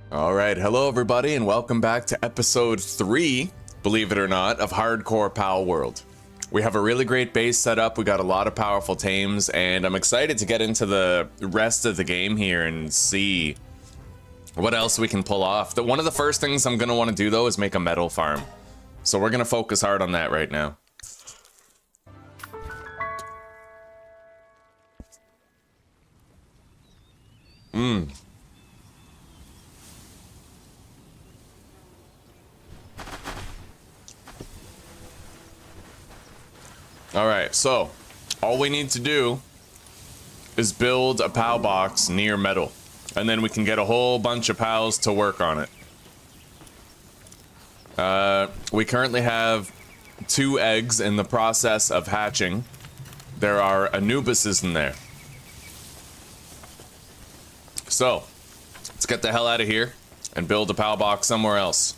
All right, hello everybody, and welcome back to episode 3, believe it or not, of Hardcore Palworld. We have a really great base set up, we got a lot of powerful tames, and I'm excited to get into the rest of the game here and see what else we can pull off. One of the first things I'm going to want to do, though, is make a metal farm. So we're going to focus hard on that right now. Alright, so all we need to do is build a POW box near metal, and then we can get a whole bunch of POWs to work on it. We currently have 2 eggs in the process of hatching. There are Anubises in there. So, let's get the hell out of here and build a POW box somewhere else.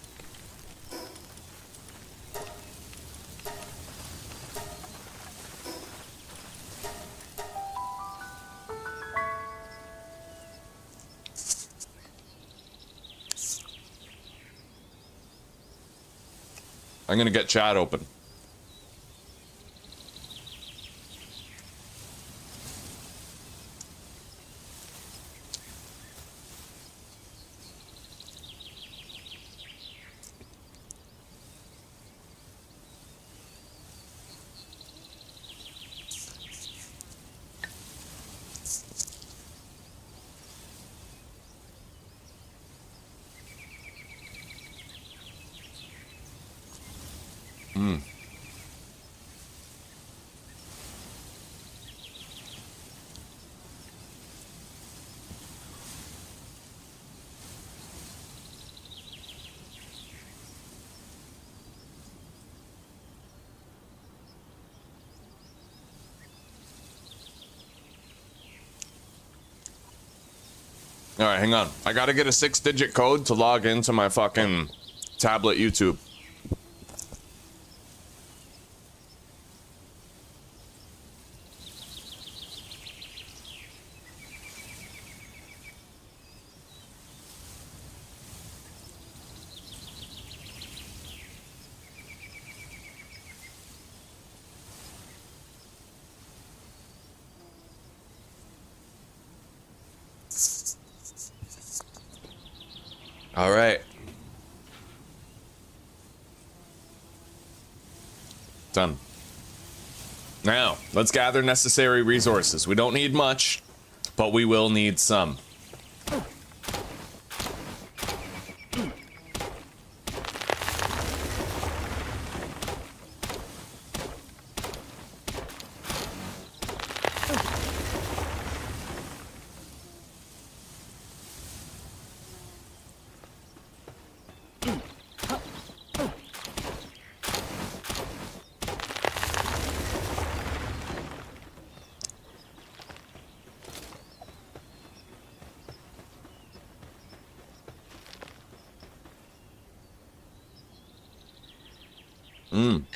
I'm gonna get chat open. Alright, hang on. I gotta get a 6-digit code to log into my fucking tablet YouTube. All right. Done. Now, let's gather necessary resources. We don't need much, but we will need some.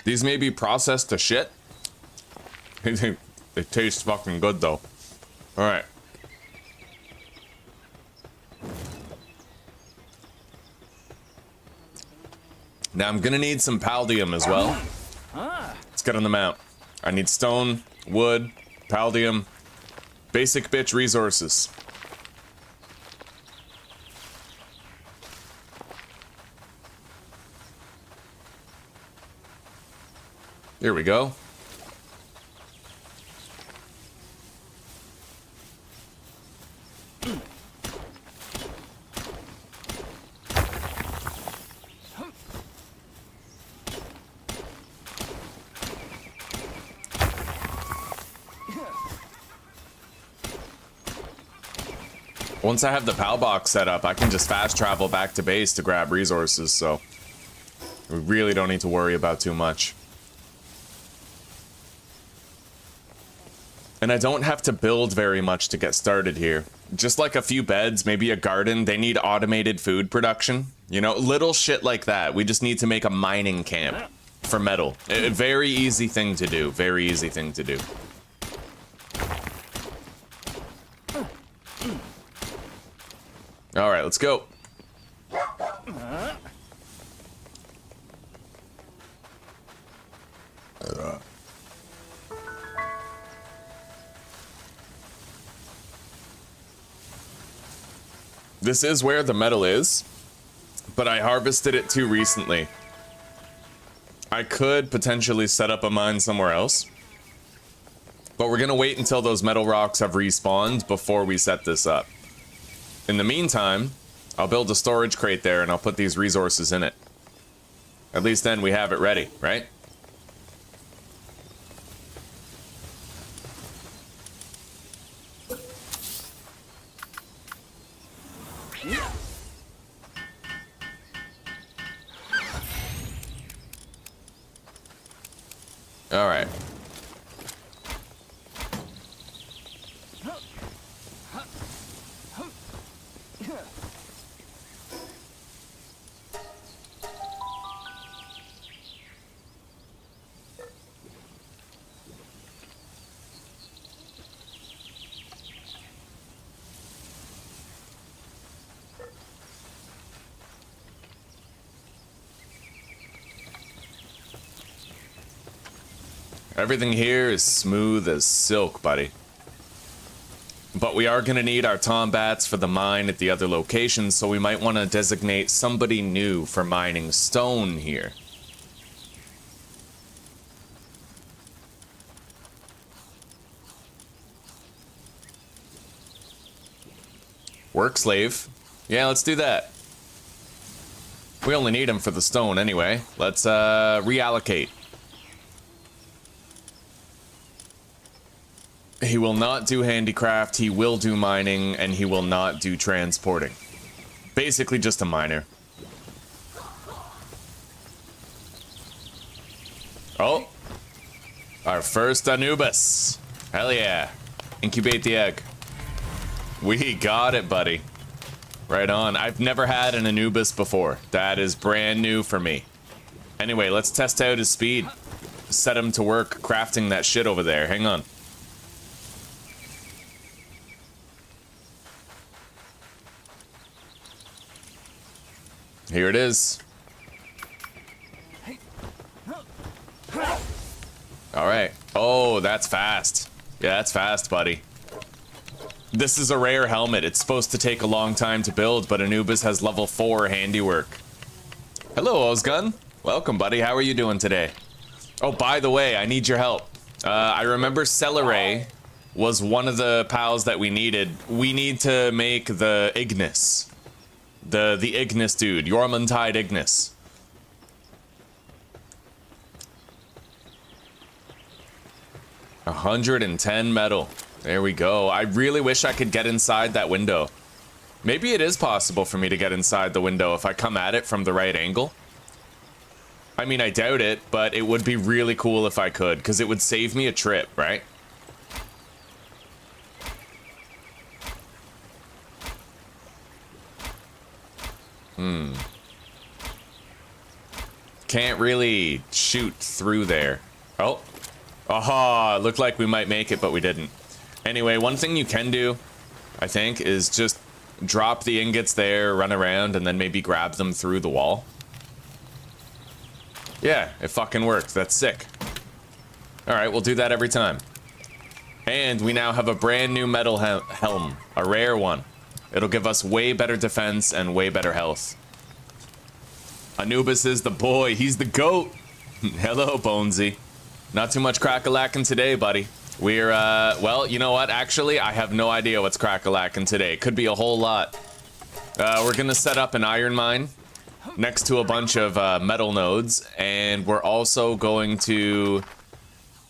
These may be processed to shit. They taste fucking good though. Alright. Now I'm gonna need some paldium as well. Let's get on the mount. I need stone, wood, paldium, basic bitch resources. Here we go. Once I have the POW box set up, I can just fast travel back to base to grab resources, so we really don't need to worry about too much. And I don't have to build very much to get started here. Just like a few beds, maybe a garden. They need automated food production. You know, little shit like that. We just need to make a mining camp for metal. A very easy thing to do. Very easy thing to do. All right, let's go. This is where the metal is, but I harvested it too recently. I could potentially set up a mine somewhere else, but we're gonna wait until those metal rocks have respawned before we set this up. In the meantime, I'll build a storage crate there and I'll put these resources in it. At least then we have it ready, right? All right. Everything here is smooth as silk, buddy. But we are going to need our tombats for the mine at the other locations, so we might want to designate somebody new for mining stone here. Work slave. Yeah, let's do that. We only need him for the stone anyway. Let's reallocate. He will not do handicraft, he will do mining, and he will not do transporting. Basically just a miner. Oh! Our first Anubis. Hell yeah. Incubate the egg. We got it, buddy. Right on. I've never had an Anubis before. That is brand new for me. Anyway, let's test out his speed. Set him to work crafting that shit over there. Hang on. Here it is. All right. Oh, that's fast. Yeah, that's fast, buddy. This is a rare helmet. It's supposed to take a long time to build, but Anubis has level 4 handiwork. Hello, Özgün. Welcome, buddy. How are you doing today? Oh, by the way, I need your help. I remember Celeray was one of the pals that we needed. We need to make the Ignis. The Ignis dude, Jormungand's Ignis. $110 metal. There we go. I really wish I could get inside that window. Maybe it is possible for me to get inside the window if I come at it from the right angle. I mean, I doubt it, but it would be really cool if I could, because it would save me a trip, right? Can't really shoot through there. Oh. Aha, looked like we might make it, but we didn't. Anyway, one thing you can do, I think, is just drop the ingots there, run around, and then maybe grab them through the wall. Yeah, it fucking worked. That's sick. Alright, we'll do that every time. And we now have a brand new metal helm. A rare one. It'll give us way better defense and way better health. Anubis is the boy. He's the goat. Hello, Bonesy. Not too much crack-a-lackin' today, buddy. We're, well, you know what? Actually, I have no idea what's crack-a-lackin' today. Could be a whole lot. We're gonna set up an iron mine next to a bunch of metal nodes, and we're also going to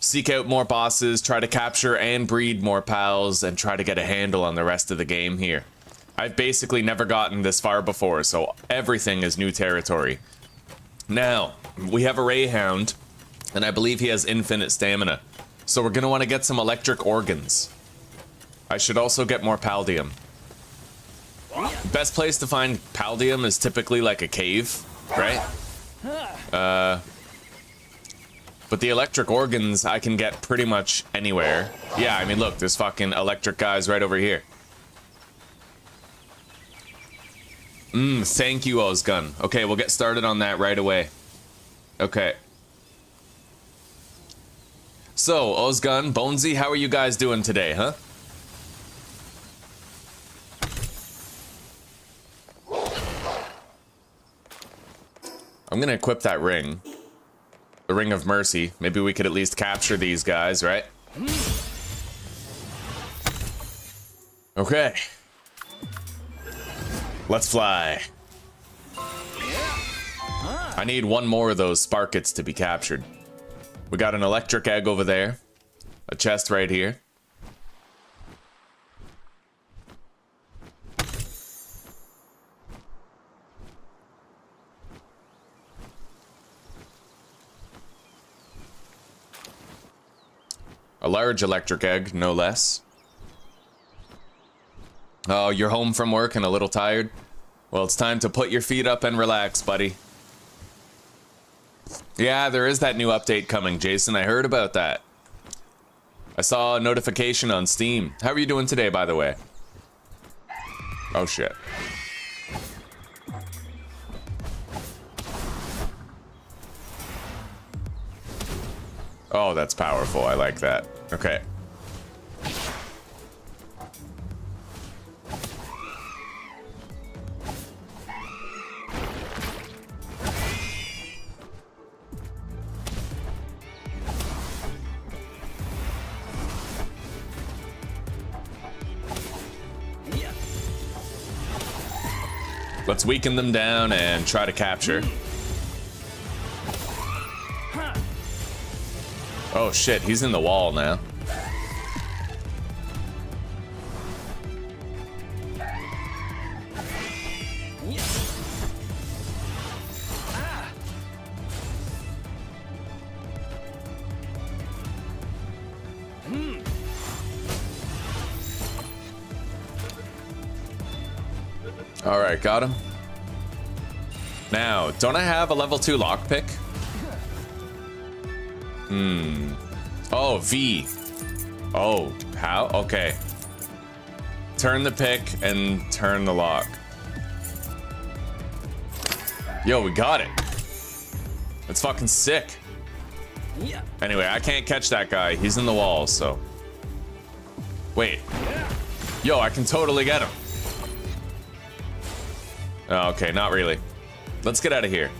seek out more bosses, try to capture and breed more pals, and try to get a handle on the rest of the game here. I've basically never gotten this far before, so everything is new territory. Now, we have a Rayhound, and I believe he has infinite stamina. So we're gonna want to get some electric organs. I should also get more paldium. Best place to find paldium is typically like a cave, right? But the electric organs I can get pretty much anywhere. Yeah, I mean, look, there's fucking electric guys right over here. Thank you, Özgün. Okay, we'll get started on that right away. Okay. So, Özgün, Bonesy, how are you guys doing today, huh? I'm gonna equip that ring. The Ring of Mercy. Maybe we could at least capture these guys, right? Okay. Let's fly. I need one more of those Sparkets to be captured. We got an electric egg over there. A chest right here. A large electric egg, no less. Oh, you're home from work and a little tired? Well, it's time to put your feet up and relax, buddy. Yeah, there is that new update coming, Jason. I heard about that. I saw a notification on Steam. How are you doing today, by the way? Oh, shit. Oh, that's powerful. I like that. Okay. Let's weaken them down and try to capture. Oh shit, he's in the wall now. All right, got him. Now, don't I have a level 2 lockpick? Oh, V. Oh, how? Okay. Turn the pick and turn the lock. Yo, we got it. That's fucking sick. Anyway, I can't catch that guy. He's in the wall, so. Wait. Yo, I can totally get him. Oh, okay, not really. Let's get out of here.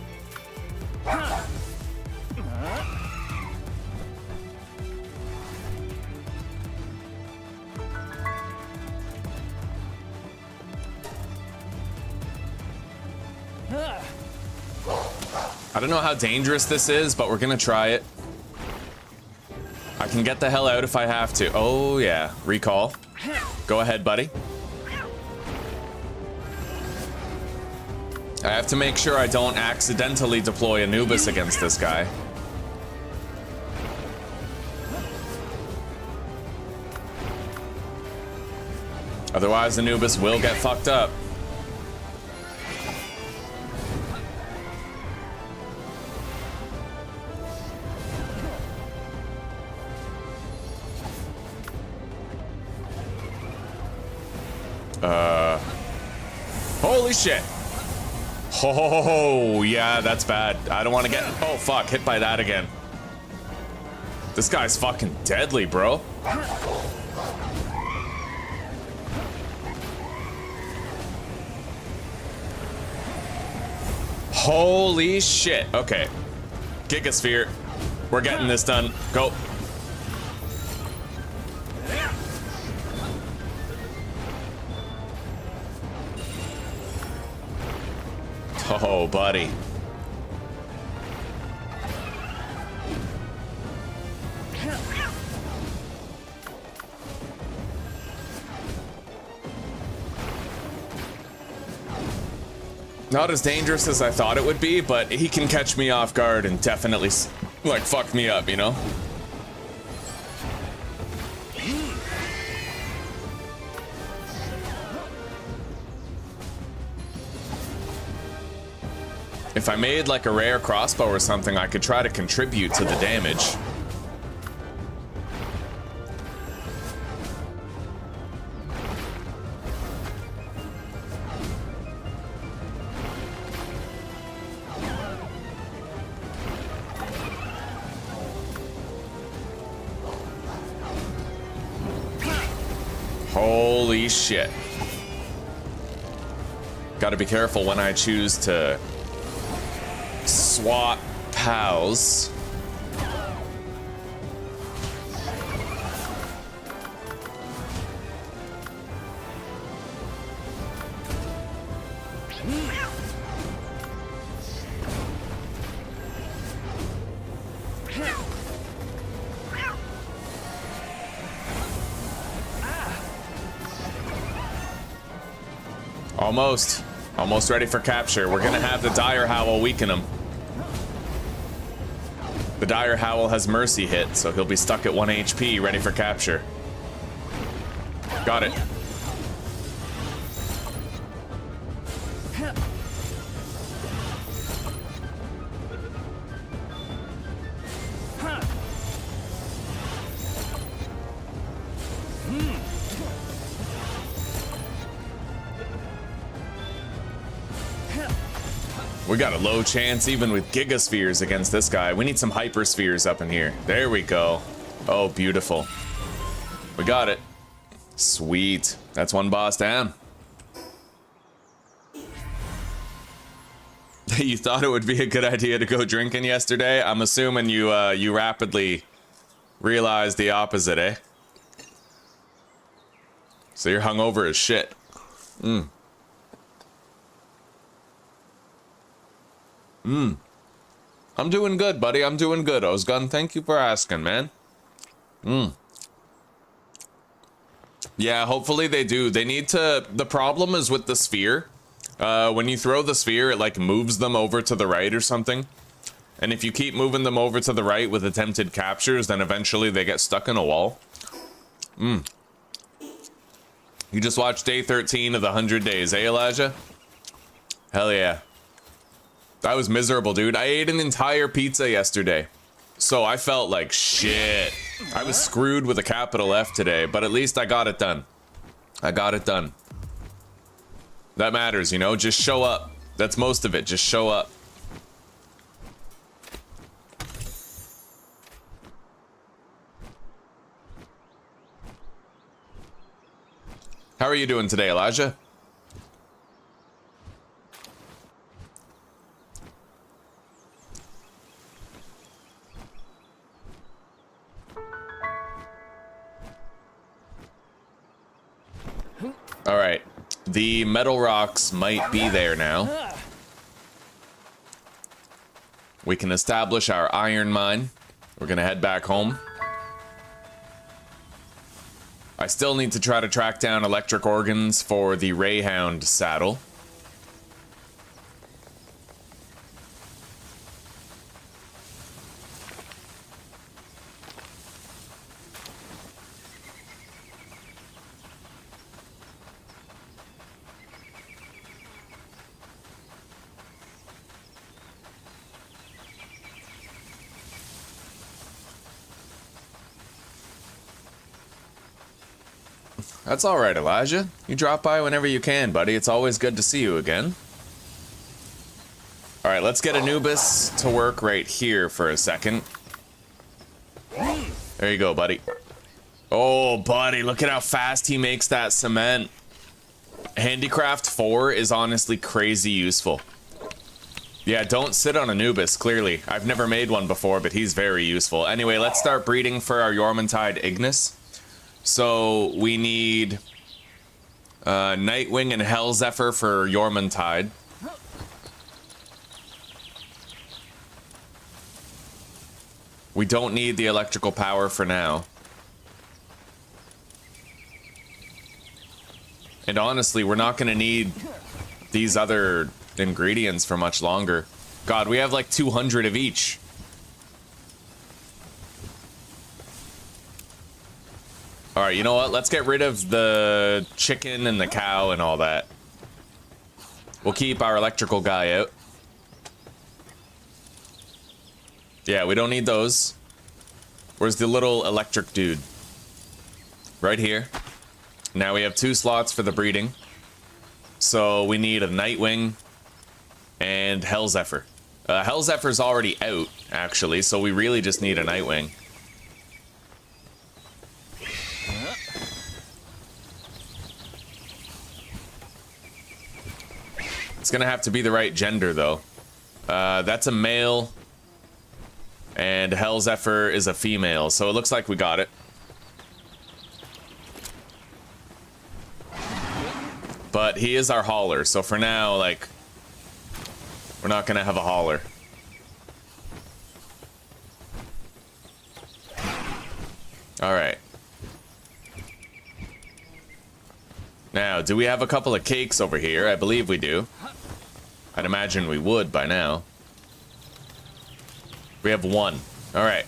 I don't know how dangerous this is, but we're gonna try it. I can get the hell out if I have to. Oh, yeah. Recall. Go ahead, buddy. I have to make sure I don't accidentally deploy Anubis against this guy. Otherwise, Anubis will get fucked up. Holy shit. Oh, yeah, that's bad. I don't want to get... Oh, fuck. Hit by that again. This guy's fucking deadly, bro. Holy shit. Okay. Gigasphere. We're getting this done. Go. Oh, buddy. Not as dangerous as I thought it would be, but he can catch me off guard and definitely, like, fuck me up, you know? If I made like a rare crossbow or something, I could try to contribute to the damage. Holy shit. Gotta be careful when I choose to swap pals. Almost ready for capture. We're gonna have the Dire Howl weaken him. The Dire Howl has Mercy hit, so he'll be stuck at 1 HP, ready for capture. Got it. We got a low chance even with Gigaspheres against this guy. We need some Hyperspheres up in here. There we go. Oh, beautiful. We got it. Sweet. That's one boss down. You thought it would be a good idea to go drinking yesterday? I'm assuming you you rapidly realized the opposite, eh? So you're hungover as shit. I'm doing good, buddy. I'm doing good, Özgün. Thank you for asking, man. Yeah, hopefully they do. They need to... The problem is with the sphere. When you throw the sphere, it, like, moves them over to the right or something. And if you keep moving them over to the right with attempted captures, then eventually they get stuck in a wall. You just watched day 13 of the 100 days, eh, Elijah? Hell yeah. That was miserable, dude. I ate an entire pizza yesterday. So I felt like shit. I was screwed with a capital F today, but at least I got it done. I got it done. That matters, you know? Just show up. That's most of it. Just show up. How are you doing today, Elijah? All right, the metal rocks might be there now. We can establish our iron mine. We're gonna head back home. I still need to try to track down electric organs for the Rayhound saddle. That's all right, Elijah. You drop by whenever you can, buddy. It's always good to see you again. All right, let's get Anubis to work right here for a second. There you go, buddy. Oh, buddy, look at how fast he makes that cement. Handicraft 4 is honestly crazy useful. Yeah, don't sit on Anubis, clearly. I've never made one before, but he's very useful. Anyway, let's start breeding for our Jormuntide Ignis. So we need Nightwing and Hell Zephyr for Jormuntide. We don't need the electrical power for now. And honestly, we're not going to need these other ingredients for much longer. God, we have like 200 of each. All right, you know what? Let's get rid of the chicken and the cow and all that. We'll keep our electrical guy out. Yeah, we don't need those. Where's the little electric dude? Right here. Now we have 2 slots for the breeding. So we need a Nightwing and Hell Zephyr. Hell Zephyr's already out, actually, so we really just need a Nightwing. It's gonna have to be the right gender, though. That's a male. And Hell Zephyr is a female, so it looks like we got it. But he is our hauler, so for now, like, we're not gonna have a hauler. Alright. Now, do we have a couple of cakes over here? I believe we do. I'd imagine we would by now. We have one. Alright.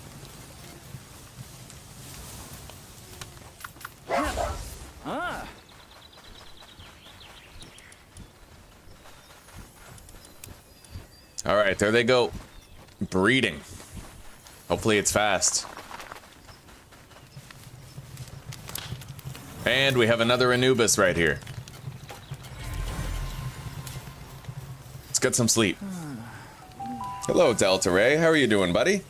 Alright, there they go. Breeding. Hopefully it's fast. And we have another Anubis right here. Let's get some sleep. Hello, Delta Ray. How are you doing, buddy?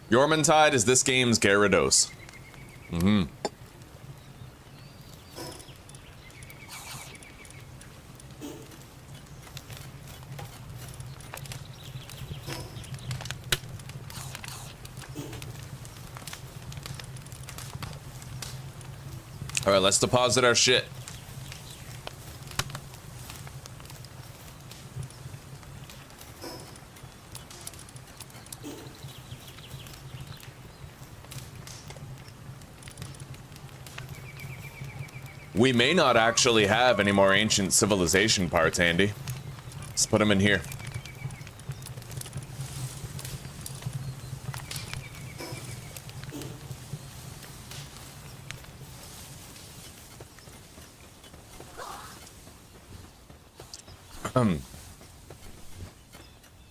Yormantide is this game's Gyarados. Mm-hmm. Alright, let's deposit our shit. We may not actually have any more ancient civilization parts, Andy. Let's put them in here.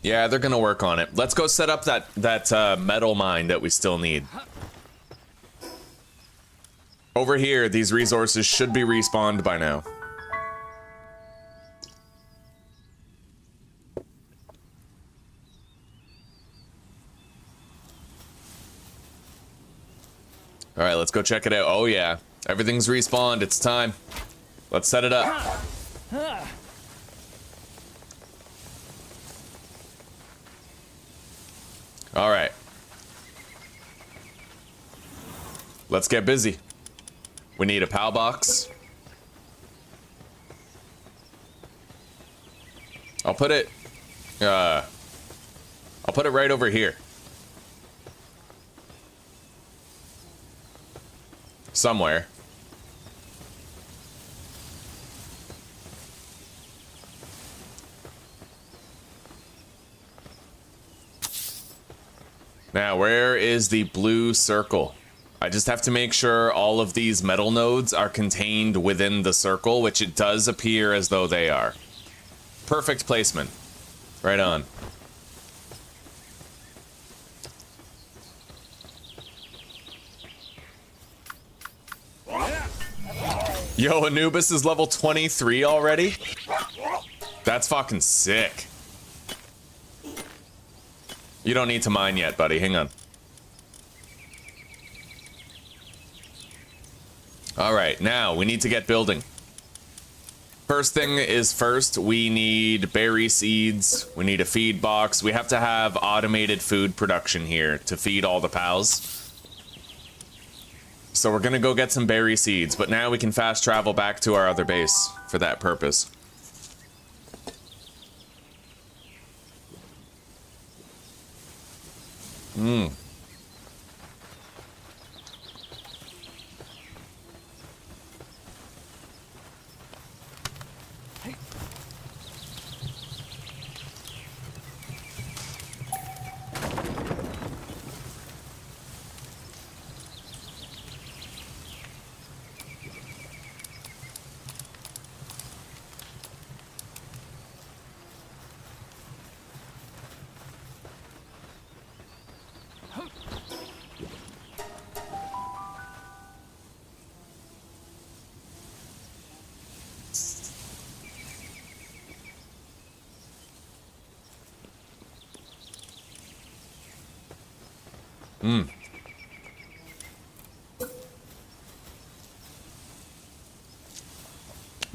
Yeah, they're gonna work on it. Let's go set up that metal mine that we still need. Over here, these resources should be respawned by now. Alright, let's go check it out. Oh yeah, everything's respawned. It's time. Let's set it up. Alright. Let's get busy. We need a POW box. I'll put it right over here. Somewhere. Now, where is the blue circle? I just have to make sure all of these metal nodes are contained within the circle, which it does appear as though they are. Perfect placement. Right on. Yo, Anubis is level 23 already? That's fucking sick. You don't need to mine yet, buddy. Hang on. Alright, now we need to get building. First thing is first, we need berry seeds. We need a feed box. We have to have automated food production here to feed all the pals. So we're gonna go get some berry seeds, but now we can fast travel back to our other base for that purpose.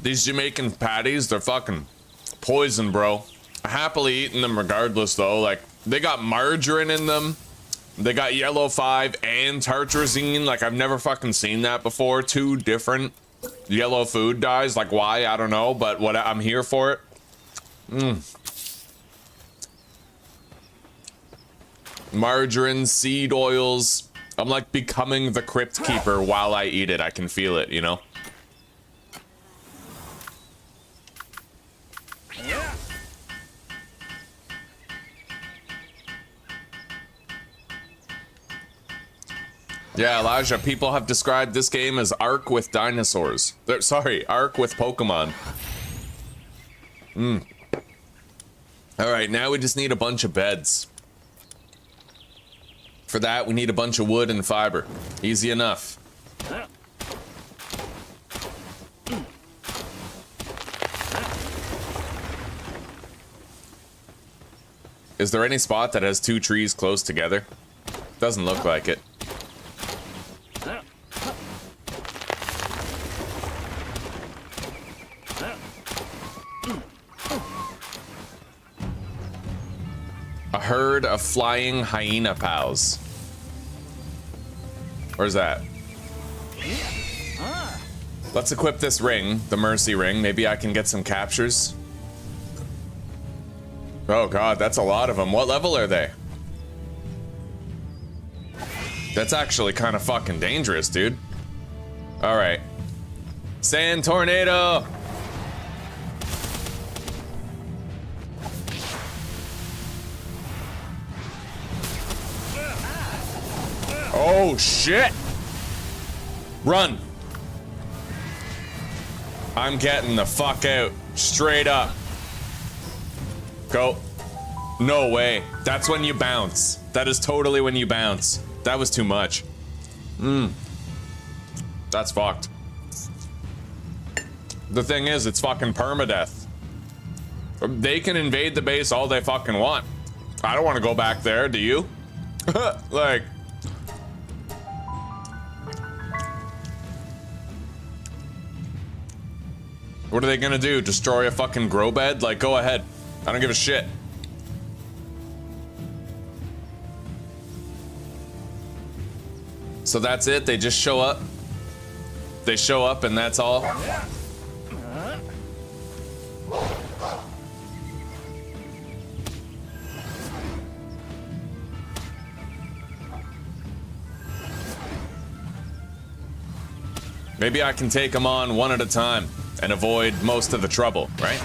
These Jamaican patties, they're fucking poison, bro. Happily eating them regardless, though. Like, they got margarine in them. They got yellow 5 and tartrazine. Like, I've never fucking seen that before. 2 different yellow food dyes. Like, why? I don't know. But what I'm here for it. Margarine, seed oils. I'm like becoming the crypt keeper while I eat it. I can feel it, you know? Yeah, Elijah, people have described this game as Ark with dinosaurs. Sorry, Ark with Pokemon. Alright, now we just need a bunch of beds. For that, we need a bunch of wood and fiber. Easy enough. Is there any spot that has 2 trees close together? Doesn't look like it. A herd of flying hyena pals. Where's that? Let's equip this ring, the Mercy ring. Maybe I can get some captures. Oh god, that's a lot of them. What level are they? That's actually kind of fucking dangerous, dude. Alright. Sand tornado! Oh shit! Run! I'm getting the fuck out. Straight up. Go. No way. That's when you bounce. That is totally when you bounce. That was too much. That's fucked. The thing is, it's fucking permadeath. They can invade the base all they fucking want. I don't want to go back there, do you? Like... What are they gonna do? Destroy a fucking grow bed? Like, go ahead. I don't give a shit. So that's it? They just show up? They show up and that's all? Maybe I can take them on one at a time and avoid most of the trouble, right?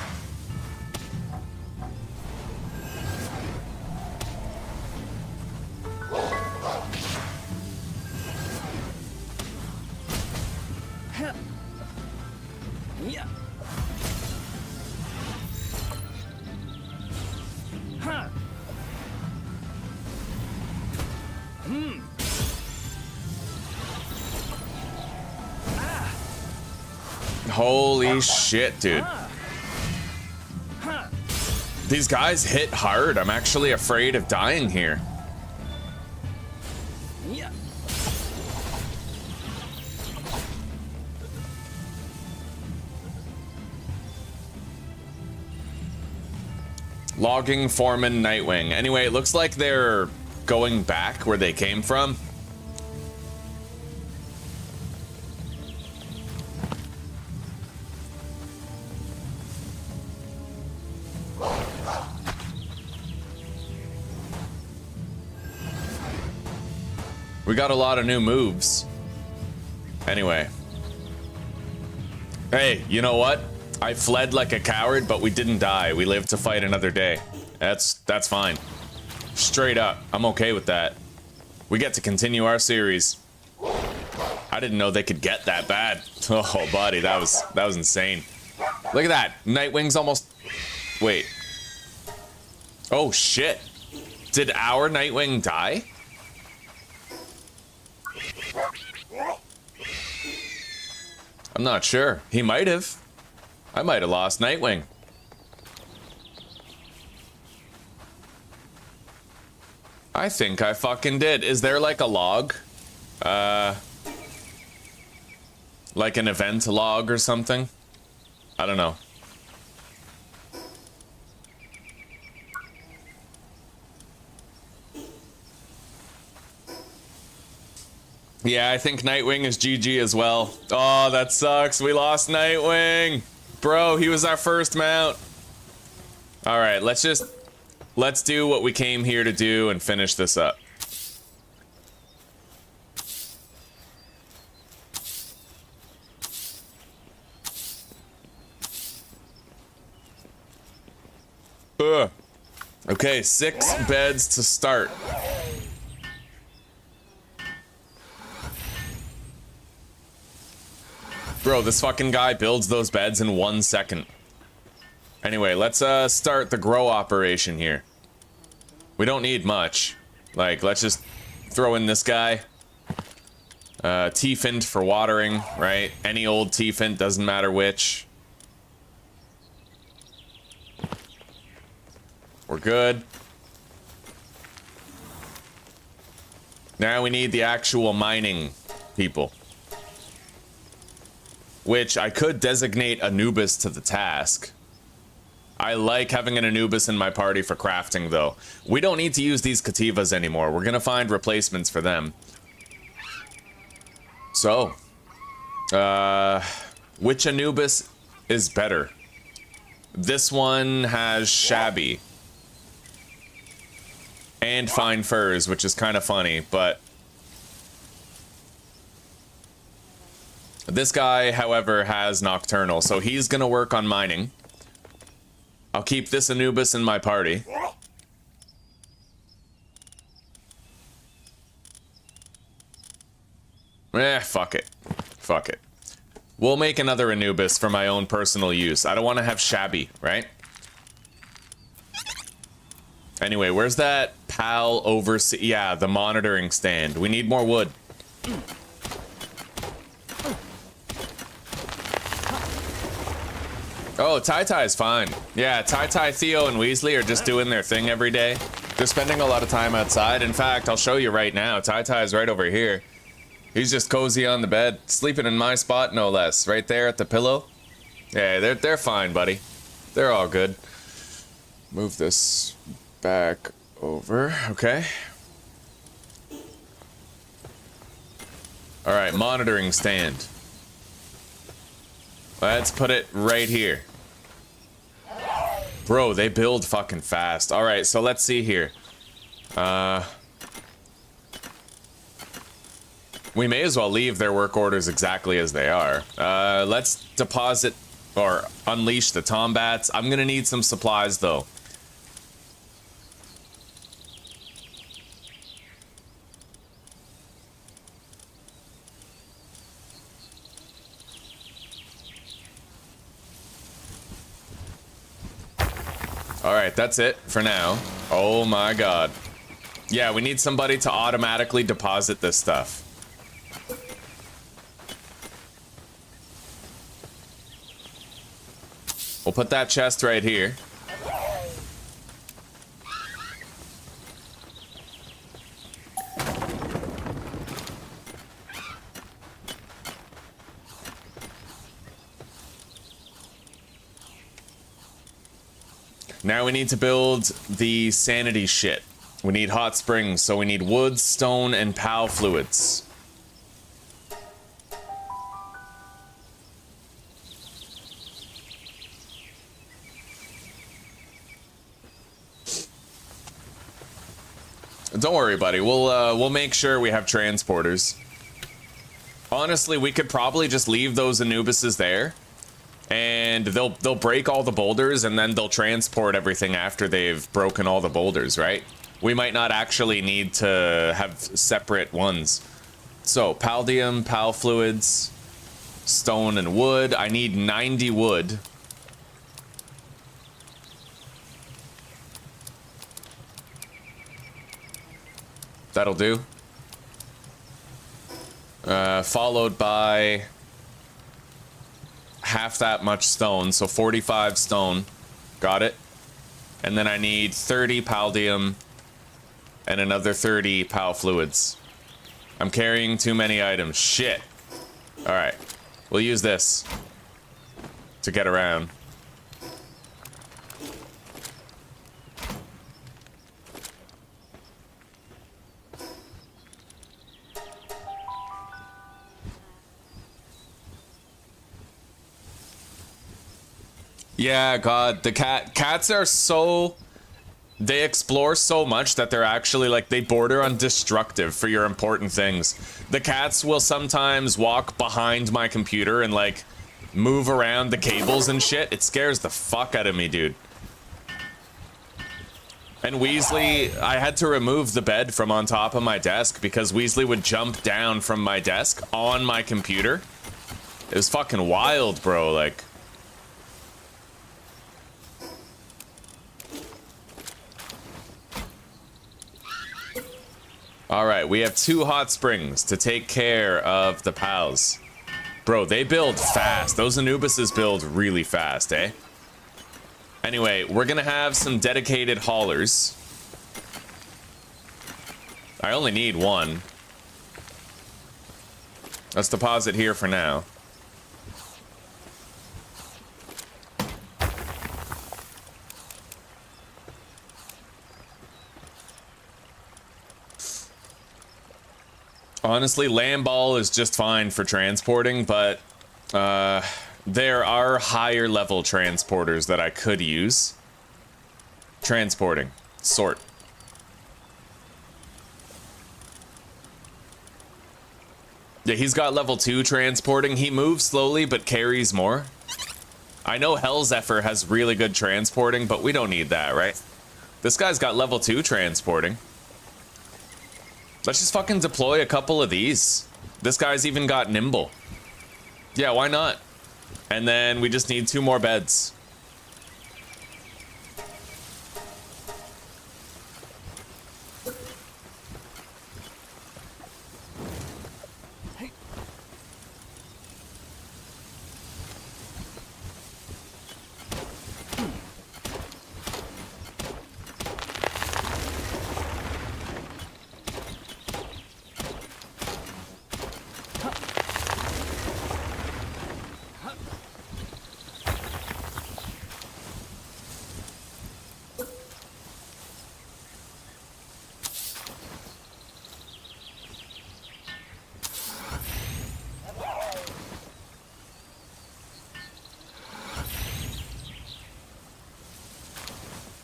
Holy shit, dude. These guys hit hard. I'm actually afraid of dying here. Logging Foreman Nightwing. Anyway, it looks like they're going back where they came from. We got a lot of new moves. Anyway. Hey, you know what? I fled like a coward, but we didn't die. We lived to fight another day. That's fine. Straight up, I'm okay with that. We get to continue our series. I didn't know they could get that bad. Oh, buddy, that was insane. Look at that. Nightwing's almost... Wait. Oh, shit. Did our Nightwing die? I'm not sure. He might have. I might have lost Nightwing. I think I fucking did. Is there like a log? Like an event log or something? I don't know. Yeah, I think Nightwing is GG as well. Oh, that sucks. We lost Nightwing. Bro, he was our first mount. All right, let's do what we came here to do and finish this up. Ugh. Okay, 6 beds to start. Bro, this fucking guy builds those beds in 1 second. Anyway, let's start the grow operation here. We don't need much. Like, let's just throw in this guy. T-Fint for watering, right? Any old T-Fint, doesn't matter which. We're good. Now we need the actual mining people. Which I could designate Anubis to the task. I like having an Anubis in my party for crafting, though. We don't need to use these Kativas anymore. We're gonna find replacements for them. So, which Anubis is better? This one has Shabby. And Fine Furs, which is kind of funny, but... This guy, however, has Nocturnal, so he's gonna work on mining. I'll keep this Anubis in my party. Fuck it. Fuck it. We'll make another Anubis for my own personal use. I don't want to have Shabby, right? Anyway, where's that PAL oversee? Yeah, the monitoring stand. We need more wood. Oh, Tai is fine. Yeah, Tai, Theo, and Weasley are just doing their thing every day. They're spending a lot of time outside. In fact, I'll show you right now. Tai is right over here. He's just cozy on the bed, sleeping in my spot, no less. Right there at the pillow. Yeah, they're fine, buddy. They're all good. Move this back over. Okay. All right, monitoring stand. Let's put it right here. Bro, they build fucking fast. All right, so let's see here. We may as well leave their work orders exactly as they are. Let's deposit or unleash the Tombats. I'm gonna need some supplies though. Alright, that's it for now. Oh my god. Yeah, we need somebody to automatically deposit this stuff. We'll put that chest right here. Now we need to build the sanity shit. We need hot springs, so we need wood, stone, and PAL fluids. Don't worry, buddy. We'll make sure we have transporters. Honestly, we could probably just leave those Anubises there. And they'll break all the boulders, and then they'll transport everything after they've broken all the boulders, right? We might not actually need to have separate ones. So, Paldium, PAL fluids, stone and wood. I need 90 wood. That'll do. Followed by half that much stone, so 45 stone. Got it. And then I need 30 Paldium and another 30 PAL fluids. I'm carrying too many items. Shit. Alright. We'll use this. to get around. Yeah, God, the cats are so... They explore so much that they're actually, like, they border on destructive for your important things. The cats will sometimes walk behind my computer and, like, move around the cables and shit. It scares the fuck out of me, dude. And Weasley, I had to remove the bed from on top of my desk because Weasley would jump down from my desk on my computer. It was fucking wild, bro, like... Alright, we have 2 hot springs to take care of the pals. Bro, they build fast. Those Anubises build really fast, eh? Anyway, we're gonna have some dedicated haulers. I only need 1. Let's deposit here for now. Honestly, Lamball is just fine for transporting, but there are higher level transporters that I could use. Transporting. Sort. Yeah, he's got level 2 transporting. He moves slowly, but carries more. I know Hellzephyr has really good transporting, but we don't need that, right? This guy's got level 2 transporting. Let's just fucking deploy a couple of these. This guy's even got nimble. Yeah, why not? And then we just need 2 more beds.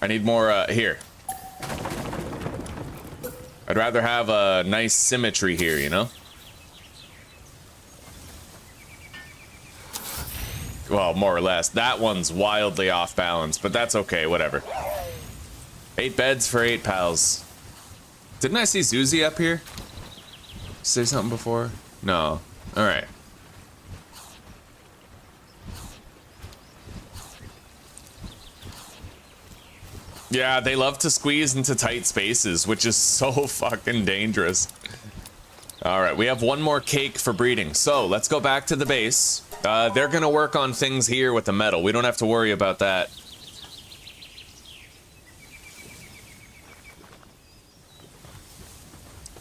I need more, here. I'd rather have a nice symmetry here, you know? Well, more or less. That one's wildly off balance, but that's okay, whatever. 8 beds for 8 pals. Didn't I see Zuzi up here? Say something before? No. Alright. Yeah, they love to squeeze into tight spaces, which is so fucking dangerous. Alright, we have 1 more cake for breeding. So, let's go back to the base. They're gonna work on things here with the metal. We don't have to worry about that.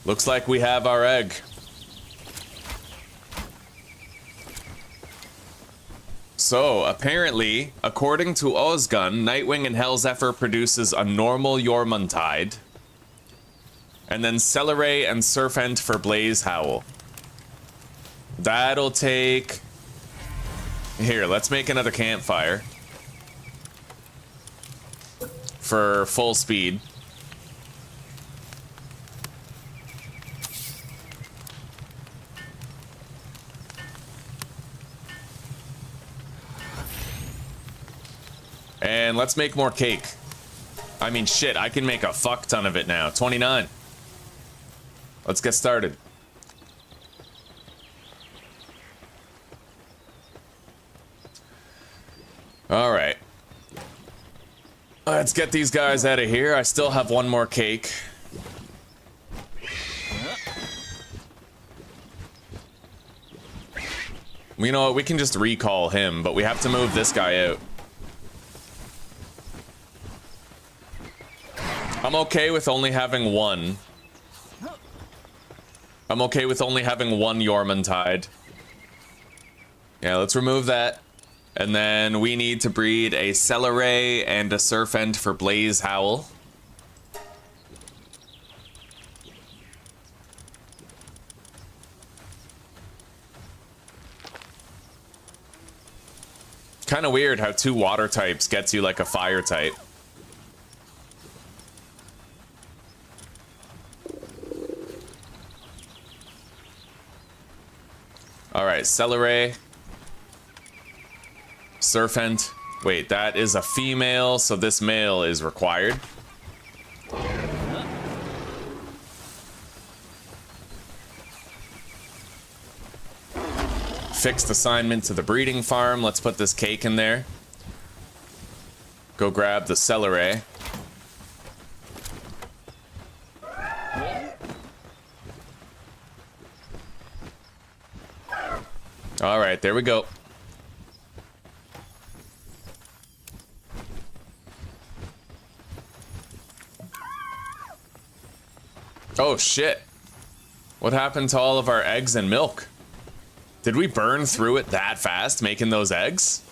Looks like we have our egg. So, apparently, according to Özgün, Nightwing and Hellzephyr produces a normal Jormuntide, and then Celeray and Serpent for Blaze Howl. That'll take... Here, let's make another campfire. For full speed. And let's make more cake. I mean, shit, I can make a fuck ton of it now. 29. Let's get started. Alright. Let's get these guys out of here. I still have 1 more cake. You know what? We can just recall him, but we have to move this guy out. I'm okay with only having 1. I'm okay with only having 1 Jormuntide. Yeah, let's remove that. And then we need to breed a Celeray and a Surfend for Blaze Howl. Kind of weird how 2 water types gets you like a fire type. Alright, Celeray. Surfend. Wait, that is a female, so this male is required. Fixed assignment to the breeding farm. Let's put this cake in there. Go grab the Celeray. All right, there we go. Oh shit. What happened to all of our eggs and milk? Did we burn through it that fast making those eggs?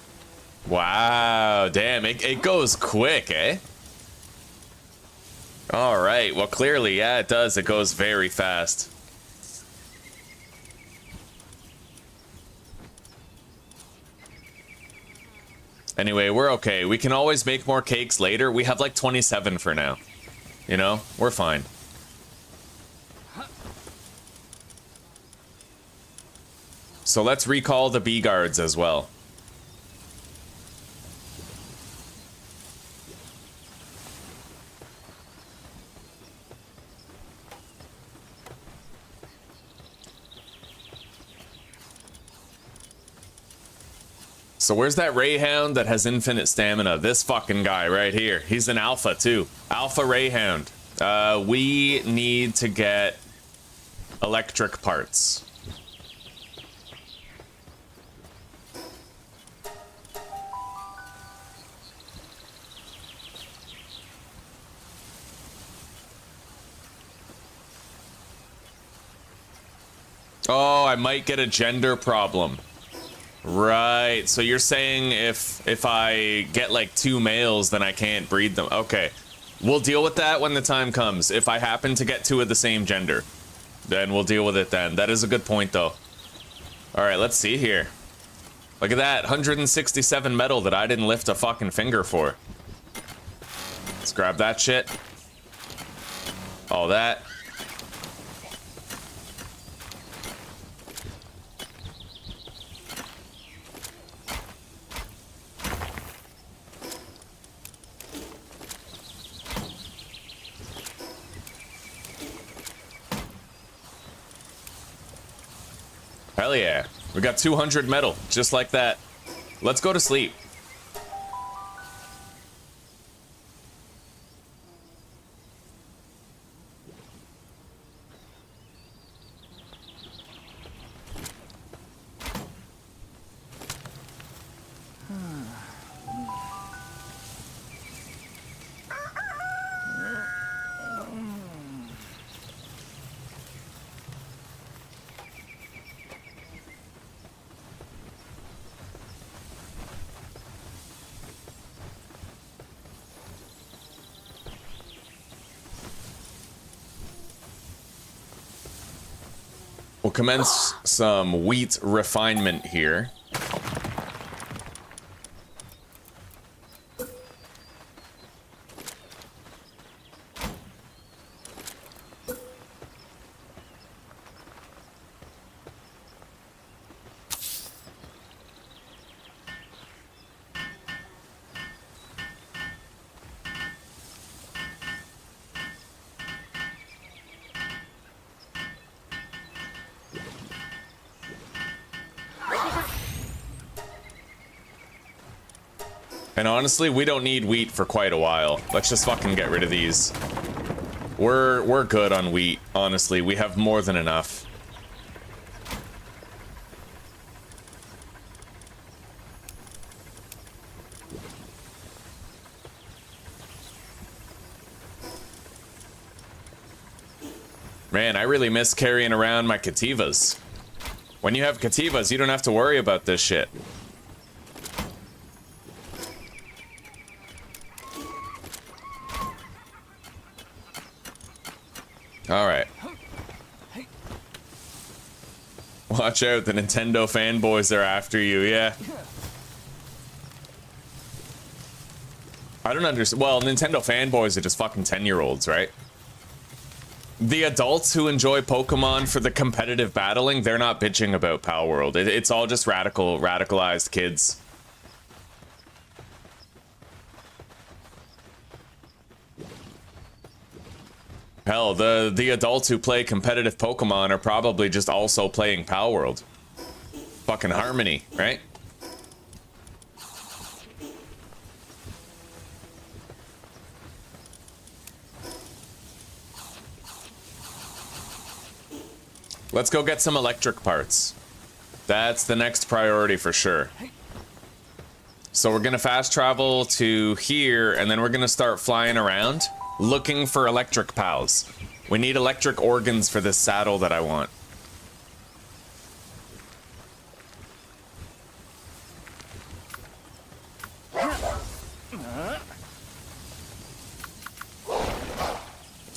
Wow, damn, it goes quick, eh? All right, well clearly, yeah, it does. It goes very fast. Anyway, we're okay. We can always make more cakes later. We have like 27 for now. You know, we're fine. So let's recall the bee guards as well. So where's that Rayhound that has infinite stamina? This fucking guy right here. He's an alpha too. Alpha Rayhound. We need to get electric parts. Oh, I might get a gender problem. Right, so you're saying if I get like 2 males, then I can't breed them. Okay, we'll deal with that when the time comes. If I happen to get 2 of the same gender, then we'll deal with it then. That is a good point, though. All right, let's see here. Look at that, 167 metal that I didn't lift a fucking finger for. Let's grab that shit. All that. Hell yeah. We got 200 metal, just like that. Let's go to sleep. We'll commence some wheat refinement here. And honestly, we don't need wheat for quite a while. Let's just fucking get rid of these. We're good on wheat, honestly. We have more than enough. Man, I really miss carrying around my Cativas. When you have Cativas, you don't have to worry about this shit. All right. Watch out, the Nintendo fanboys are after you, yeah. I don't understand. Well, Nintendo fanboys are just fucking 10-year-olds, right? The adults who enjoy Pokemon for the competitive battling, they're not bitching about Palworld. It's all just radicalized kids. Hell, the adults who play competitive Pokemon are probably just also playing Palworld. Fucking harmony, right? Let's go get some electric parts. That's the next priority for sure. So we're gonna fast travel to here, and then we're gonna start flying around, looking for electric pals. We need electric organs for this saddle that I want.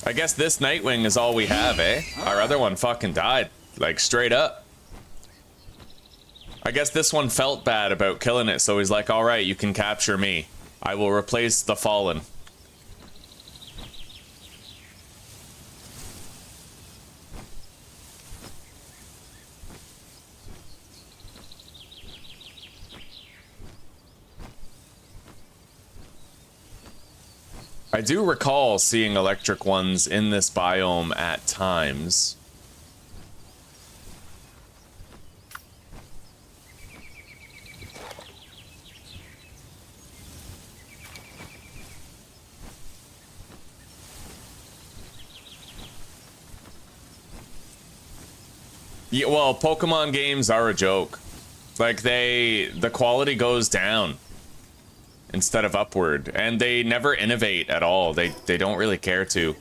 I guess this Nightwing is all we have, eh? Our other one fucking died, like straight up. I guess this one felt bad about killing it, so he's like, all right, you can capture me. I will replace the fallen. I do recall seeing electric ones in this biome at times. Yeah, well, Pokemon games are a joke. Like, the quality goes down instead of upward, and they never innovate at all. They don't really care to.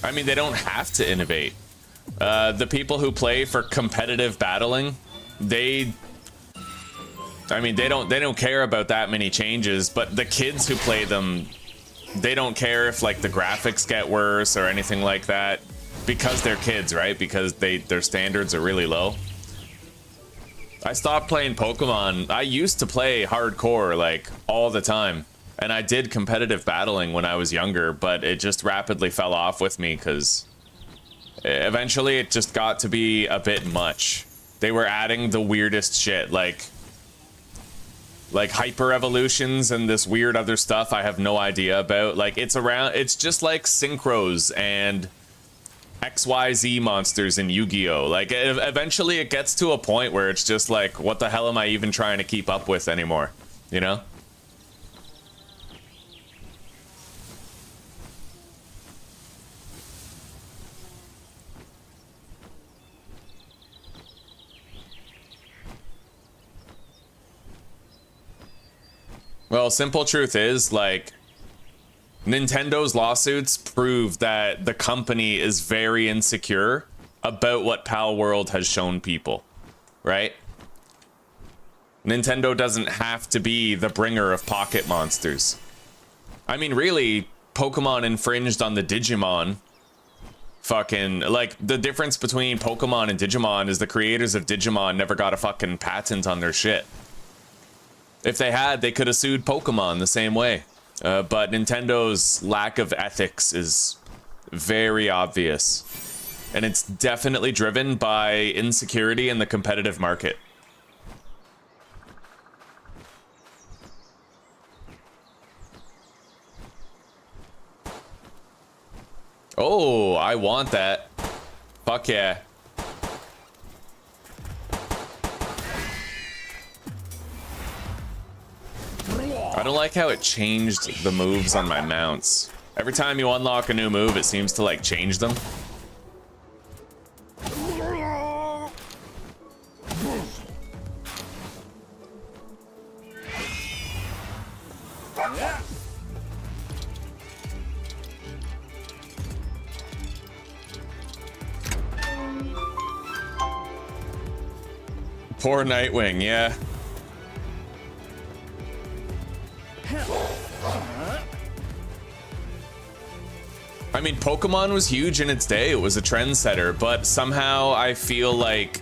I mean, they don't have to innovate. The people who play for competitive battling, I mean, they don't care about that many changes, but the kids who play them, they don't care if like the graphics get worse or anything like that, because they're kids, right? Because their standards are really low. I stopped playing Pokemon. I used to play hardcore like all the time, and I did competitive battling when I was younger, but it just rapidly fell off with me because eventually it just got to be a bit much. They were adding the weirdest shit, like hyper evolutions and this weird other stuff I have no idea about. Like, it's just like synchros and XYZ monsters in Yu-Gi-Oh! Like, eventually it gets to a point where it's just like, what the hell am I even trying to keep up with anymore? You know? Well, simple truth is, like, Nintendo's lawsuits prove that the company is very insecure about what Palworld has shown people, right? Nintendo doesn't have to be the bringer of pocket monsters. I mean, really, Pokemon infringed on the Digimon. Fucking, like, the difference between Pokemon and Digimon is the creators of Digimon never got a fucking patent on their shit. If they had, they could have sued Pokemon the same way. But Nintendo's lack of ethics is very obvious. And it's definitely driven by insecurity in the competitive market. Oh, I want that. Fuck yeah. I don't like how it changed the moves on my mounts. Every time you unlock a new move, it seems to like change them. Poor Nightwing, yeah. mean, Pokemon was huge in its day. It was a trendsetter, but somehow I feel like...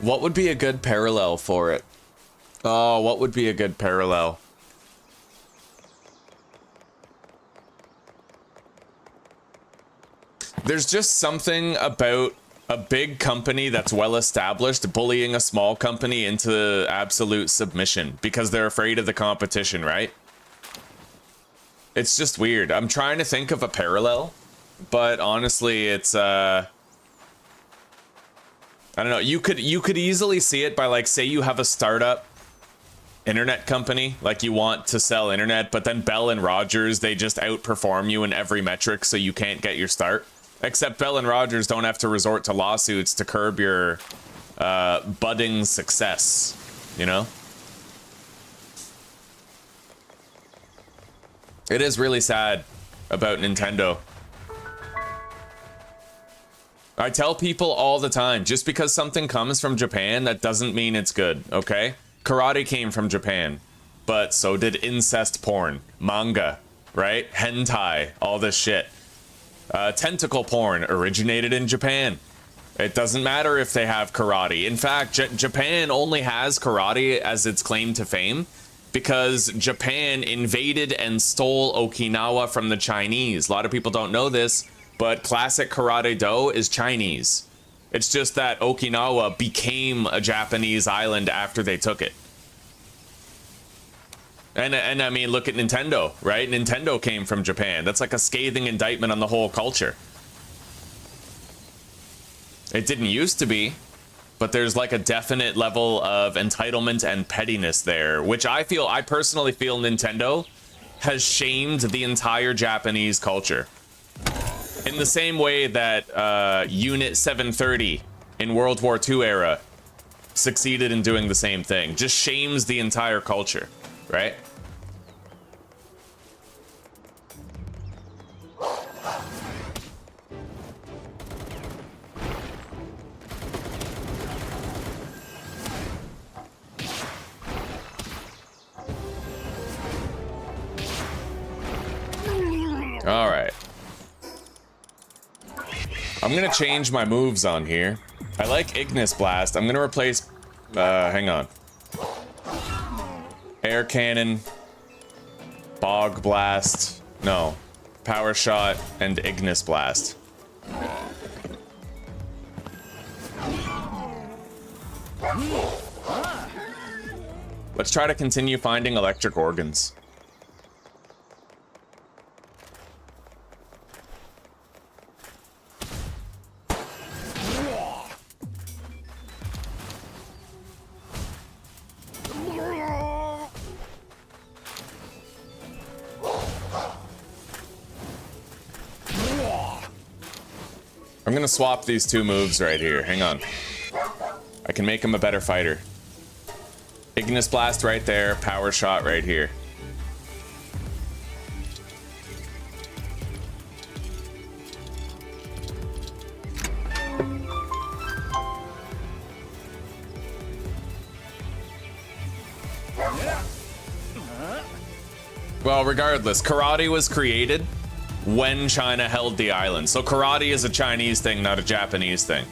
What would be a good parallel for it? Oh, what would be a good parallel? There's just something about a big company that's well established bullying a small company into absolute submission because they're afraid of the competition, right? It's just weird. I'm trying to think of a parallel, but honestly, it's I don't know. You could easily see it by, like, say you have a startup internet company, like you want to sell internet, but then Bell and Rogers, they just outperform you in every metric, so you can't get your start. Except Bell and Rogers don't have to resort to lawsuits to curb your budding success, you know? It is really sad about Nintendo. I tell people all the time, just because something comes from Japan, that doesn't mean it's good, okay? Karate came from Japan, but so did incest porn, manga, right? Hentai, all this shit. Tentacle porn originated in Japan. It doesn't matter if they have karate. In fact, Japan only has karate as its claim to fame because Japan invaded and stole Okinawa from the Chinese. A lot of people don't know this, but classic karate do is Chinese. It's just that Okinawa became a Japanese island after they took it. And I mean, look at Nintendo, right? Nintendo came from Japan. That's like a scathing indictment on the whole culture. It didn't used to be, but there's like a definite level of entitlement and pettiness there, which I personally feel Nintendo has shamed the entire Japanese culture. In the same way that Unit 730 in World War II era succeeded in doing the same thing. Just shames the entire culture, right? All right. I'm gonna change my moves on here. I like Ignis Blast. I'm gonna replace, hang on. Air Cannon, Bog Blast, no, Power Shot, and Ignis Blast. Let's try to continue finding electric organs. I'm gonna swap these two moves right here. Hang on. I can make him a better fighter. Ignis Blast right there, Power Shot right here. Well, regardless, karate was created when China held the island. So karate is a Chinese thing, not a Japanese thing.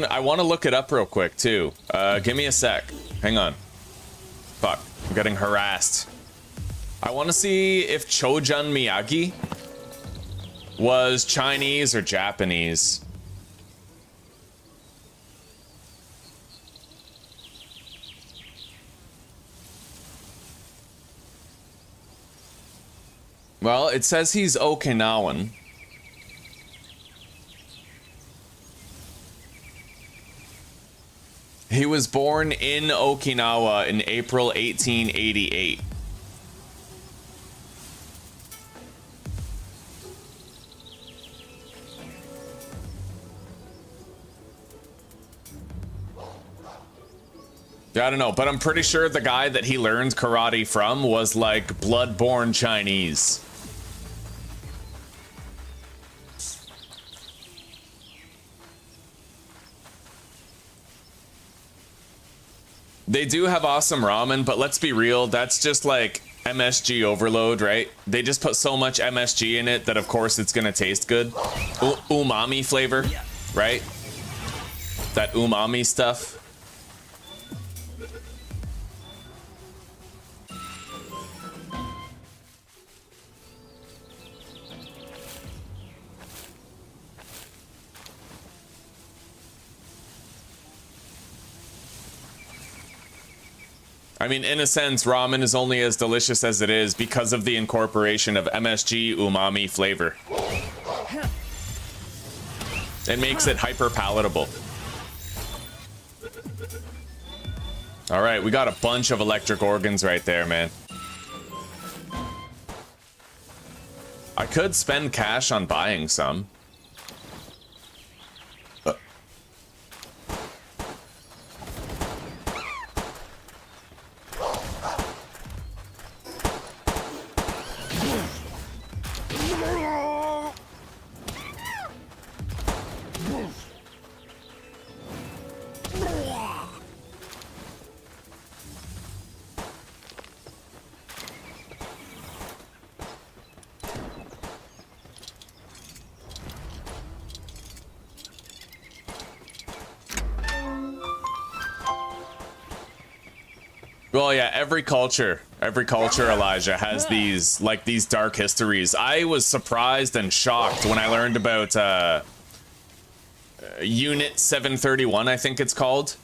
I want to look it up real quick too. Give me a sec. Hang on. Fuck, I'm getting harassed. I want to see if Chojun Miyagi was Chinese or Japanese. Well, it says he's Okinawan. He was born in Okinawa in April 1888. I don't know, but I'm pretty sure the guy that he learned karate from was like blood-born Chinese. They do have awesome ramen, but let's be real, that's just like MSG overload, right? They just put so much MSG in it that of course it's gonna taste good. Umami flavor, right? That umami stuff. I mean, in a sense, ramen is only as delicious as it is because of the incorporation of MSG umami flavor. It makes it hyper palatable. All right, we got a bunch of electric organs right there, man. I could spend cash on buying some. Well, yeah, every culture, Elijah, has these, like, these dark histories. I was surprised and shocked when I learned about Unit 731, I think it's called.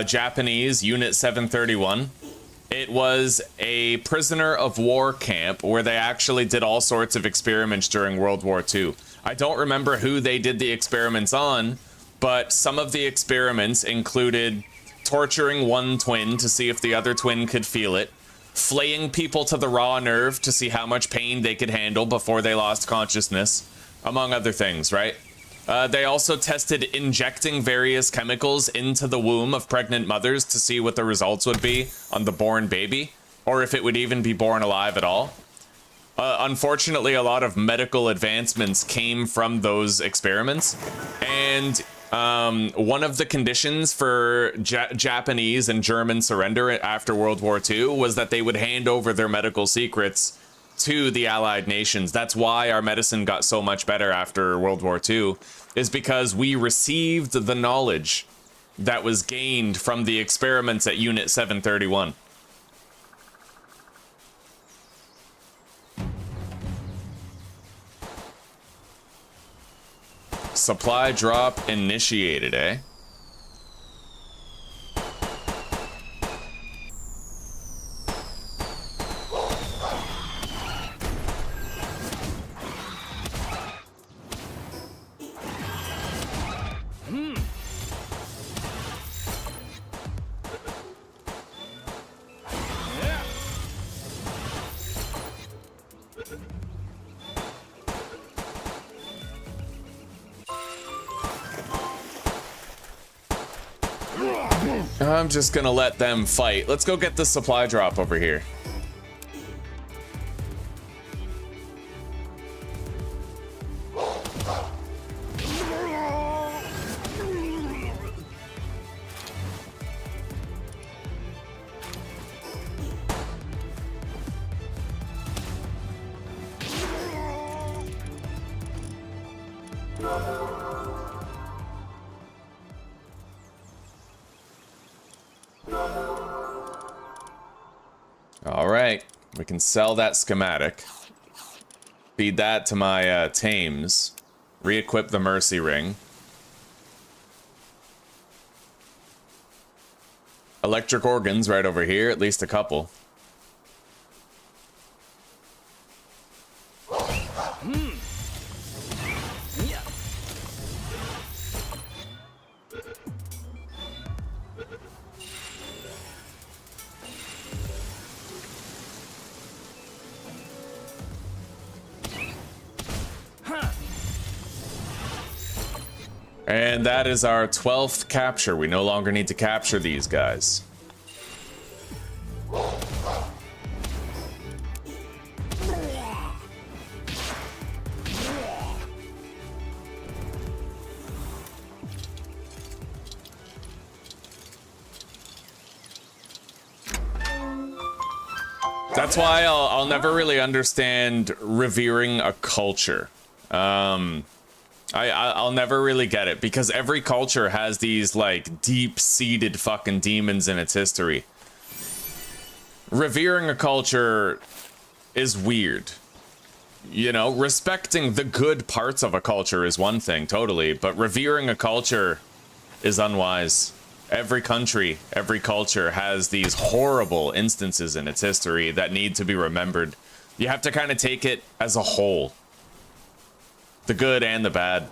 Japanese Unit 731. It was a prisoner of war camp where they actually did all sorts of experiments during World War II. I don't remember who they did the experiments on, but some of the experiments included torturing one twin to see if the other twin could feel it, flaying people to the raw nerve to see how much pain they could handle before they lost consciousness, among other things, right? They also tested injecting various chemicals into the womb of pregnant mothers to see what the results would be on the born baby, or if it would even be born alive at all. Unfortunately, a lot of medical advancements came from those experiments, and one of the conditions for Japanese and German surrender after World War II was that they would hand over their medical secrets to the Allied nations. That's why our medicine got so much better after World War II, is because we received the knowledge that was gained from the experiments at Unit 731. Supply drop initiated, eh? I'm just gonna let them fight. Let's go get the supply drop over here. Alright, we can sell that schematic. Feed that to my tames. Re-equip the Mercy Ring. Electric organs right over here, at least a couple. And that is our 12th capture. We no longer need to capture these guys. That's why I'll never really understand revering a culture. I'll never really get it, because every culture has these like deep-seated fucking demons in its history. Revering a culture is weird. You know, respecting the good parts of a culture is one thing, totally, but revering a culture is unwise. Every country, every culture has these horrible instances in its history that need to be remembered. You have to kind of take it as a whole. The good and the bad.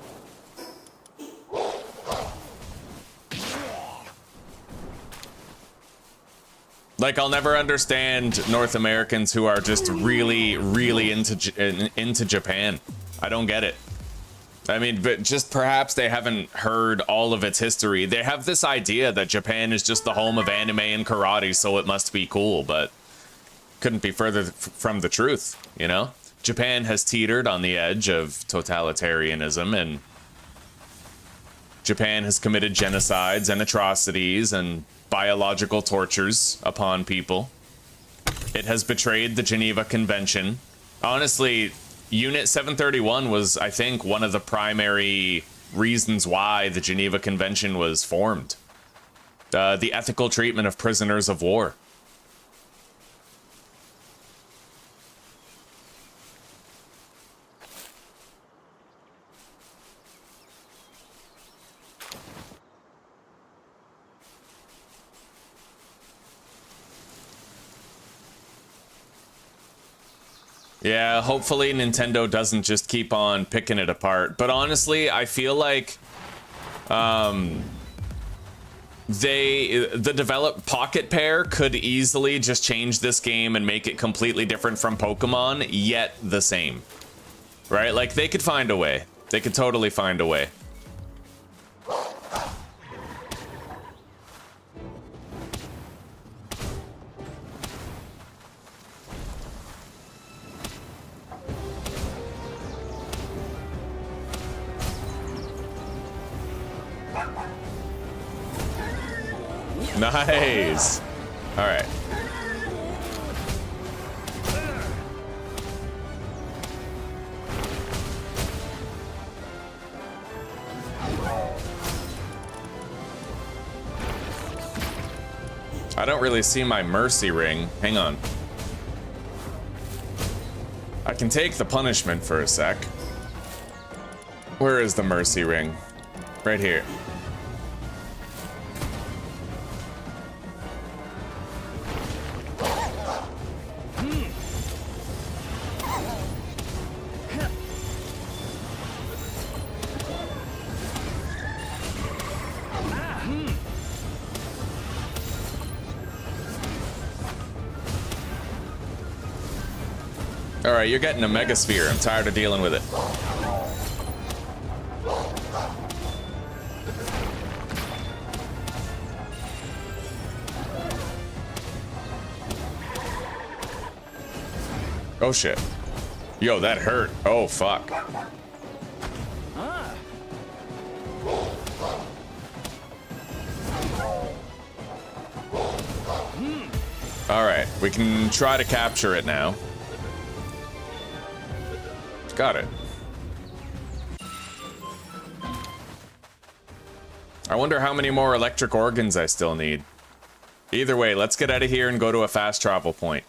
Like, I'll never understand North Americans who are just really, really into Japan. I don't get it. I mean, but just perhaps they haven't heard all of its history. They have this idea that Japan is just the home of anime and karate, so it must be cool, but couldn't be further from the truth, you know? Japan has teetered on the edge of totalitarianism, and Japan has committed genocides and atrocities and biological tortures upon people. It has betrayed the Geneva Convention. Honestly, Unit 731 was, I think, one of the primary reasons why the Geneva Convention was formed. The ethical treatment of prisoners of war. Yeah, hopefully Nintendo doesn't just keep on picking it apart. But honestly, I feel like the developed Pocket Pair could easily just change this game and make it completely different from Pokemon, yet the same. Right? Like, they could find a way. They could totally find a way. Nice. All right. I don't really see my mercy ring. Hang on. I can take the punishment for a sec. Where is the mercy ring? Right here. Alright, you're getting a Mega Sphere. I'm tired of dealing with it. Oh shit. Yo, that hurt. Oh fuck. Alright, we can try to capture it now. Got it. I wonder how many more electric organs I still need. Either way, let's get out of here and go to a fast travel point.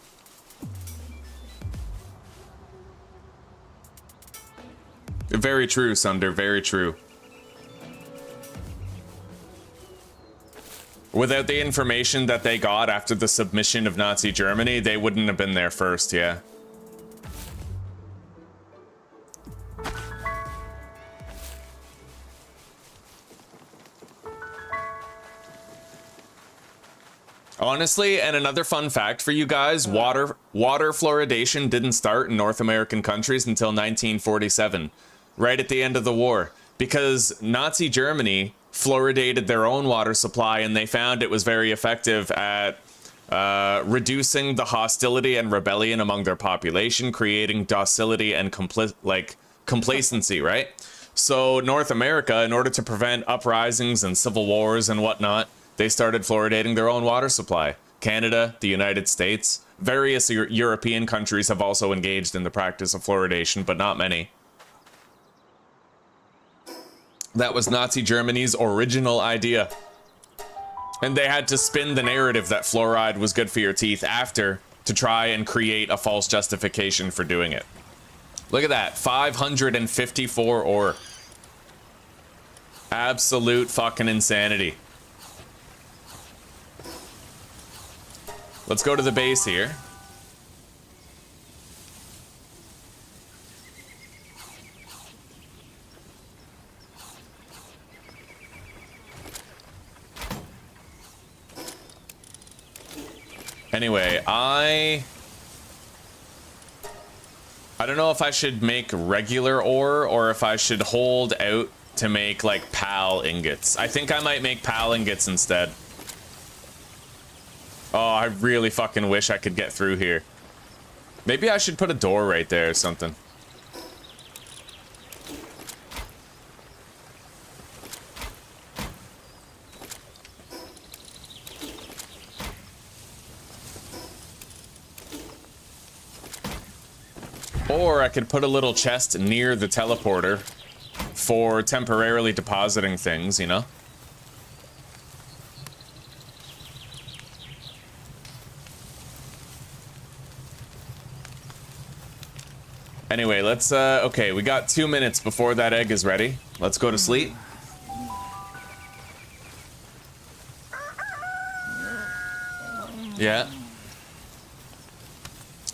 Very true, Sunder, very true. Without the information that they got after the submission of Nazi Germany, they wouldn't have been there first, yeah. Honestly, and another fun fact for you guys, water fluoridation didn't start in North American countries until 1947, right at the end of the war, because Nazi Germany fluoridated their own water supply, and they found it was very effective at reducing the hostility and rebellion among their population, creating docility and complacency, right? So North America, in order to prevent uprisings and civil wars and whatnot, they started fluoridating their own water supply. Canada, the United States. Various European countries have also engaged in the practice of fluoridation, but not many. That was Nazi Germany's original idea. And they had to spin the narrative that fluoride was good for your teeth after to try and create a false justification for doing it. Look at that, 554 ore. Absolute fucking insanity. Let's go to the base here. Anyway, I don't know if I should make regular ore or if I should hold out to make like PAL ingots. I think I might make PAL ingots instead. Oh, I really fucking wish I could get through here. Maybe I should put a door right there or something. Or I could put a little chest near the teleporter for temporarily depositing things, you know? Anyway, let's, okay, we got 2 minutes before that egg is ready. Let's go to sleep. Yeah.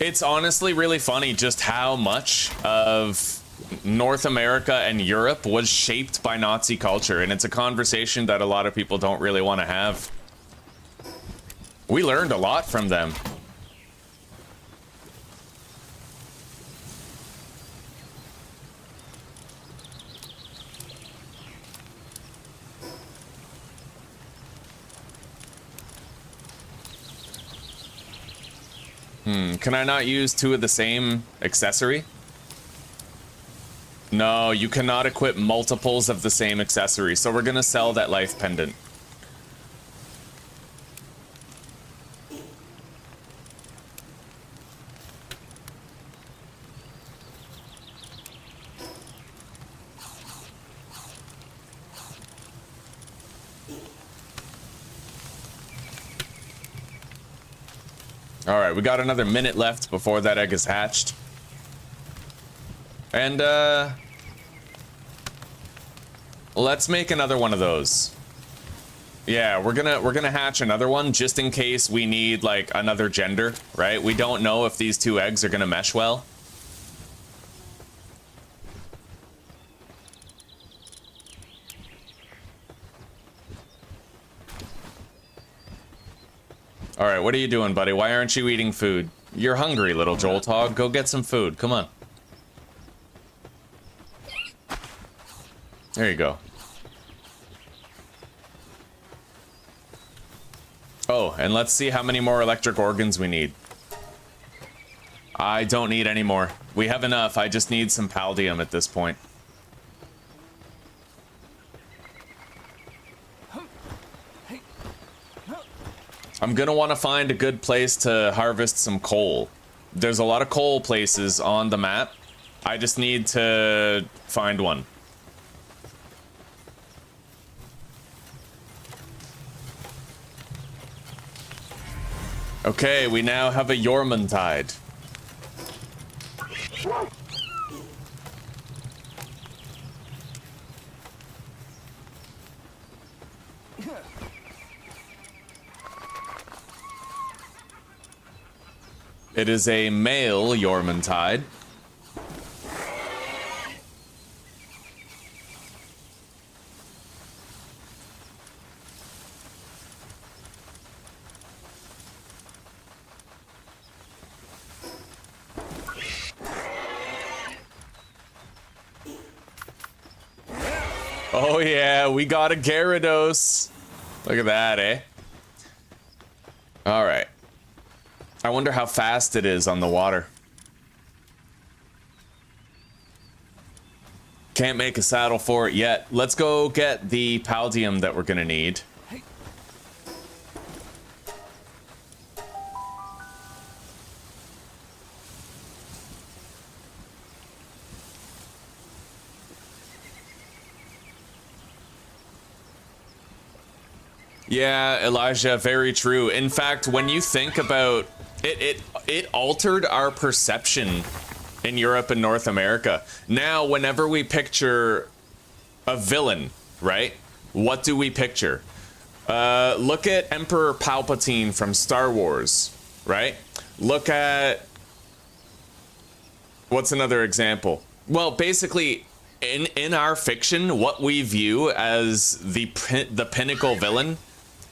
It's honestly really funny just how much of North America and Europe was shaped by Nazi culture, and it's a conversation that a lot of people don't really want to have. We learned a lot from them. Can I not use 2 of the same accessory? No, you cannot equip multiples of the same accessory, so we're gonna sell that life pendant. All right, we got another minute left before that egg is hatched. And, let's make another one of those. Yeah, we're gonna hatch another one just in case we need, like, another gender, right? We don't know if these 2 eggs are gonna mesh well. All right, what are you doing, buddy? Why aren't you eating food? You're hungry, little Joltog. Go get some food. Come on. There you go. Oh, and let's see how many more electric organs we need. I don't need any more. We have enough. I just need some paldium at this point. I'm gonna want to find a good place to harvest some coal. There's a lot of coal places on the map. I just need to find one. Okay, we now have a Jormuntide. It is a male Jormuntide. Oh yeah, we got a Gyarados. Look at that, eh? All right. I wonder how fast it is on the water. Can't make a saddle for it yet. Let's go get the paldium that we're gonna need. Yeah, Elijah, very true. In fact, when you think about it, it altered our perception in Europe and North America. Now, whenever we picture a villain, right? What do we picture? Look at Emperor Palpatine from Star Wars, right? Look at... What's another example? Well, basically, in our fiction, what we view as the pinnacle villain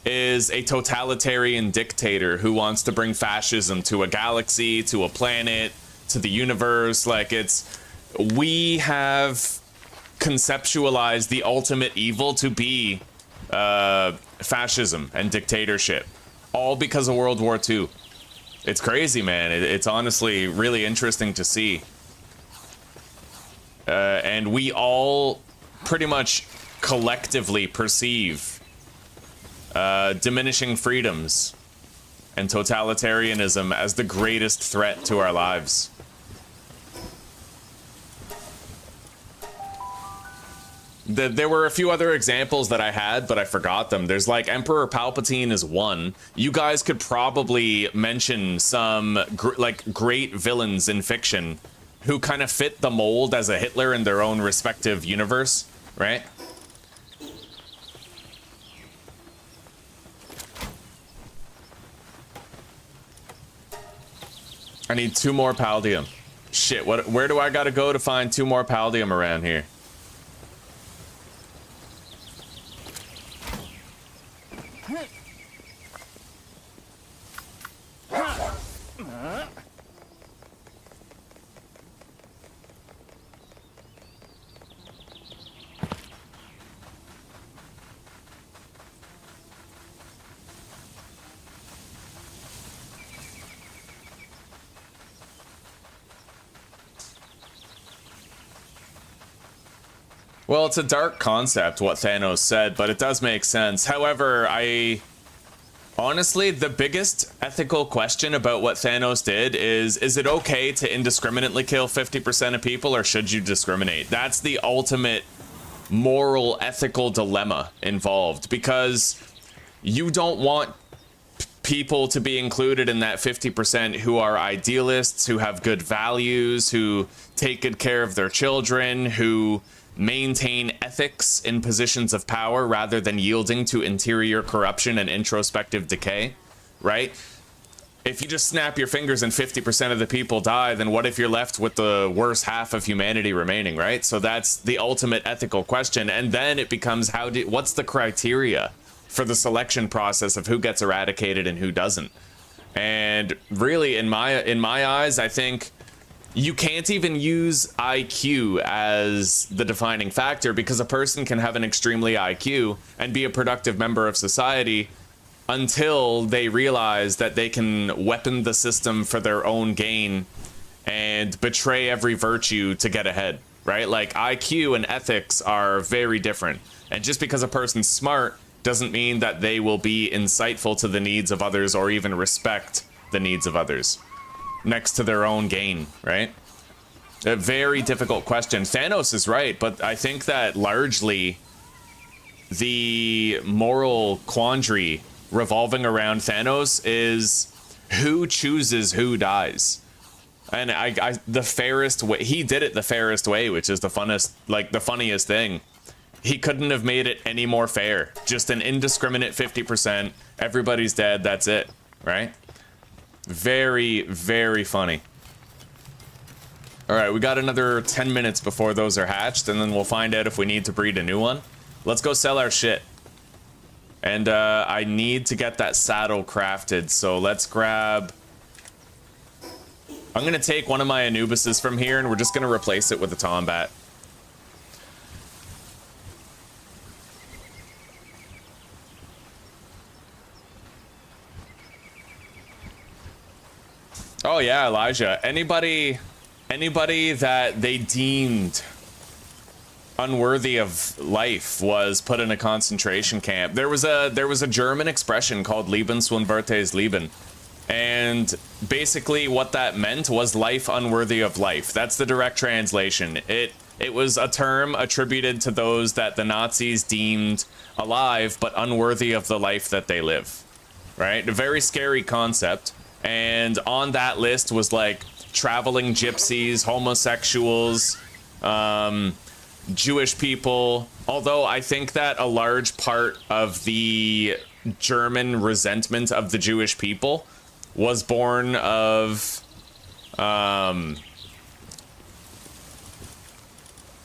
is a totalitarian dictator who wants to bring fascism to a galaxy, to a planet, to the universe. Like, we have conceptualized the ultimate evil to be fascism and dictatorship, all because of World War II. It's crazy, man. It's honestly really interesting to see. And we all pretty much collectively perceive diminishing freedoms and totalitarianism as the greatest threat to our lives. There were a few other examples that I had, but I forgot them. There's like Emperor Palpatine is one. You guys could probably mention some great villains in fiction who kind of fit the mold as a Hitler in their own respective universe, right? I need 2 more Paldium. Shit, where do I gotta go to find 2 more Paldium around here? Well, it's a dark concept, what Thanos said, but it does make sense. However, honestly, the biggest ethical question about what Thanos did is it okay to indiscriminately kill 50% of people, or should you discriminate? That's the ultimate moral, ethical dilemma involved, because you don't want people to be included in that 50% who are idealists, who have good values, who take good care of their children, who maintain ethics in positions of power rather than yielding to interior corruption and introspective decay, right? If you just snap your fingers and 50% of the people die, then what if you're left with the worst half of humanity remaining, right? So that's the ultimate ethical question. And then it becomes what's the criteria for the selection process of who gets eradicated and who doesn't? And really, in my eyes, I think you can't even use IQ as the defining factor, because a person can have an extremely IQ and be a productive member of society until they realize that they can weapon the system for their own gain and betray every virtue to get ahead, right? Like, IQ and ethics are very different. And just because a person's smart doesn't mean that they will be insightful to the needs of others or even respect the needs of others next to their own gain, right? A very difficult question. Thanos is right, but I think that largely the moral quandary revolving around Thanos is who chooses who dies. And the fairest way, he did it the fairest way, which is the funniest thing. He couldn't have made it any more fair. Just an indiscriminate 50%, everybody's dead, that's it, right? Very, very funny. All right, we got another 10 minutes before those are hatched, and then we'll find out if we need to breed a new one. Let's go sell our shit. And I need to get that saddle crafted, so let's grab... I'm gonna take one of my Anubises from here, and we're just gonna replace it with a Tombat. Oh yeah, Elijah. Anybody that they deemed unworthy of life was put in a concentration camp. There was a German expression called Lebenswunwürdiges Leben. And basically what that meant was life unworthy of life. That's the direct translation. It was a term attributed to those that the Nazis deemed alive but unworthy of the life that they live, right? A very scary concept. And on that list was like traveling gypsies, homosexuals, Jewish people. Although I think that a large part of the German resentment of the Jewish people was born of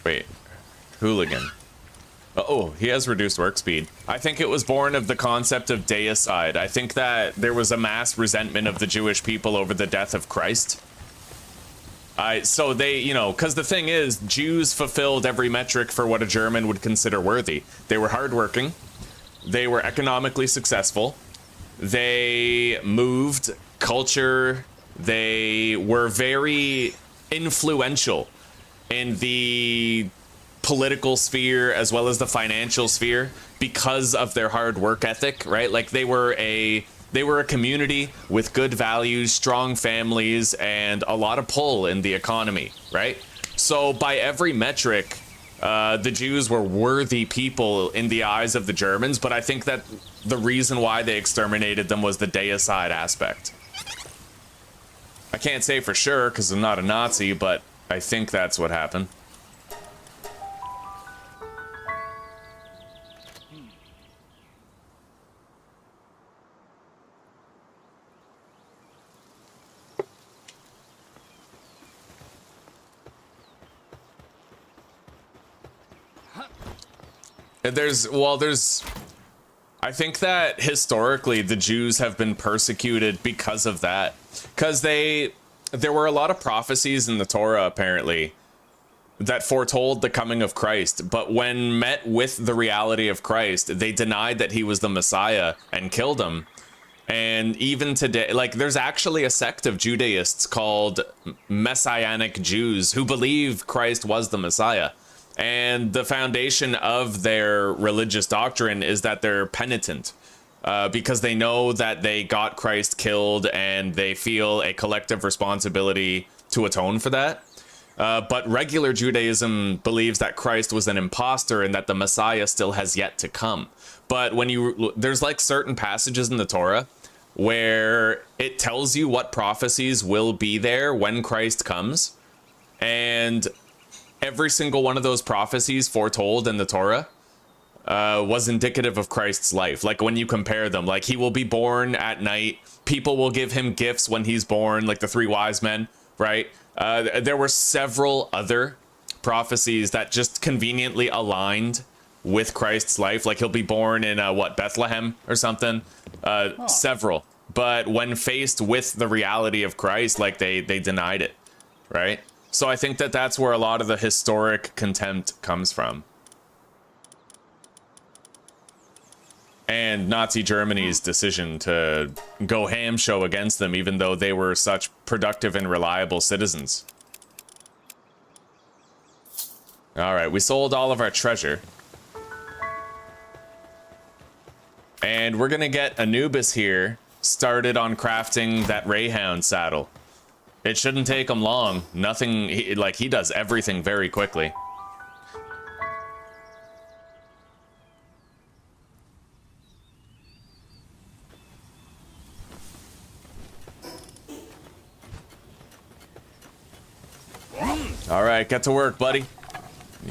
wait, hooligan. Oh, he has reduced work speed. I think it was born of the concept of deicide. I think that there was a mass resentment of the Jewish people over the death of Christ. So they, you know, because the thing is, Jews fulfilled every metric for what a German would consider worthy. They were hardworking. They were economically successful. They moved culture. They were very influential in the political sphere as well as the financial sphere because of their hard work ethic, right? Like they were a community with good values, strong families, and a lot of pull in the economy, right? So by every metric, the Jews were worthy people in the eyes of the Germans, but I think that the reason why they exterminated them was the deicide aspect. I can't say for sure because I'm not a Nazi, but I think that's what happened. I think that historically the Jews have been persecuted because of that. Because there were a lot of prophecies in the Torah, apparently, that foretold the coming of Christ. But when met with the reality of Christ, they denied that he was the Messiah and killed him. And even today, like, there's actually a sect of Judaists called Messianic Jews who believe Christ was the Messiah. And the foundation of their religious doctrine is that they're penitent because they know that they got Christ killed and they feel a collective responsibility to atone for that. But regular Judaism believes that Christ was an imposter and that the Messiah still has yet to come. But when there's like certain passages in the Torah where it tells you what prophecies will be there when Christ comes, and every single one of those prophecies foretold in the Torah was indicative of Christ's life. Like when you compare them, like he will be born at night. People will give him gifts when he's born, like the three wise men, right? There were several other prophecies that just conveniently aligned with Christ's life. Like he'll be born in Bethlehem or something. Several. But when faced with the reality of Christ, like they denied it, right? So I think that that's where a lot of the historic contempt comes from. And Nazi Germany's decision to go ham show against them, even though they were such productive and reliable citizens. All right, we sold all of our treasure. And we're gonna get Anubis here started on crafting that Rayhound saddle. It shouldn't take him long. Nothing, he does everything very quickly. All right, get to work, buddy.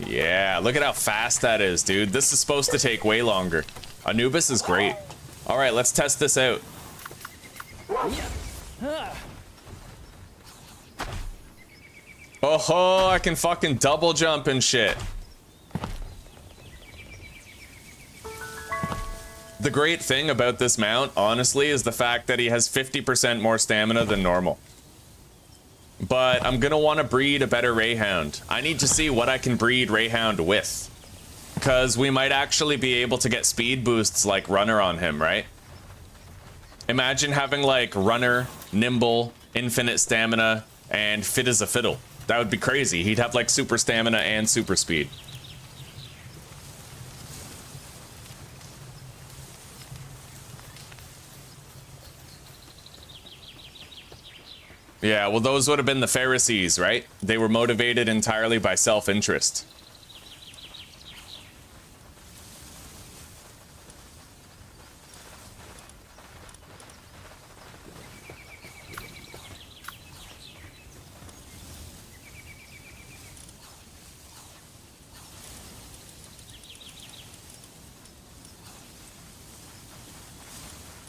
Yeah, look at how fast that is, dude. This is supposed to take way longer. Anubis is great. All right, let's test this out. Oh, I can fucking double jump and shit. The great thing about this mount, honestly, is the fact that he has 50% more stamina than normal. But I'm gonna want to breed a better Rayhound. I need to see what I can breed Rayhound with. Because we might actually be able to get speed boosts like Runner on him, right? Imagine having like Runner, Nimble, Infinite Stamina, and Fit as a Fiddle. That would be crazy. He'd have like super stamina and super speed. Yeah, well, those would have been the Pharisees, right? They were motivated entirely by self-interest.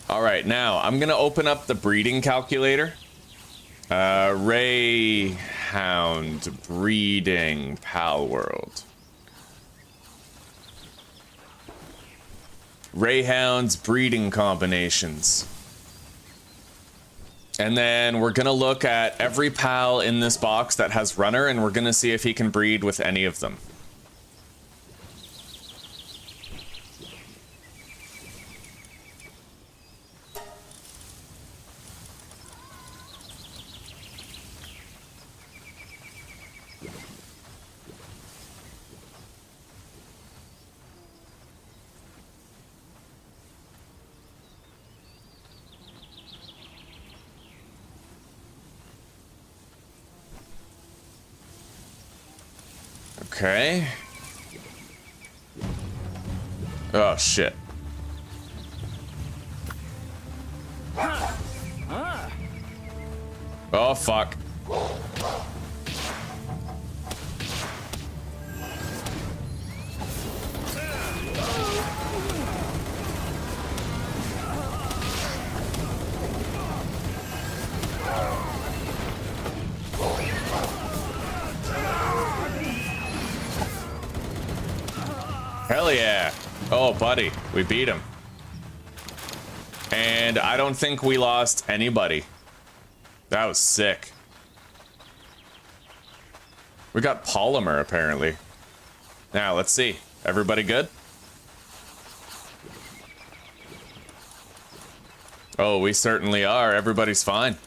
All right, now I'm gonna open up the breeding calculator. Greyhound breeding Palworld. Greyhounds breeding combinations. And then we're gonna look at every pal in this box that has runner, and we're gonna see if he can breed with any of them. Okay. Oh, shit. Oh, fuck. Hell yeah. Oh, buddy, we beat him. And I don't think we lost anybody. That was sick. We got polymer, apparently. Now, let's see. Everybody good? Oh, we certainly are. Everybody's fine.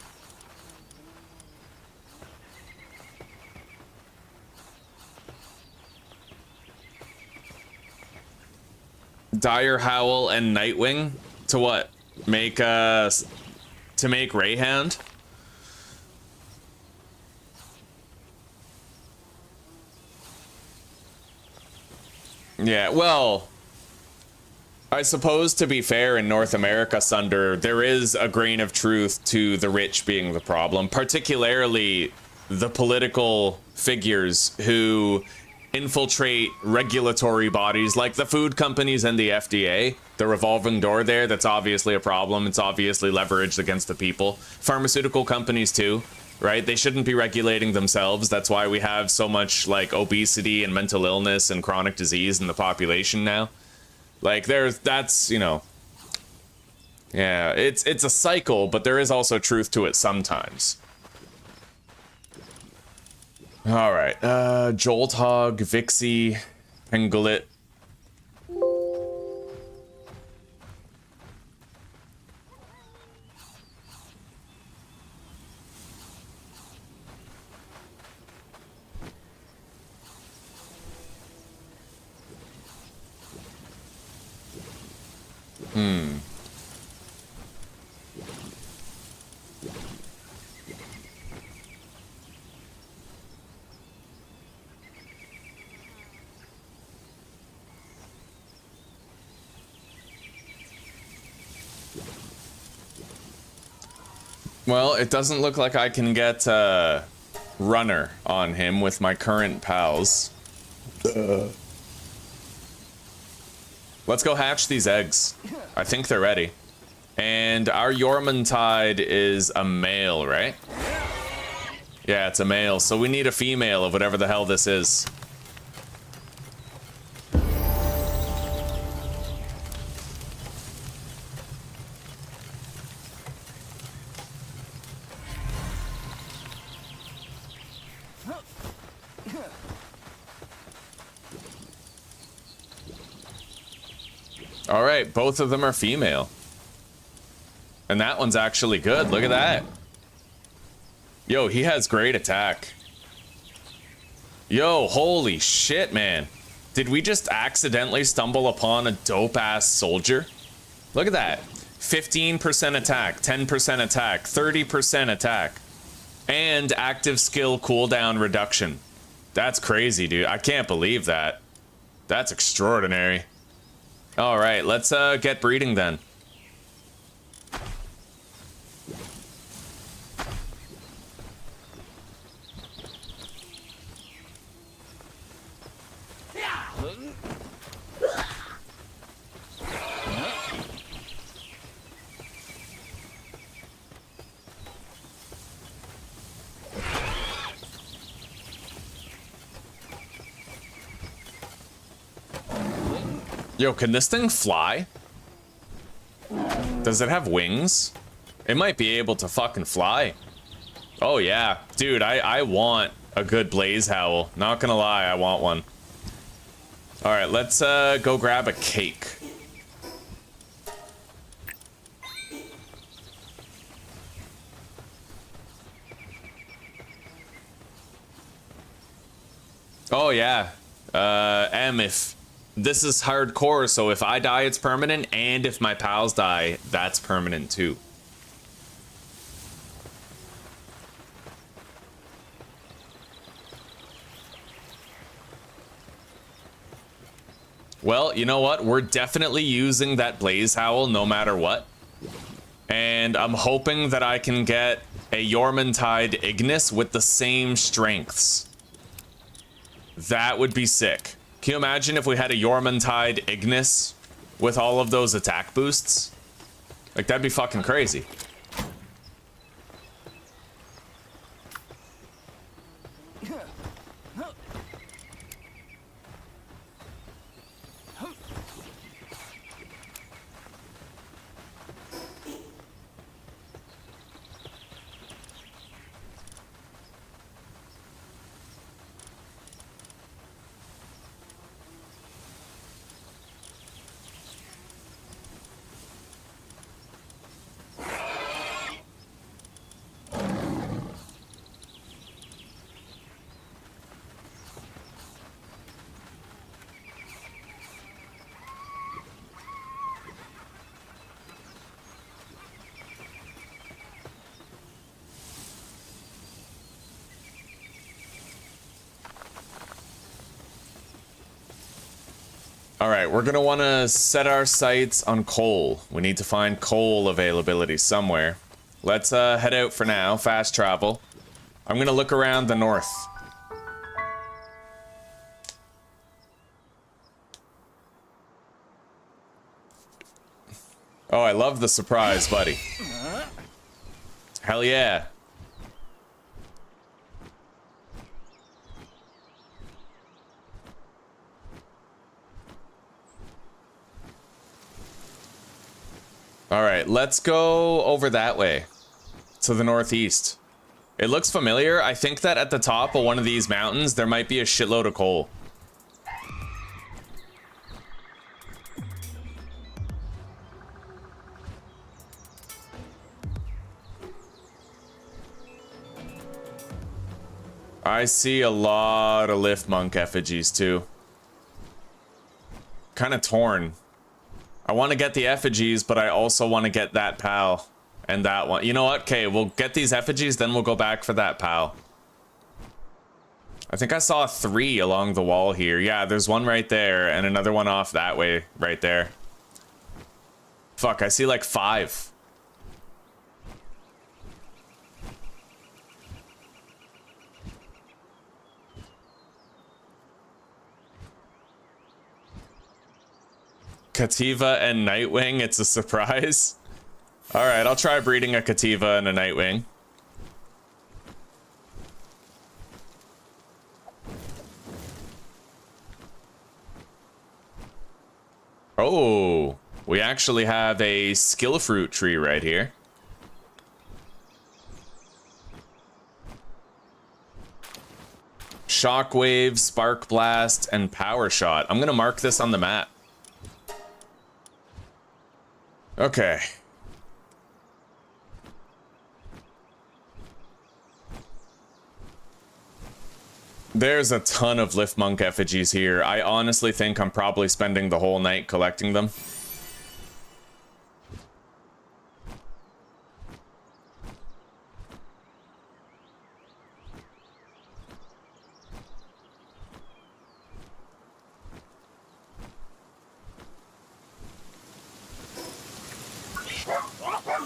Dire Howl and Nightwing to what? Make to make Greyhound? Yeah, well, I suppose to be fair, in North America, Sunder, there is a grain of truth to the rich being the problem, particularly the political figures who infiltrate regulatory bodies like the food companies and the FDA. The revolving door there, that's obviously a problem. It's obviously leveraged against the people. Pharmaceutical companies too, right? They shouldn't be regulating themselves. That's why we have so much like obesity and mental illness and chronic disease in the population now. Like that's, you know, yeah, it's a cycle, but there is also truth to it sometimes. All right, Jolthog, Vixie, Pengulet. Well, it doesn't look like I can get runner on him with my current pals. Let's go hatch these eggs. I think they're ready. And our Yormantide is a male, right? Yeah, it's a male, so we need a female of whatever the hell this is. All right, both of them are female. And that one's actually good. Look at that. Yo, he has great attack. Yo, holy shit, man. Did we just accidentally stumble upon a dope-ass soldier? Look at that. 15% attack, 10% attack, 30% attack. And active skill cooldown reduction. That's crazy, dude. I can't believe that. That's extraordinary. All right, let's get breeding then. Yo, can this thing fly? Does it have wings? It might be able to fucking fly. Oh yeah, dude, I want a good blaze howl. Not gonna lie, I want one. All right, let's go grab a cake. Oh yeah, if this is hardcore, so if I die, it's permanent, and if my pals die, that's permanent too. Well, you know what? We're definitely using that blaze howl no matter what. And I'm hoping that I can get a Jormuntide Ignis with the same strengths. That would be sick. Can you imagine if we had a Jormuntide Ignis with all of those attack boosts? Like, that'd be fucking crazy. All right, we're gonna wanna set our sights on coal. We need to find coal availability somewhere. Let's head out for now, fast travel. I'm gonna look around the north. Oh, I love the surprise, buddy. Hell yeah. All right, let's go over that way to the northeast. It looks familiar. I think that at the top of one of these mountains, there might be a shitload of coal. I see a lot of lift monk effigies too. Kind of torn. I want to get the effigies, but I also want to get that pal and that one. You know what? Okay, we'll get these effigies, then we'll go back for that pal. I think I saw 3 along the wall here. Yeah, there's one right there and another one off that way right there. Fuck, I see like 5. Kativa and Nightwing, it's a surprise. All right, I'll try breeding a Kativa and a Nightwing. Oh, we actually have a skill fruit tree right here. Shockwave, Spark Blast, and Power Shot. I'm gonna mark this on the map. Okay. There's a ton of Lift Monk effigies here. I honestly think I'm probably spending the whole night collecting them.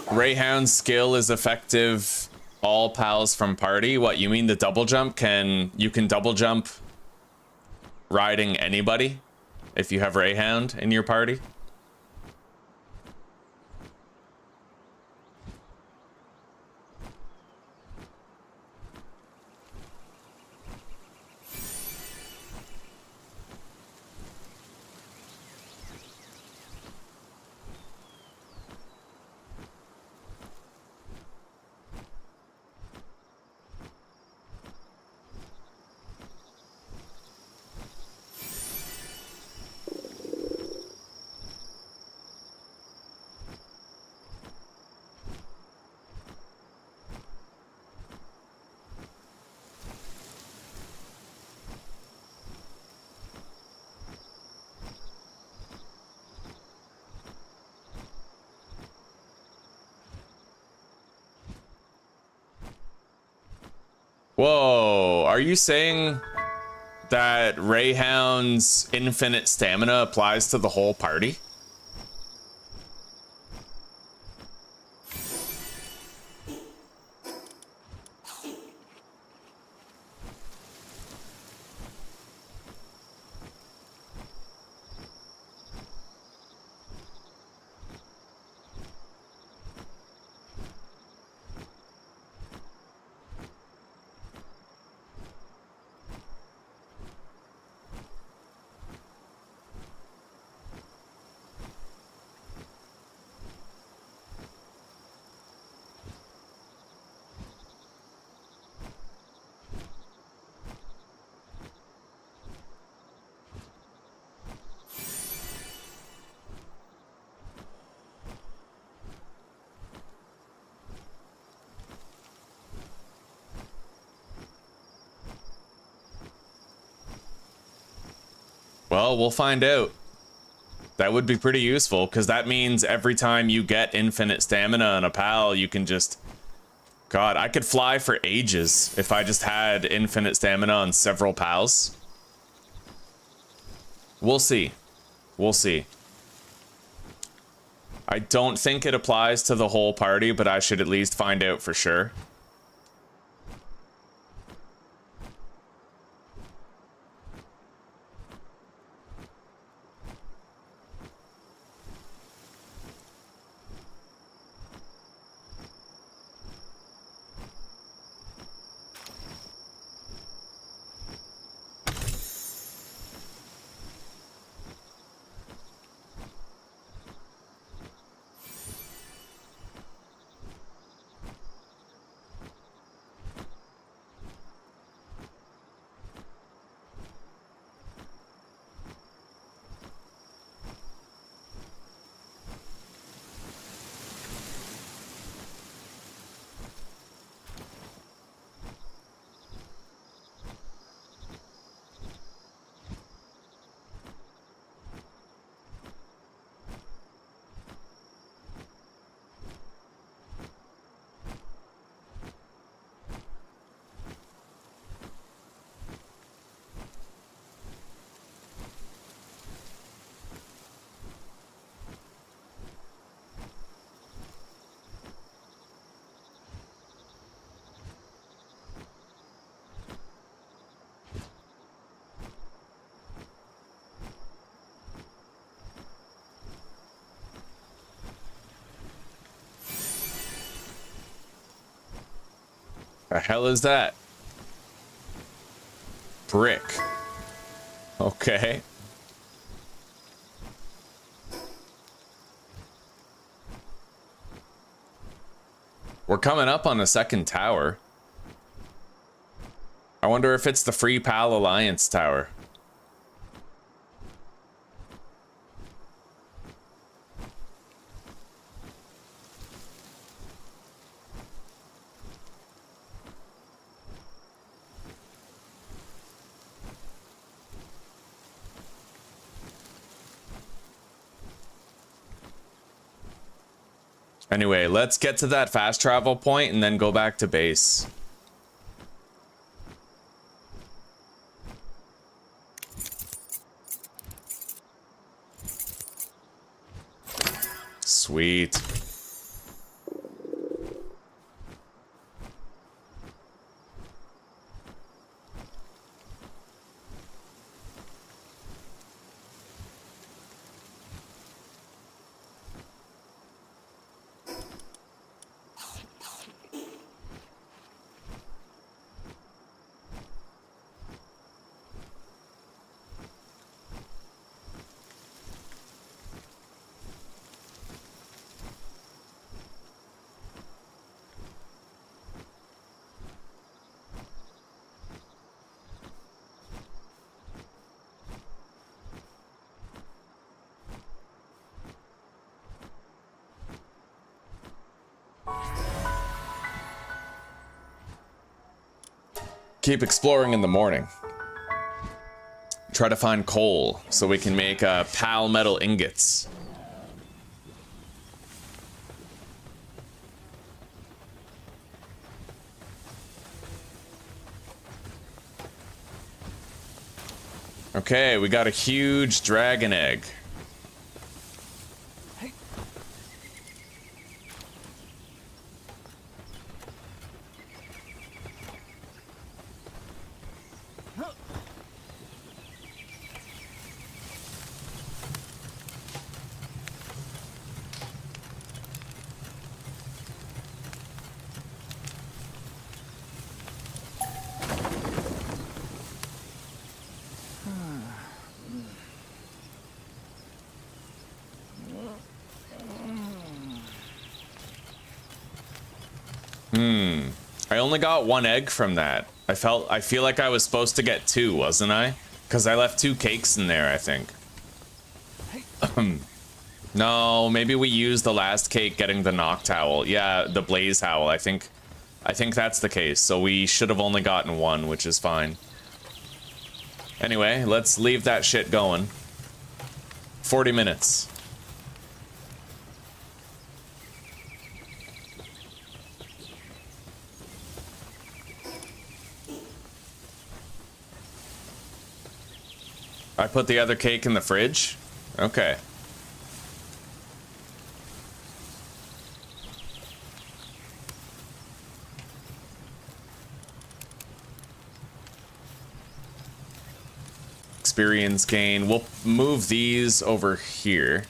Rayhound's skill is effective all pals from party. What, you mean the double jump? You can double jump riding anybody if you have Rayhound in your party? Whoa, are you saying that Rayhound's infinite stamina applies to the whole party? Well, we'll find out. That would be pretty useful, because that means every time you get infinite stamina on a pal, you can just... God, I could fly for ages if I just had infinite stamina on several pals. We'll see. We'll see. I don't think it applies to the whole party, but I should at least find out for sure. The hell is that? Brick. Okay. We're coming up on a second tower. I wonder if it's the Free Pal Alliance tower. Anyway, let's get to that fast travel point and then go back to base. Sweet. Keep exploring in the morning. Try to find coal so we can make pal metal ingots. Okay, we got a huge dragon egg. I only got 1 egg from that. I feel like I was supposed to get 2, wasn't I? Because I left 2 cakes in there, I think. No, maybe we used the last cake getting the knock towel. Yeah, the blaze howl. I think that's the case. So we should have only gotten 1, which is fine. Anyway, let's leave that shit going. 40 minutes. I put the other cake in the fridge? Okay. Experience gain. We'll move these over here.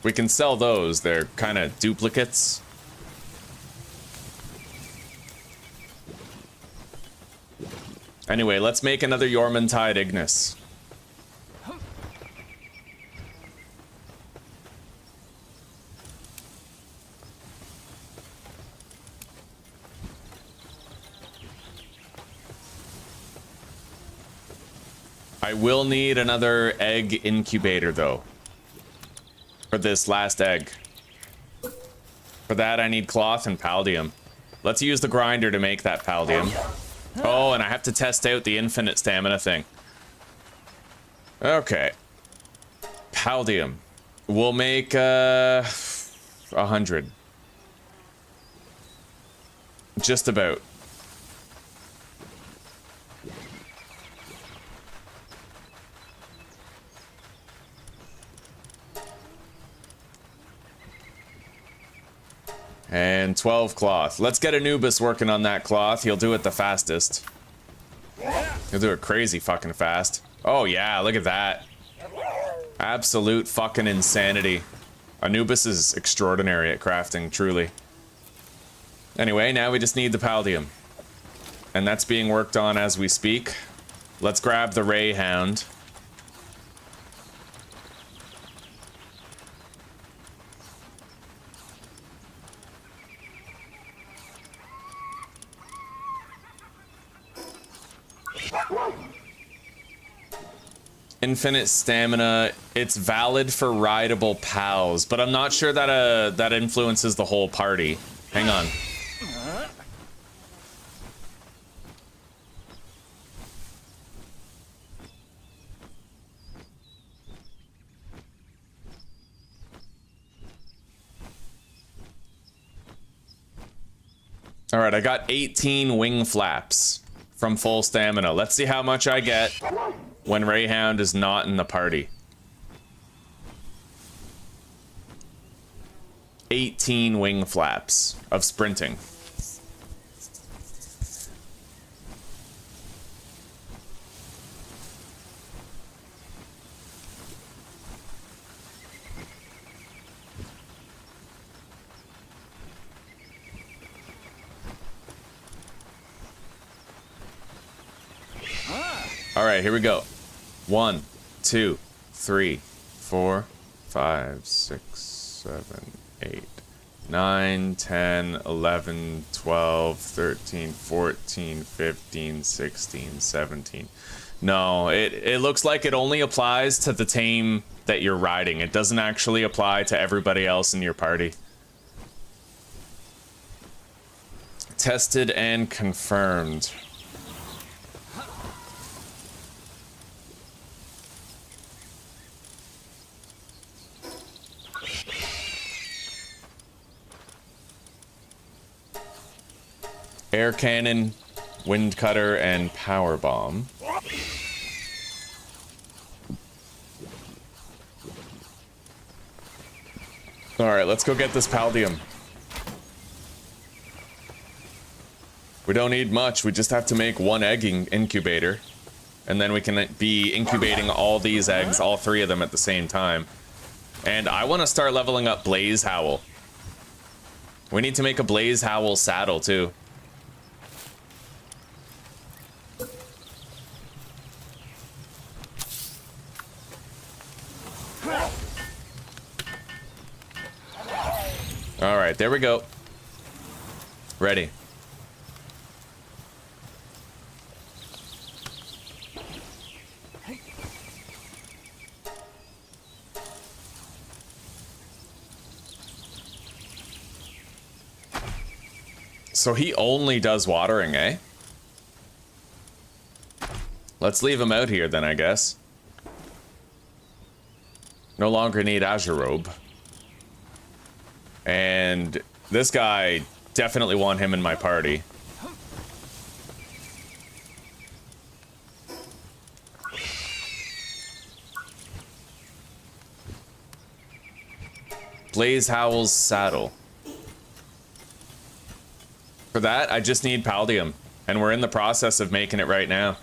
We can sell those. They're kind of duplicates. Anyway, let's make another Yormantide Ignis. I will need another egg incubator, though. For this last egg. For that, I need cloth and paldium. Let's use the grinder to make that paldium. Oh, and I have to test out the infinite stamina thing. Okay. Paldium. We'll make 100. Just about. And 12 cloth. Let's get Anubis working on that cloth. He'll do it the fastest. He'll do it crazy fucking fast. Oh yeah, look at that. Absolute fucking insanity. Anubis is extraordinary at crafting, truly. Anyway, now we just need the paldium. And that's being worked on as we speak. Let's grab the Ray Hound. Infinite stamina, it's valid for rideable pals, but I'm not sure that that influences the whole party. Hang on. All right, I got 18 wing flaps from full stamina. Let's see how much I get when Rayhound is not in the party. 18 wing flaps of sprinting. right, here we go. 1, 2, 3, 4, 5, 6, 7, 8, 9, 10, 11, 12, 13, 14, 15, 16, 17. No, it looks like it only applies to the tame that you're riding. It doesn't actually apply to everybody else in your party. Tested and confirmed. Air cannon, wind cutter, and power bomb. All right, let's go get this paldium. We don't need much. We just have to make one egg incubator, and then we can be incubating all these eggs, all 3 of them at the same time. And I want to start leveling up Blaze Howl. We need to make a Blaze Howl saddle too. All right, there we go. Ready. So he only does watering, eh? Let's leave him out here then, I guess. No longer need Azure Robe. And this guy, definitely want him in my party. Blaze Howl's saddle. For that, I just need paldium, and we're in the process of making it right now.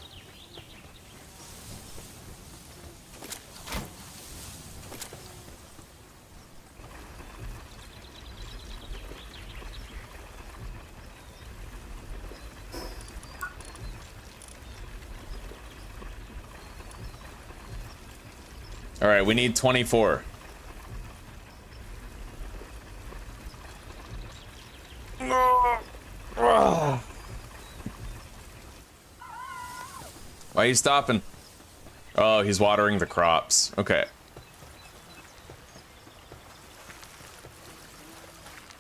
All right, we need 24. Why are you stopping? Oh, he's watering the crops. Okay.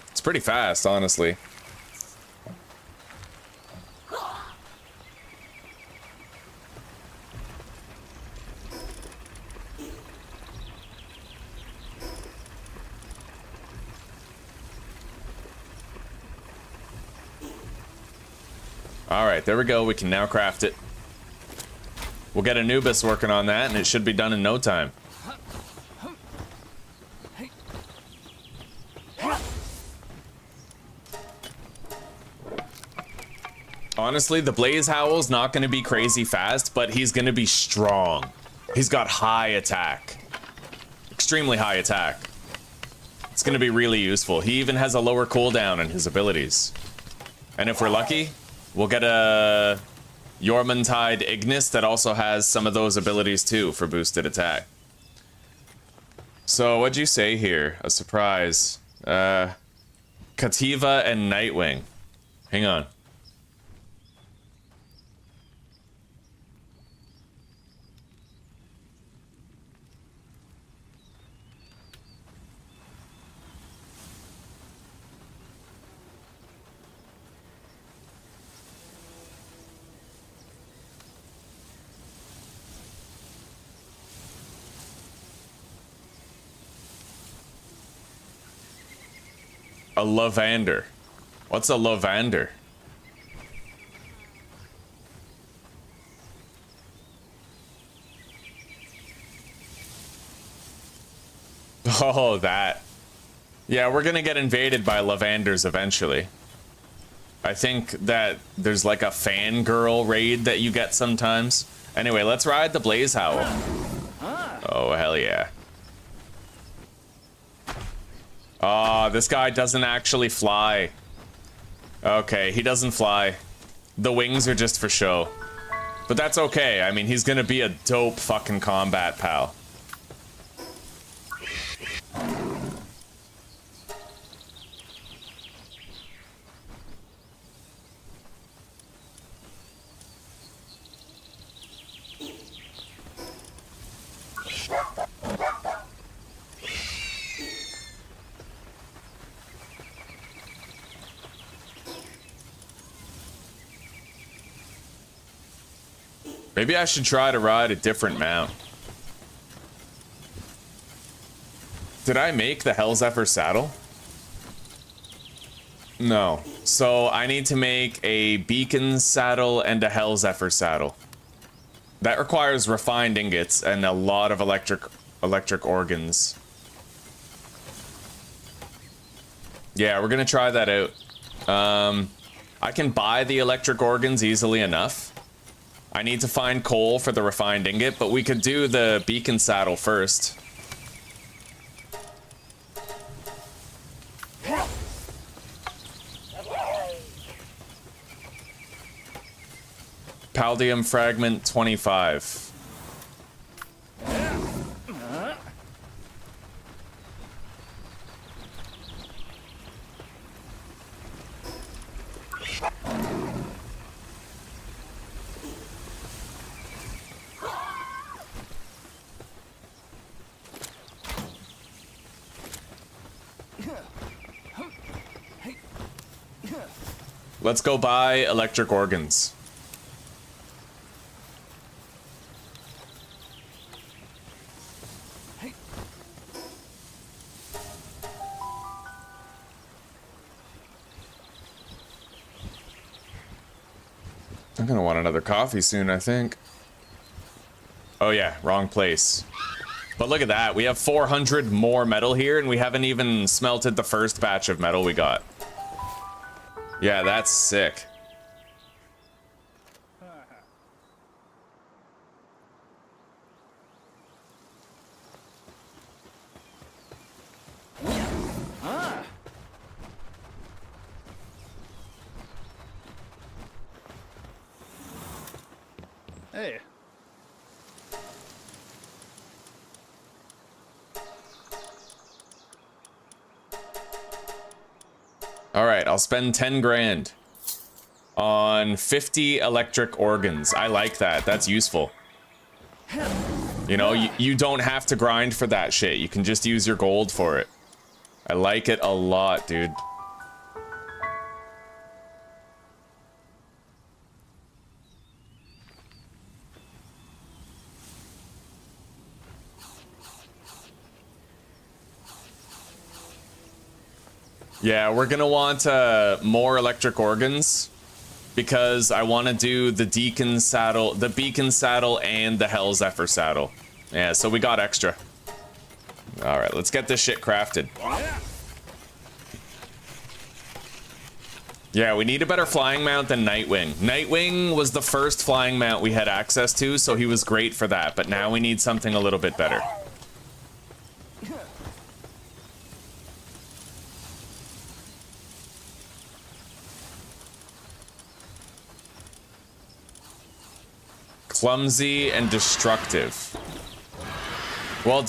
It's pretty fast, honestly. All right, there we go. We can now craft it. We'll get Anubis working on that, and it should be done in no time. Honestly, the Blaze Howl's not going to be crazy fast, but he's going to be strong. He's got high attack. Extremely high attack. It's going to be really useful. He even has a lower cooldown in his abilities. And if we're lucky, we'll get a Jormungand's Ignis that also has some of those abilities too for boosted attack. So what'd you say here? A surprise. Kativa and Nightwing. Hang on. A Lavander. What's a Lavander? Oh, that. Yeah, we're gonna get invaded by Lavanders eventually. I think that there's like a fangirl raid that you get sometimes. Anyway, let's ride the Blaze Howl. Oh, hell yeah. Oh, this guy doesn't actually fly. Okay, he doesn't fly. The wings are just for show. But that's okay. I mean, he's gonna be a dope fucking combat pal. Maybe I should try to ride a different mount. Did I make the Hellzephyr saddle? No. So I need to make a beacon saddle and a Hellzephyr saddle. That requires refined ingots and a lot of electric organs. Yeah, we're gonna try that out. I can buy the electric organs easily enough. I need to find coal for the refined ingot, but we could do the beacon saddle first. Paldium fragment 25. Let's go buy electric organs. I'm gonna want another coffee soon, I think. Oh yeah, wrong place. But look at that, we have 400 more metal here, and we haven't even smelted the first batch of metal we got. Yeah, that's sick. Hey. All right, I'll spend 10 grand on 50 electric organs. I like that. That's useful. You know, you don't have to grind for that shit. You can just use your gold for it. I like it a lot, dude. Yeah, we're gonna want more electric organs because I want to do the beacon saddle, and the Hellzephyr saddle. Yeah, so we got extra. All right, let's get this shit crafted. Yeah, we need a better flying mount than Nightwing. Nightwing was the first flying mount we had access to, so he was great for that, but now we need something a little bit better. Clumsy and destructive. Well,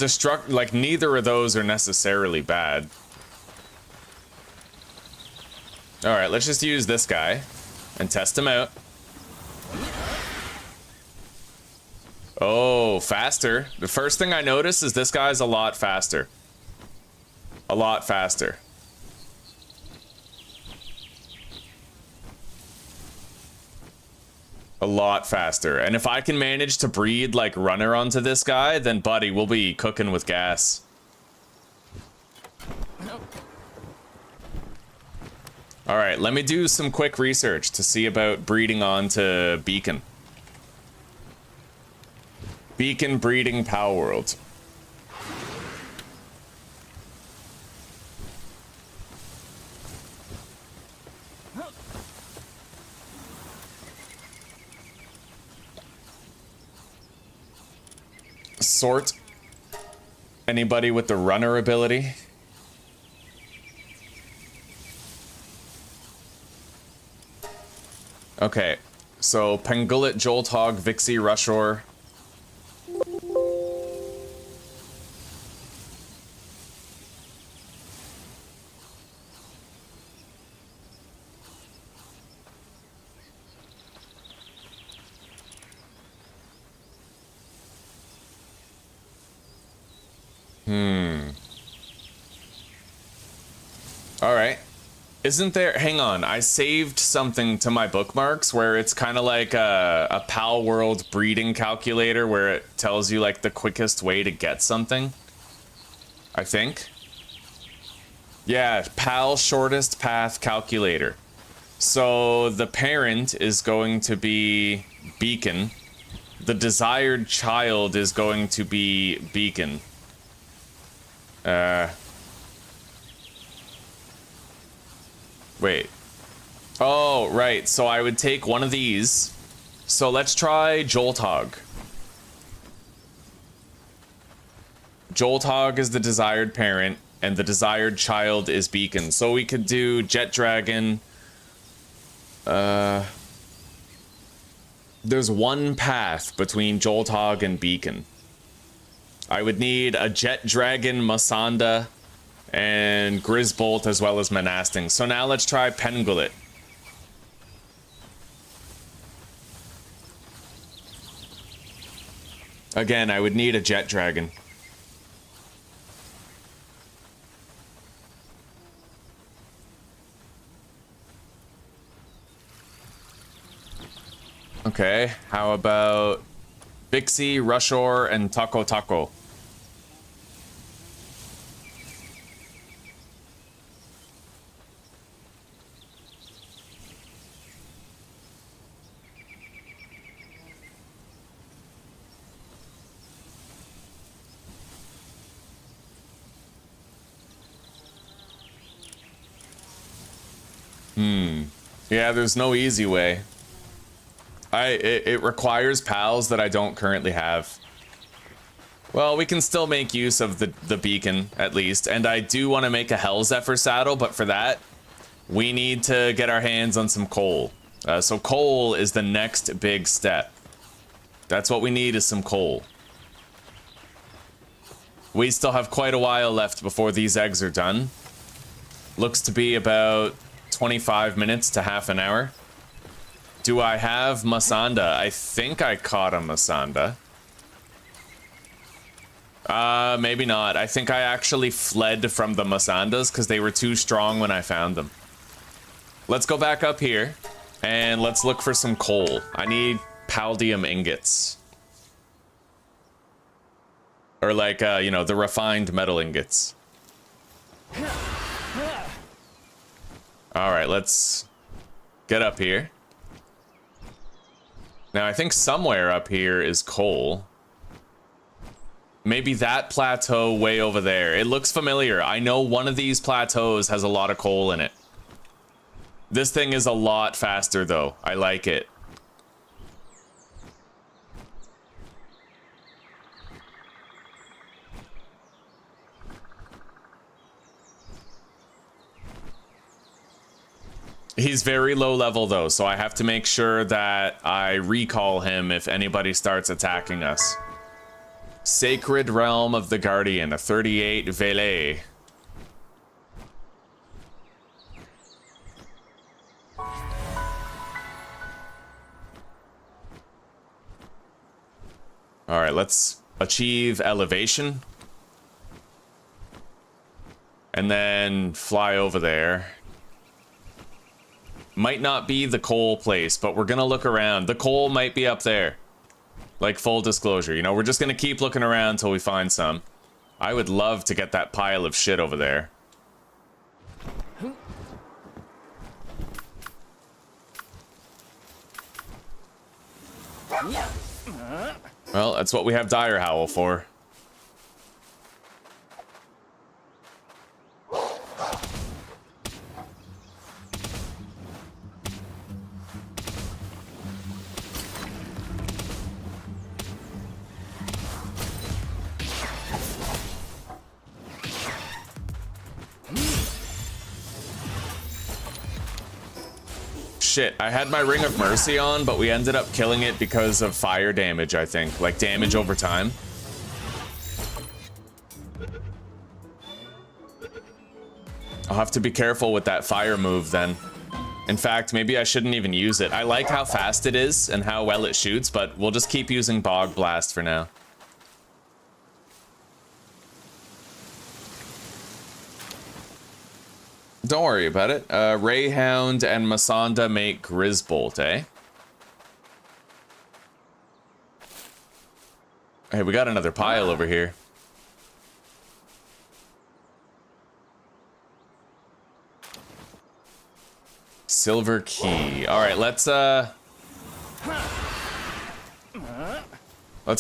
like, neither of those are necessarily bad. Alright, let's just use this guy and test him out. Oh, faster. The first thing I notice is this guy's a lot faster. A lot faster. A lot faster. And if I can manage to breed like runner onto this guy, then buddy, we'll be cooking with gas. All right, let me do some quick research to see about breeding onto Beacon. Beacon breeding Palworld. Sort anybody with the runner ability. Okay, So Pengullet, Jolthog, Vixie, Rushor. Alright. Isn't there... Hang on. I saved something to my bookmarks where it's kind of like a Palworld breeding calculator where it tells you, like, the quickest way to get something. I think. Yeah, Pal shortest path calculator. So the parent is going to be Beacon. The desired child is going to be Beacon. Wait. Oh, right. So I would take one of these. So let's try Jolthog. Jolthog is the desired parent, and the desired child is Beacon. So we could do Jet Dragon. There's one path between Jolthog and Beacon. I would need a Jet Dragon, Masanda, and Grizzbolt, as well as Monasting. So now let's try Pengullet. Again, I would need a Jet Dragon. Okay, how about Vixie, Rushor, and Taco Taco? Yeah, there's no easy way. It requires pals that I don't currently have. Well, we can still make use of the beacon, at least. And I do want to make a Hell Zephyr saddle, but for that, we need to get our hands on some coal. So coal is the next big step. That's what we need, is some coal. We still have quite a while left before these eggs are done. Looks to be about 25 minutes to half an hour. Do I have Masanda? I think I caught a Masanda. Maybe not. I think I actually fled from the Masandas because they were too strong when I found them. Let's go back up here and let's look for some coal. I need Paldium ingots. Or like, you know, the refined metal ingots. Alright, let's get up here. Now, I think somewhere up here is coal. Maybe that plateau way over there. It looks familiar. I know one of these plateaus has a lot of coal in it. This thing is a lot faster, though. I like it. He's very low level, though, so I have to make sure that I recall him if anybody starts attacking us. Sacred Realm of the Guardian, a 38 Vele. Alright, let's achieve elevation. And then fly over there. Might not be the coal place, but we're gonna look around. The coal might be up there. Like, full disclosure, you know, we're just gonna keep looking around until we find some. I would love to get that pile of shit over there. Well, that's what we have Dire Howl for. shit. I had my Ring of Mercy on, but we ended up killing it because of fire damage, I think. Like, damage over time. I'll have to be careful with that fire move, then. In fact, maybe I shouldn't even use it. I like how fast it is and how well it shoots, but we'll just keep using Bog Blast for now. Don't worry about it. Rayhound and Masanda make Grisbolt, eh? Hey, we got another pile over here. Silver key. All right, let's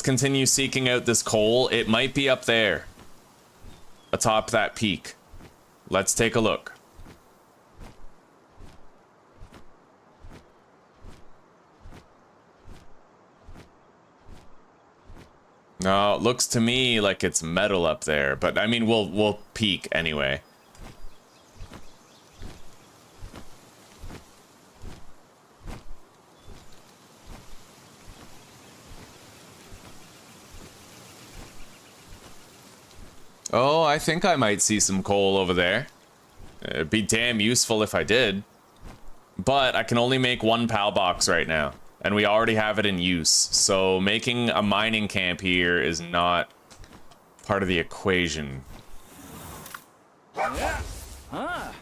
continue seeking out this coal. It might be up there, atop that peak. Let's take a look. No, it looks to me like it's metal up there, but I mean, we'll peek anyway. Oh, I think I might see some coal over there. It'd be damn useful if I did. But I can only make one PAL box right now. And we already have it in use, so making a mining camp here is not part of the equation. Yeah. Huh.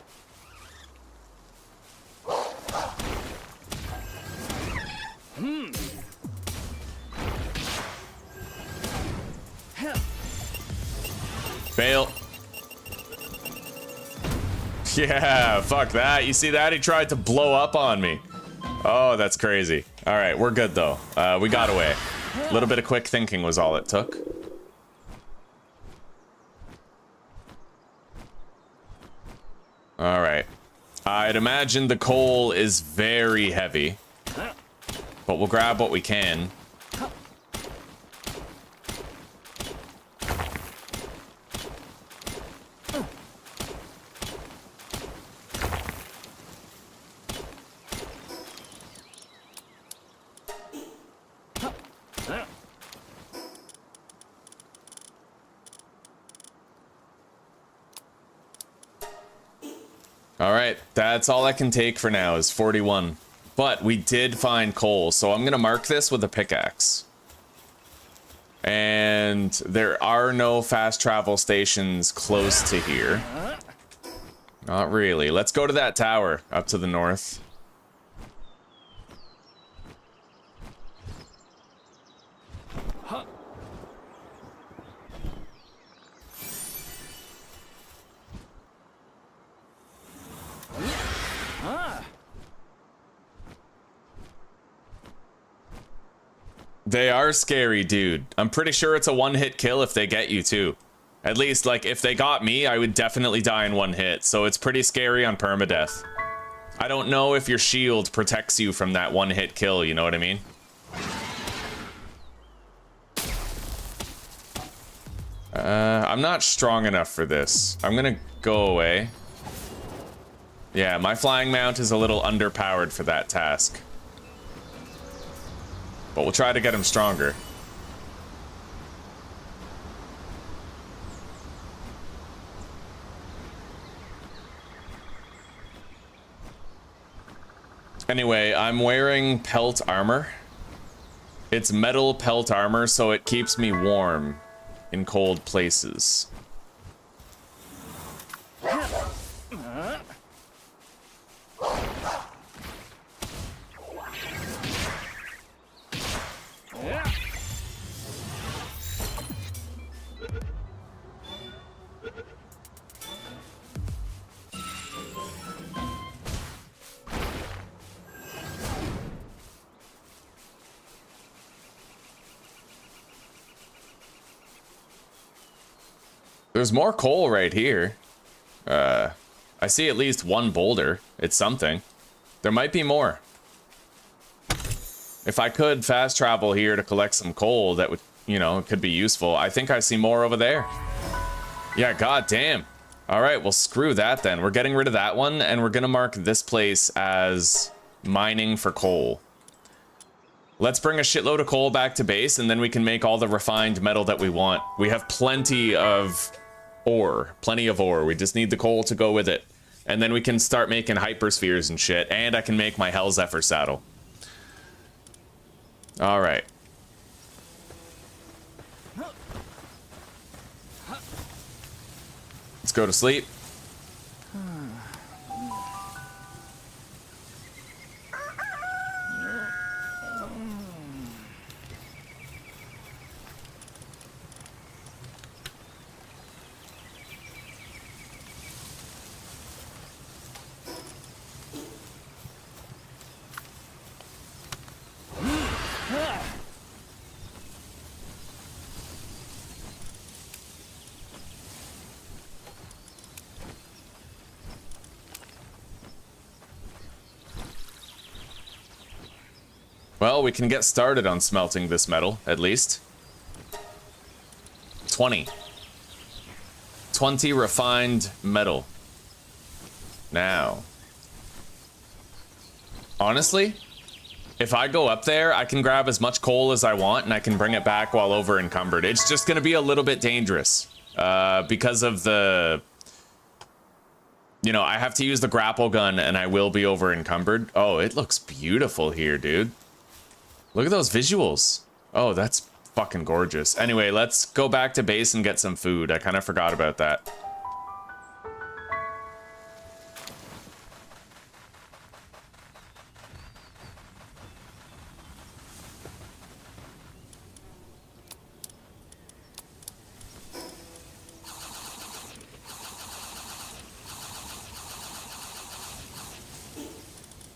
Fail. Yeah, fuck that. You see that? He tried to blow up on me. Oh, that's crazy. All right, we're good though. We got away. A little bit of quick thinking was all it took. All right. I'd imagine the coal is very heavy, but we'll grab what we can. Alright, that's all I can take for now is 41. But we did find coal, so I'm gonna mark this with a pickaxe. And there are no fast travel stations close to here. Not really. Let's go to that tower up to the north. They are scary, dude. I'm pretty sure it's a one-hit kill if they get you, too. At least, like, if they got me, I would definitely die in one hit, so it's pretty scary on permadeath. I don't know if your shield protects you from that one-hit kill, you know what I mean? I'm not strong enough for this. I'm gonna go away. Yeah, my flying mount is a little underpowered for that task. But we'll try to get him stronger. Anyway, I'm wearing pelt armor. It's metal pelt armor, so it keeps me warm in cold places. There's more coal right here. I see at least one boulder. It's something. There might be more. If I could fast travel here to collect some coal, that would, you know, it could be useful. I think I see more over there. Yeah, goddamn. All right, well, screw that then. We're getting rid of that one, and we're gonna mark this place as mining for coal. Let's bring a shitload of coal back to base, and then we can make all the refined metal that we want. We have plenty of ore. Plenty of ore. We just need the coal to go with it. And then we can start making hyperspheres and shit. And I can make my Hell Zephyr saddle. Alright. Let's go to sleep. Well, we can get started on smelting this metal, at least. 20 refined metal. Now. Honestly, if I go up there, I can grab as much coal as I want, and I can bring it back while over encumbered. It's just going to be a little bit dangerous. Because of the... You know, I have to use the grapple gun, and I will be over encumbered. Oh, it looks beautiful here, dude. Look at those visuals. Oh, that's fucking gorgeous. Anyway, let's go back to base and get some food. I kind of forgot about that.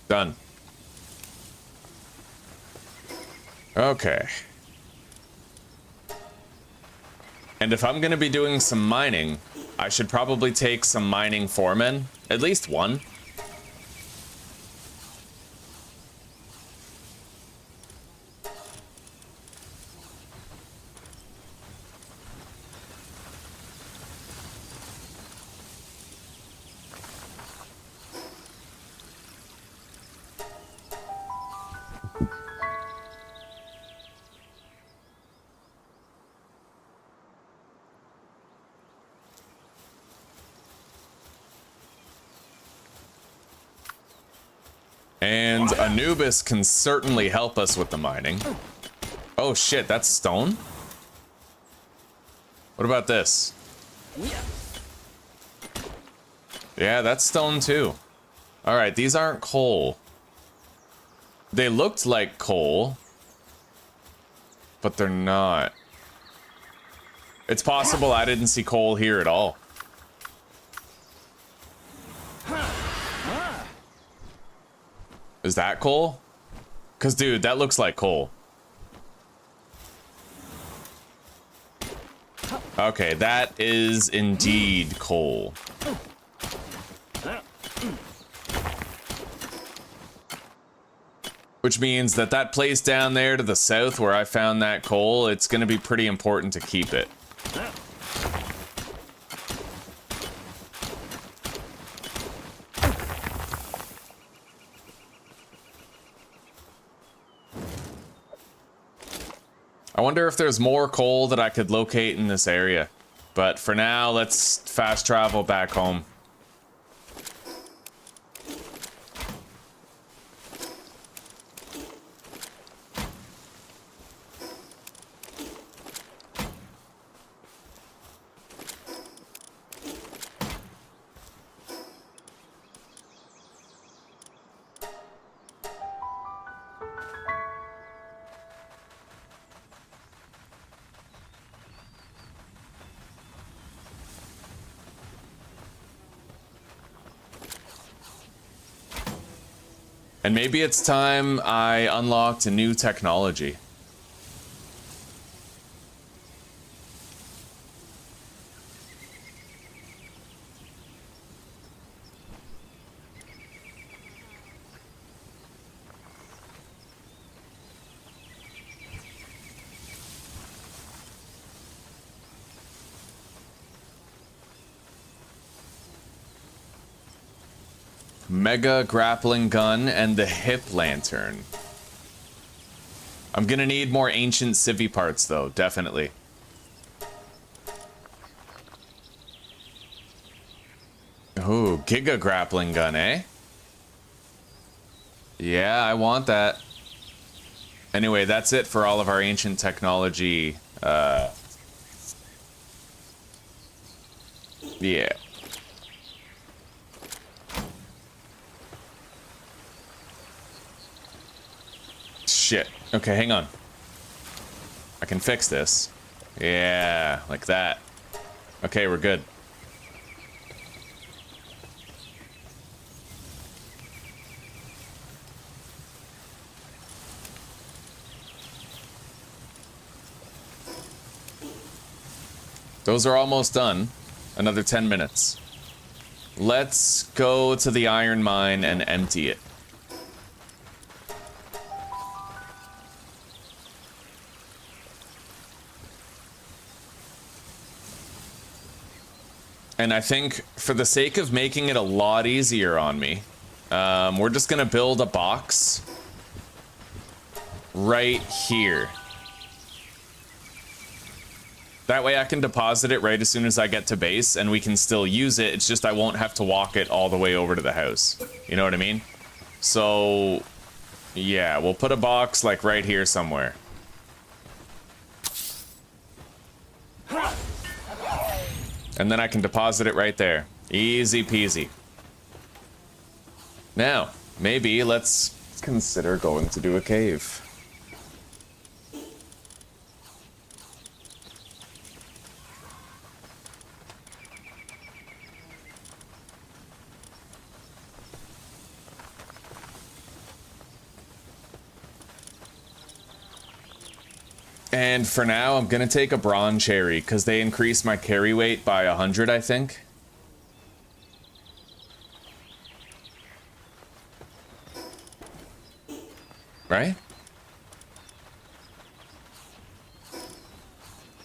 Done. Okay. And if I'm gonna be doing some mining, I should probably take some mining foremen. At least one. And Anubis can certainly help us with the mining. Oh shit, that's stone? What about this? Yeah, that's stone too. Alright, these aren't coal. They looked like coal, but they're not. It's possible I didn't see coal here at all. Is that coal? Cause dude, that looks like coal. Okay, that is indeed coal. Which means that that place down there to the south where I found that coal, it's gonna be pretty important to keep it. I wonder if there's more coal that I could locate in this area. But for now, let's fast travel back home. And maybe it's time I unlocked a new technology. Mega grappling gun and the hip lantern. I'm gonna need more ancient civvy parts though, definitely. Ooh, giga grappling gun, eh? Yeah, I want that. Anyway, that's it for all of our ancient technology. Yeah. Shit. Okay, hang on. I can fix this. Yeah, like that. Okay, we're good. Those are almost done. Another 10 minutes. Let's go to the iron mine and empty it. And I think for the sake of making it a lot easier on me, we're just gonna build a box right here. That way I can deposit it right as soon as I get to base, and we can still use it. It's just I won't have to walk it all the way over to the house. You know what I mean? So, yeah, we'll put a box, like, right here somewhere. And then I can deposit it right there. Easy peasy. Now, maybe let's consider going to do a cave. And for now, I'm gonna take a bronze cherry, because they increase my carry weight by 100, I think. Right?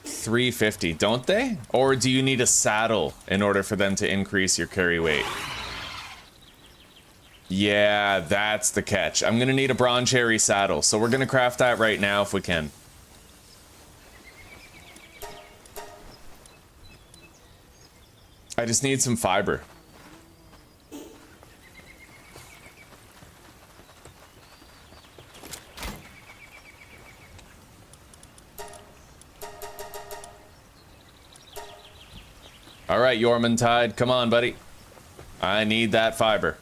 350, don't they? Or do you need a saddle in order for them to increase your carry weight? Yeah, that's the catch. I'm gonna need a bronze cherry saddle, so we're gonna craft that right now if we can. I just need some fiber. All right, Jormungtide, come on, buddy. I need that fiber.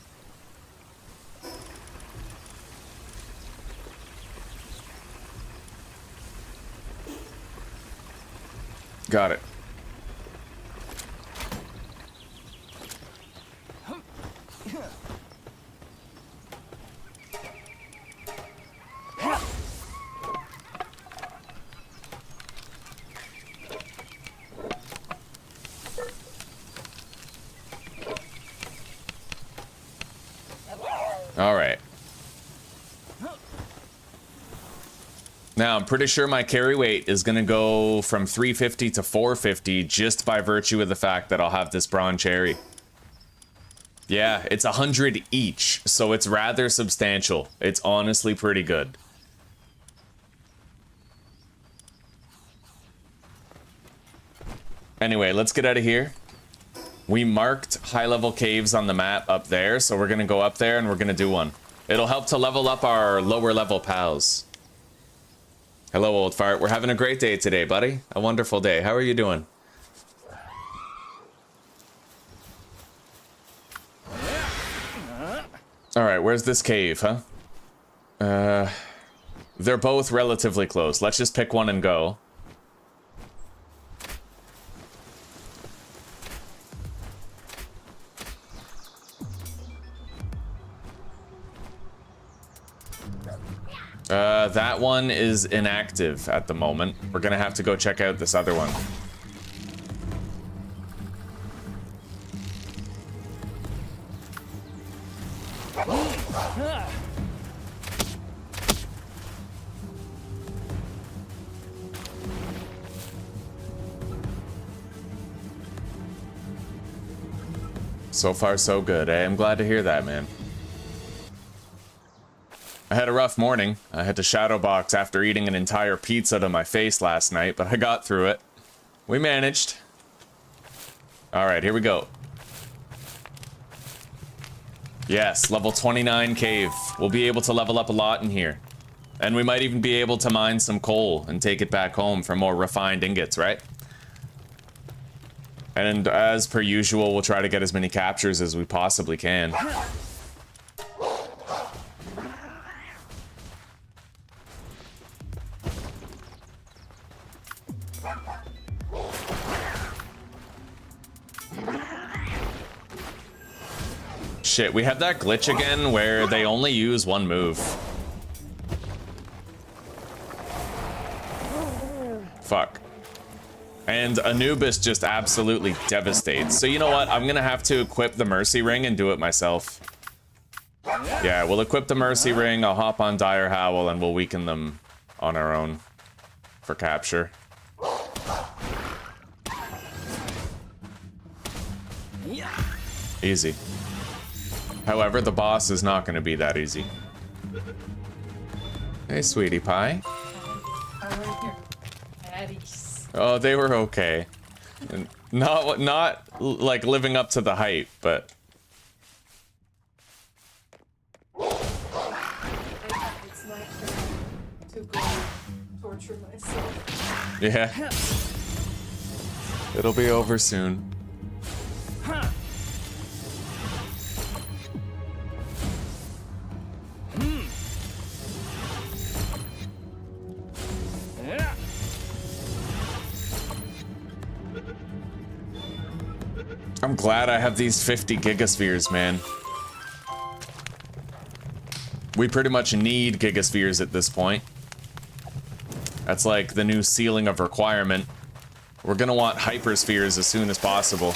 Got it. All right. Now, I'm pretty sure my carry weight is going to go from 350 to 450 just by virtue of the fact that I'll have this bronze cherry. Yeah, it's 100 each, so it's rather substantial. It's honestly pretty good. Anyway, let's get out of here. We marked high-level caves on the map up there, so we're going to go up there and we're going to do one. It'll help to level up our lower-level pals. Hello, old fart. We're having a great day today, buddy. A wonderful day. How are you doing? Alright, where's this cave, huh? They're both relatively close. Let's just pick one and go. That one is inactive at the moment. We're gonna have to go check out this other one. So far, so good. Eh? I'm glad to hear that, man. I had a rough morning. I had to shadow box after eating an entire pizza to my face last night, but I got through it. We managed. Alright, here we go. Yes, level 29 cave. We'll be able to level up a lot in here. And we might even be able to mine some coal and take it back home for more refined ingots, right? And as per usual, we'll try to get as many captures as we possibly can. Shit, we have that glitch again where they only use one move. Fuck. And Anubis just absolutely devastates. So you know what? I'm gonna have to equip the Mercy Ring and do it myself. Yeah, we'll equip the Mercy Ring, I'll hop on Dire Howl, and we'll weaken them on our own for capture. Easy. However, the boss is not going to be that easy. Hey, sweetie pie. Oh, they were okay. Not like living up to the hype, but it's like to go torture myself. yeah. It'll be over soon. I'm glad I have these 50 gigaspheres, man. We pretty much need gigaspheres at this point. That's like the new ceiling of requirement. We're gonna want hyperspheres as soon as possible.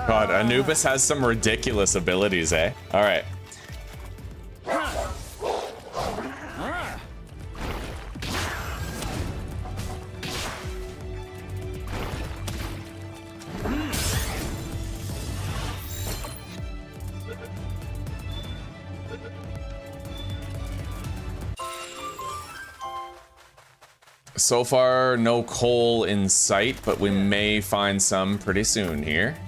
God, Anubis has some ridiculous abilities, eh? Alright. So far, no coal in sight, but we may find some pretty soon here.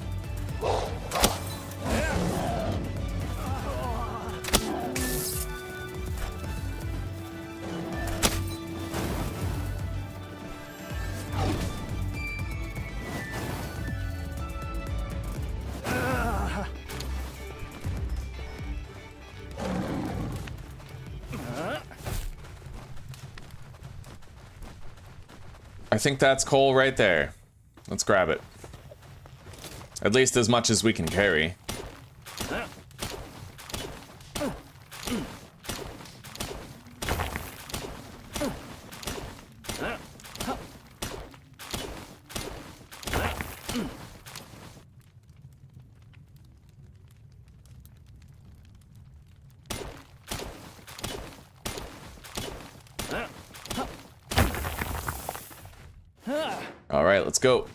I think that's coal right there. Let's grab it. At least as much as we can carry. All right, let's go.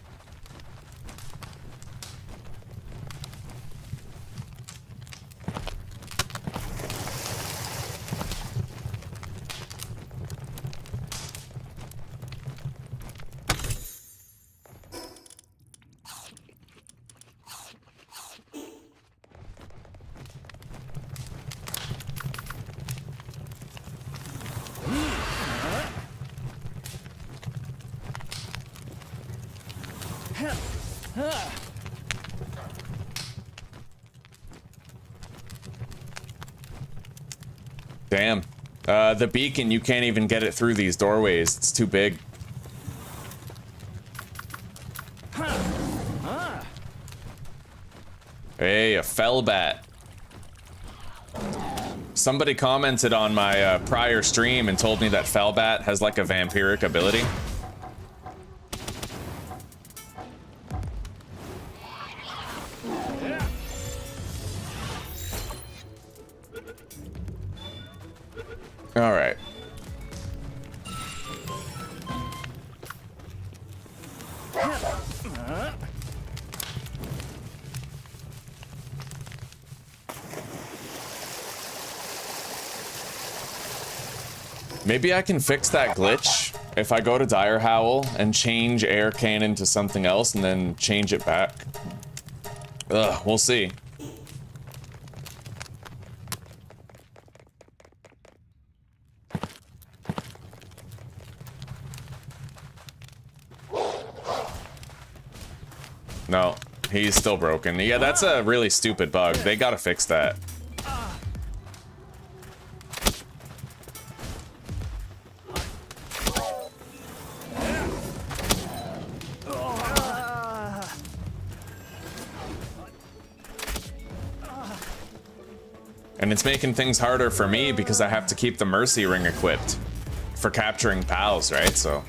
Damn. The beacon, you can't even get it through these doorways. It's too big. Hey, a fell bat. Somebody commented on my prior stream and told me that Fellbat has like a vampiric ability. All right. Maybe I can fix that glitch if I go to Dire Howl and change air cannon to something else and then change it back. Ugh, we'll see. No, he's still broken. Yeah, that's a really stupid bug. They gotta fix that. And it's making things harder for me because I have to keep the Mercy Ring equipped for capturing pals, right? So.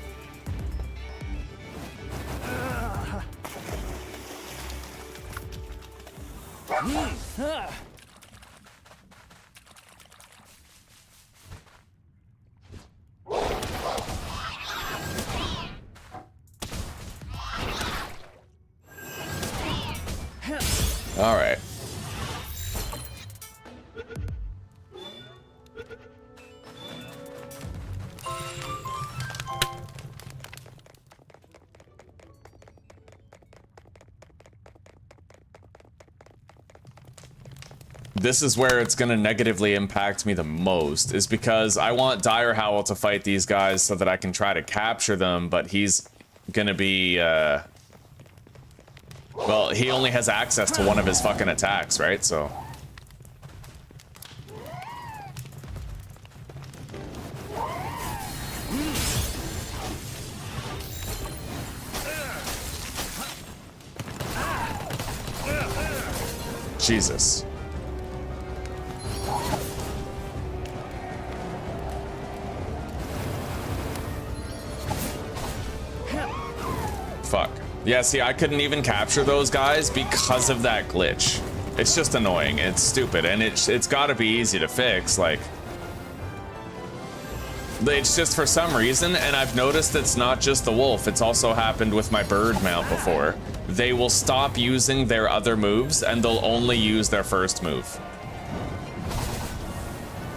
All right. This is where it's gonna negatively impact me the most, is because I want Dire Howl to fight these guys so that I can try to capture them, but he's gonna be, well, he only has access to one of his fucking attacks, right? So. Jesus. Fuck. Yeah, see, I couldn't even capture those guys because of that glitch. It's just annoying. It's stupid, and it's gotta be easy to fix, like. It's just for some reason, and I've noticed it's not just the wolf, it's also happened with my bird mount before. They will stop using their other moves, and they'll only use their first move.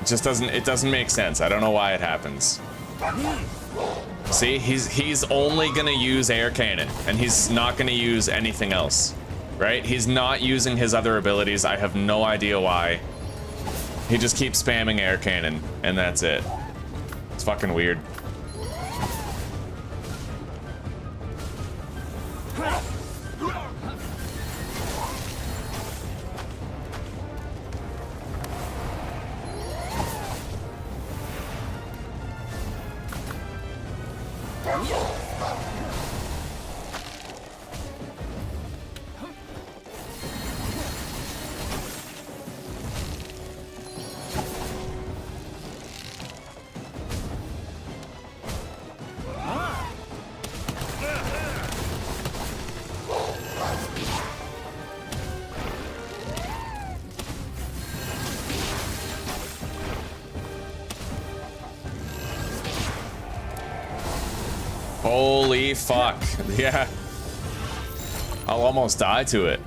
It just doesn't make sense. I don't know why it happens. See, he's only gonna use air cannon, and he's not gonna use anything else, right? He's not using his other abilities. I have no idea why. He just keeps spamming air cannon, and that's it. It's fucking weird. Holy fuck. Yeah. I'll almost die to it.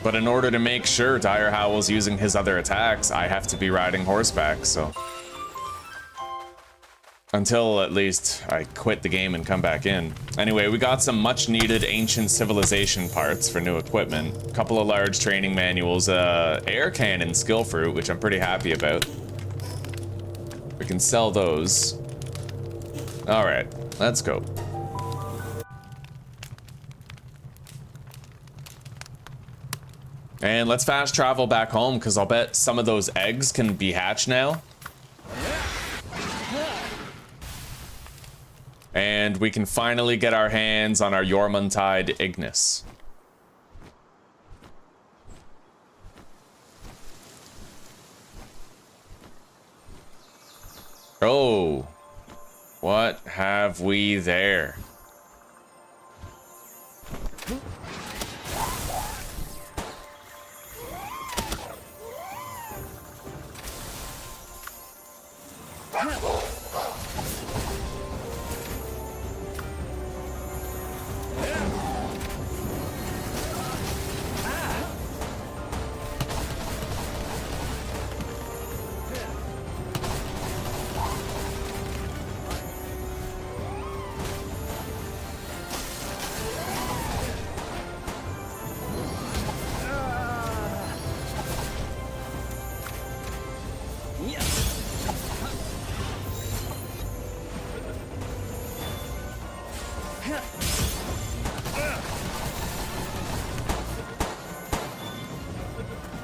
But in order to make sure Dire Howl's using his other attacks, I have to be riding horseback, so. Until, at least, I quit the game and come back in. Anyway, we got some much-needed ancient civilization parts for new equipment. A couple of large training manuals, air cannon skill fruit, which I'm pretty happy about. We can sell those. All right, let's go. And let's fast travel back home, because I'll bet some of those eggs can be hatched now. And we can finally get our hands on our Jormuntide Ignis. Oh, what have we there?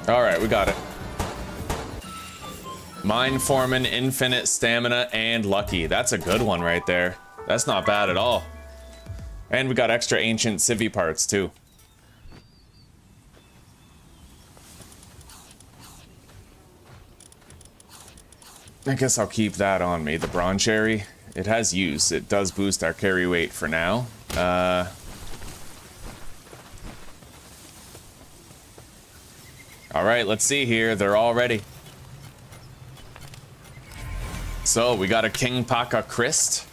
All right, we got it. Mind Foreman, Infinite Stamina, and Lucky. That's a good one right there. That's not bad at all. And we got extra Ancient Civi parts, too. I guess I'll keep that on me. The Bronze Cherry. It has use. It does boost our carry weight for now. All right, let's see here. They're all ready. So we got a King Paka Christ.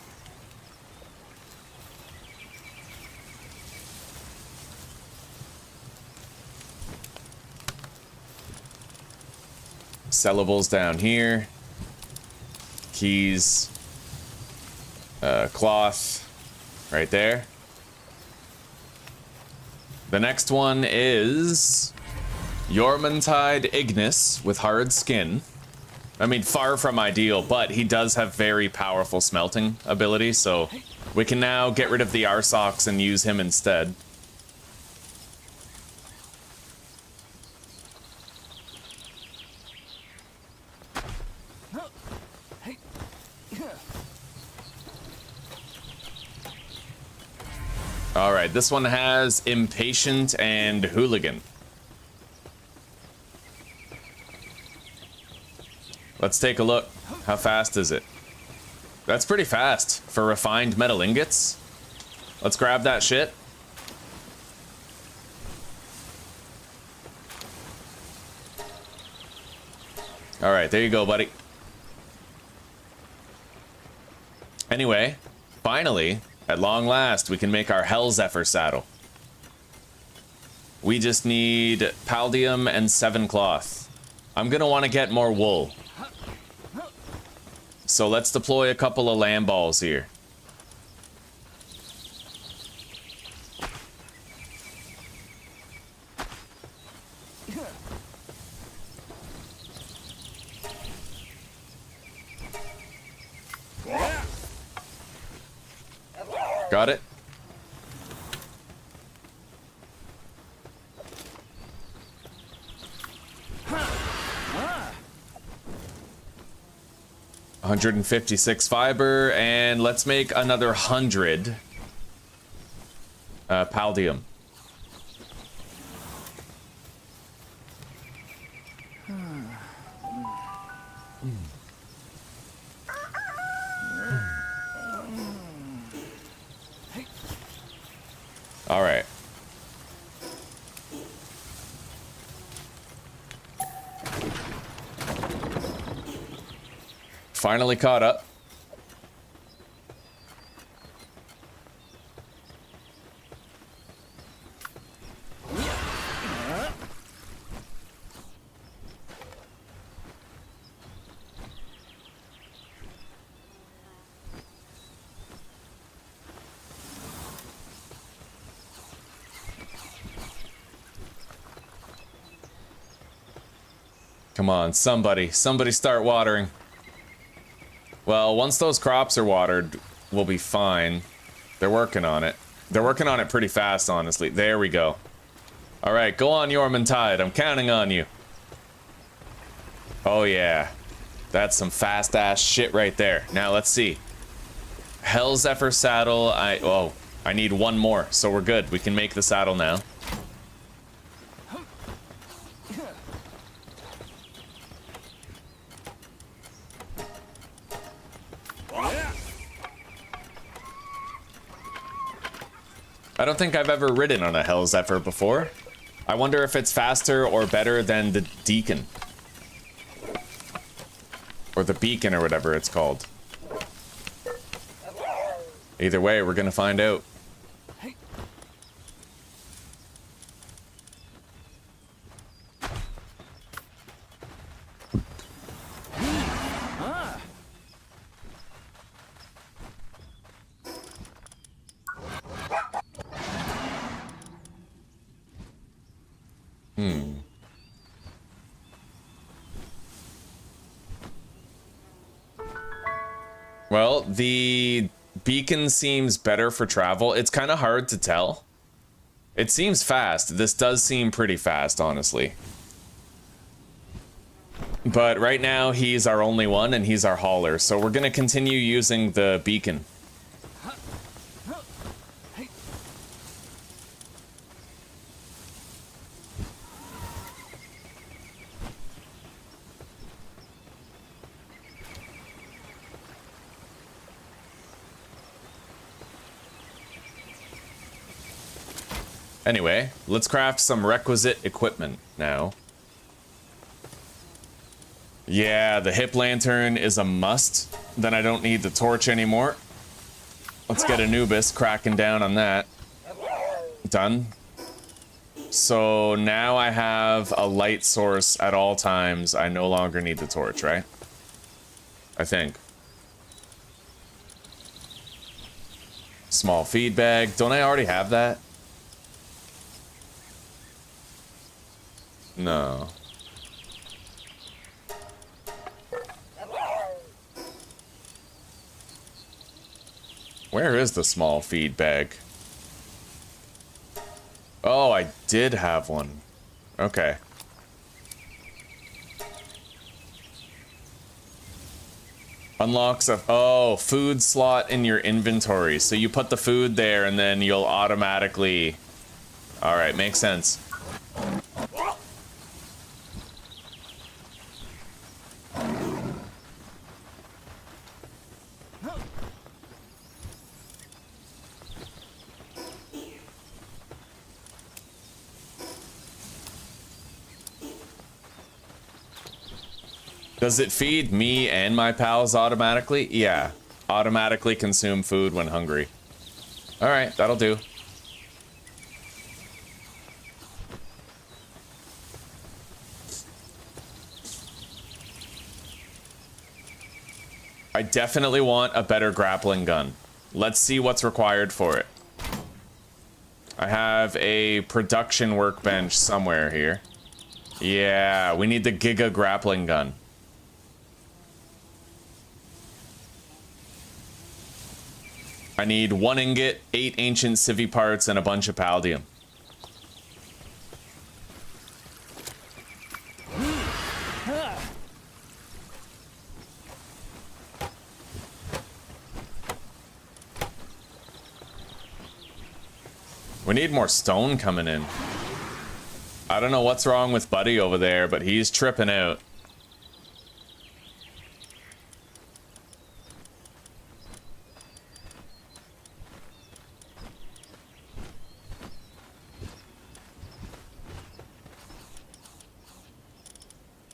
Sellables down here. Keys. Cloth. Right there. The next one is Jormuntide Ignis with hard skin. I mean, far from ideal, but he does have very powerful smelting ability, so we can now get rid of the Arsox and use him instead. All right, this one has Impatient and Hooligan. Let's take a look. How fast is it? That's pretty fast for refined metal ingots. Let's grab that shit. All right, there you go, buddy. Anyway, finally, at long last, we can make our Hell Zephyr saddle. We just need Paldium and 7 cloth. I'm gonna want to get more wool. So let's deploy a couple of lamb balls here. Got it? $156 fiber, and let's make another 100 Paldium. All right. Finally caught up. Come on, somebody start watering. Well, once those crops are watered, we'll be fine. They're working on it. They're working on it pretty fast, honestly. There we go. All right, go on, Jormuntide. I'm counting on you. Oh, yeah. That's some fast-ass shit right there. Now, let's see. Hell Zephyr saddle. I need one more, so we're good. We can make the saddle now. I don't think I've ever ridden on a Hell Zephyr before. I wonder if it's faster or better than the Deacon. Or the Beacon or whatever it's called. Either way, we're gonna find out. Well, the beacon seems better for travel. It's kind of hard to tell. It seems fast. This does seem pretty fast, honestly. But right now, he's our only one, and he's our hauler. So we're going to continue using the beacon. Anyway, let's craft some requisite equipment now. Yeah, the hip lantern is a must. Then I don't need the torch anymore. Let's get Anubis cracking down on that. Done. So now I have a light source at all times. I no longer need the torch, right? I think. Small feed bag. Don't I already have that? No. Where is the small feed bag? Oh, I did have one. Okay. Unlocks a food slot in your inventory. So you put the food there and then you'll automatically... Alright, makes sense. Does it feed me and my pals automatically? Yeah. Automatically consume food when hungry. Alright, that'll do. I definitely want a better grappling gun. Let's see what's required for it. I have a production workbench somewhere here. Yeah, we need the Giga grappling gun. I need 1 ingot, 8 ancient civvy parts, and a bunch of paldium. We need more stone coming in. I don't know what's wrong with Buddy over there, but he's tripping out.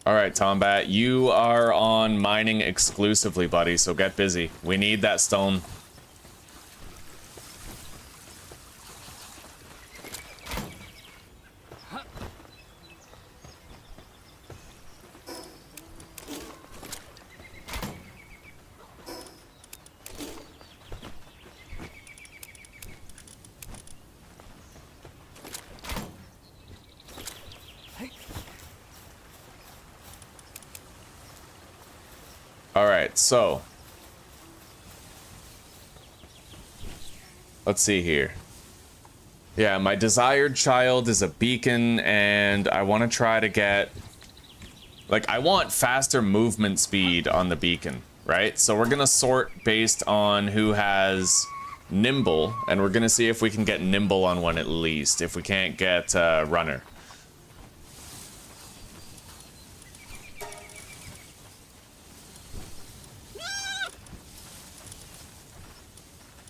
Alright, Tombat, you are on mining exclusively, buddy, so get busy. We need that stone. Alright, so let's see here. Yeah, my desired child is a beacon, and I want to try to get... Like, I want faster movement speed on the beacon. right? So we're gonna sort based on who has nimble, and we're gonna see if we can get nimble on one at least, if we can't get runner.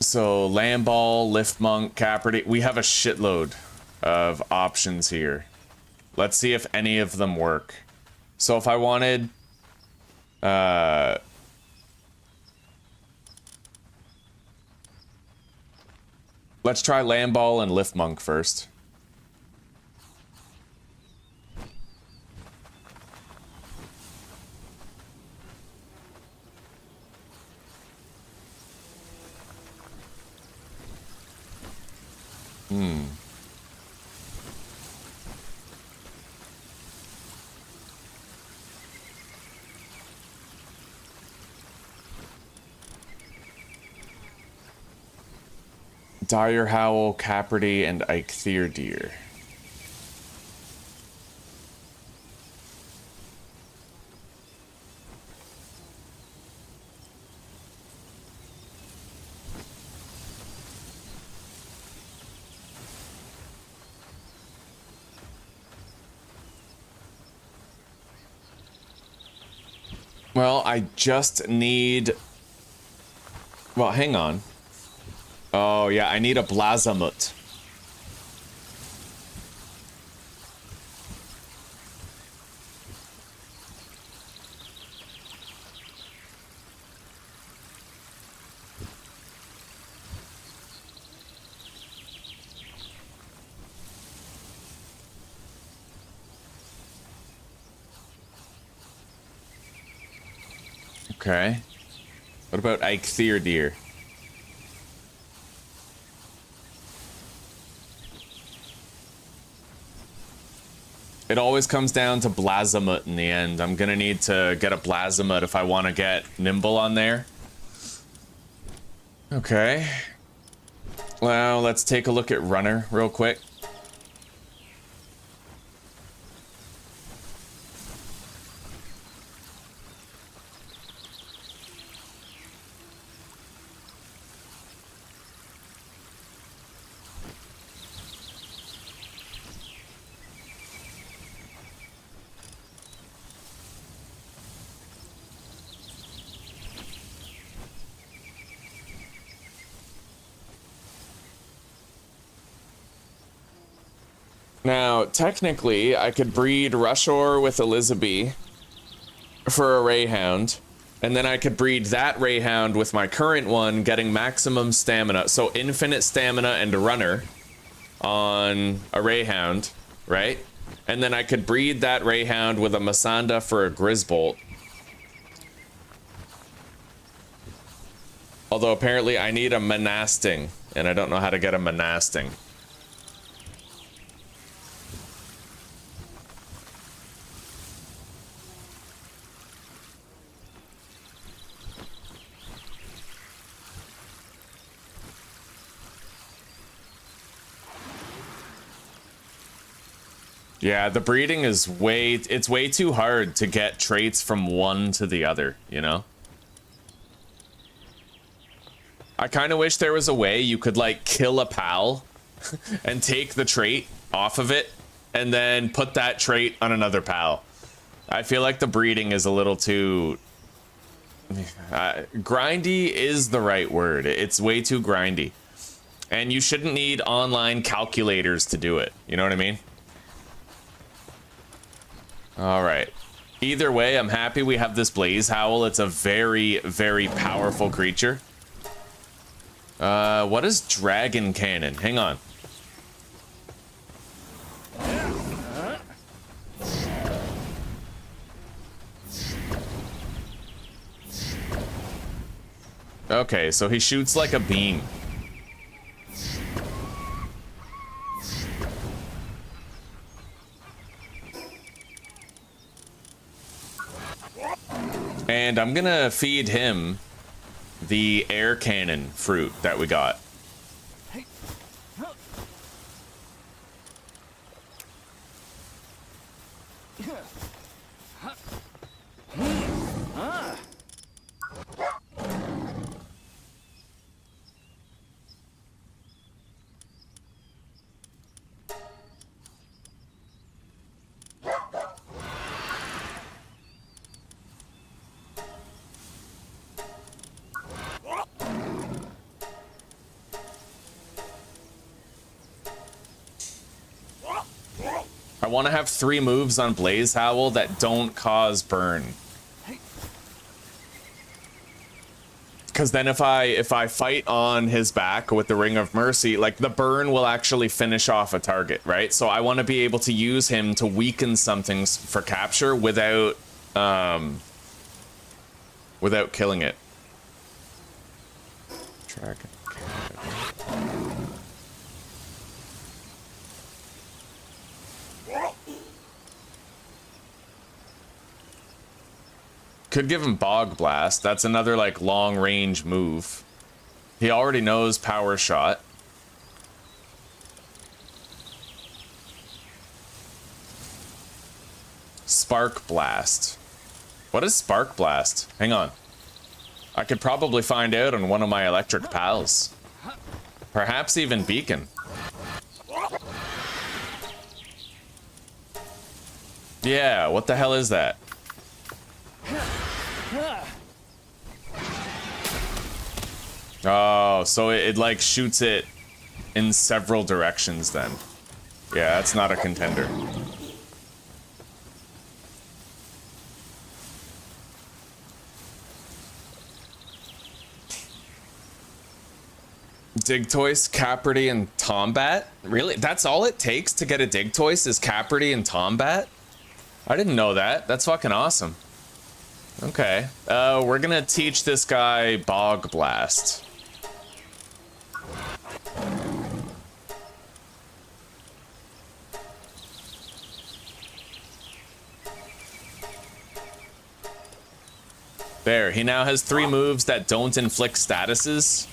So Lamball, Lift Monk, Caperty, we have a shitload of options here. Let's see if any of them work. So if I wanted let's try Lamball and Lift Monk first. Dire Howl, Caperty, and Eikthyr. Well, I just need... Well, hang on. Oh, yeah, I need a Blazamut. Okay. What about Eikthyr? It always comes down to Blazamut in the end. I'm gonna need to get a Blazamut if I want to get Nimble on there. Okay. Well, let's take a look at Runner real quick. Now, technically, I could breed Rushor with Elizabeth for a Rayhound, and then I could breed that Rayhound with my current one, getting maximum stamina. So infinite stamina and a runner on a Rayhound, right? And then I could breed that Rayhound with a Masanda for a Grisbolt. Although apparently I need a Monasting, and I don't know how to get a Monasting. Yeah, the breeding is it's way too hard to get traits from one to the other, you know? I kind of wish there was a way you could, like, kill a pal and take the trait off of it and then put that trait on another pal. I feel like the breeding is a little too... grindy is the right word. It's way too grindy. And you shouldn't need online calculators to do it, you know what I mean? All right. Either way, I'm happy we have this Blaze Howl. It's a very, very powerful creature. What is Dragon Cannon? Hang on. Okay, so he shoots like a beam. And I'm gonna feed him the air cannon fruit that we got. I want to have 3 moves on Blaze Howl that don't cause burn. Because then if I fight on his back with the Ring of Mercy, like the burn will actually finish off a target, right? So I want to be able to use him to weaken something for capture without killing it. Track. Could give him Bog Blast. That's another like long range move. He already knows Power Shot. Spark Blast. What is Spark Blast? Hang on. I could probably find out on one of my electric pals. Perhaps even Beacon. Yeah, what the hell is that? Oh, so it like shoots it in several directions then. Yeah, that's not a contender. Digtoise, Capridy, and Tombat? Really? That's all it takes to get a Digtoise is Capridy and Tombat? I didn't know that. That's fucking awesome. Okay. We're gonna teach this guy Bog Blast. There, he now has 3 moves that don't inflict statuses.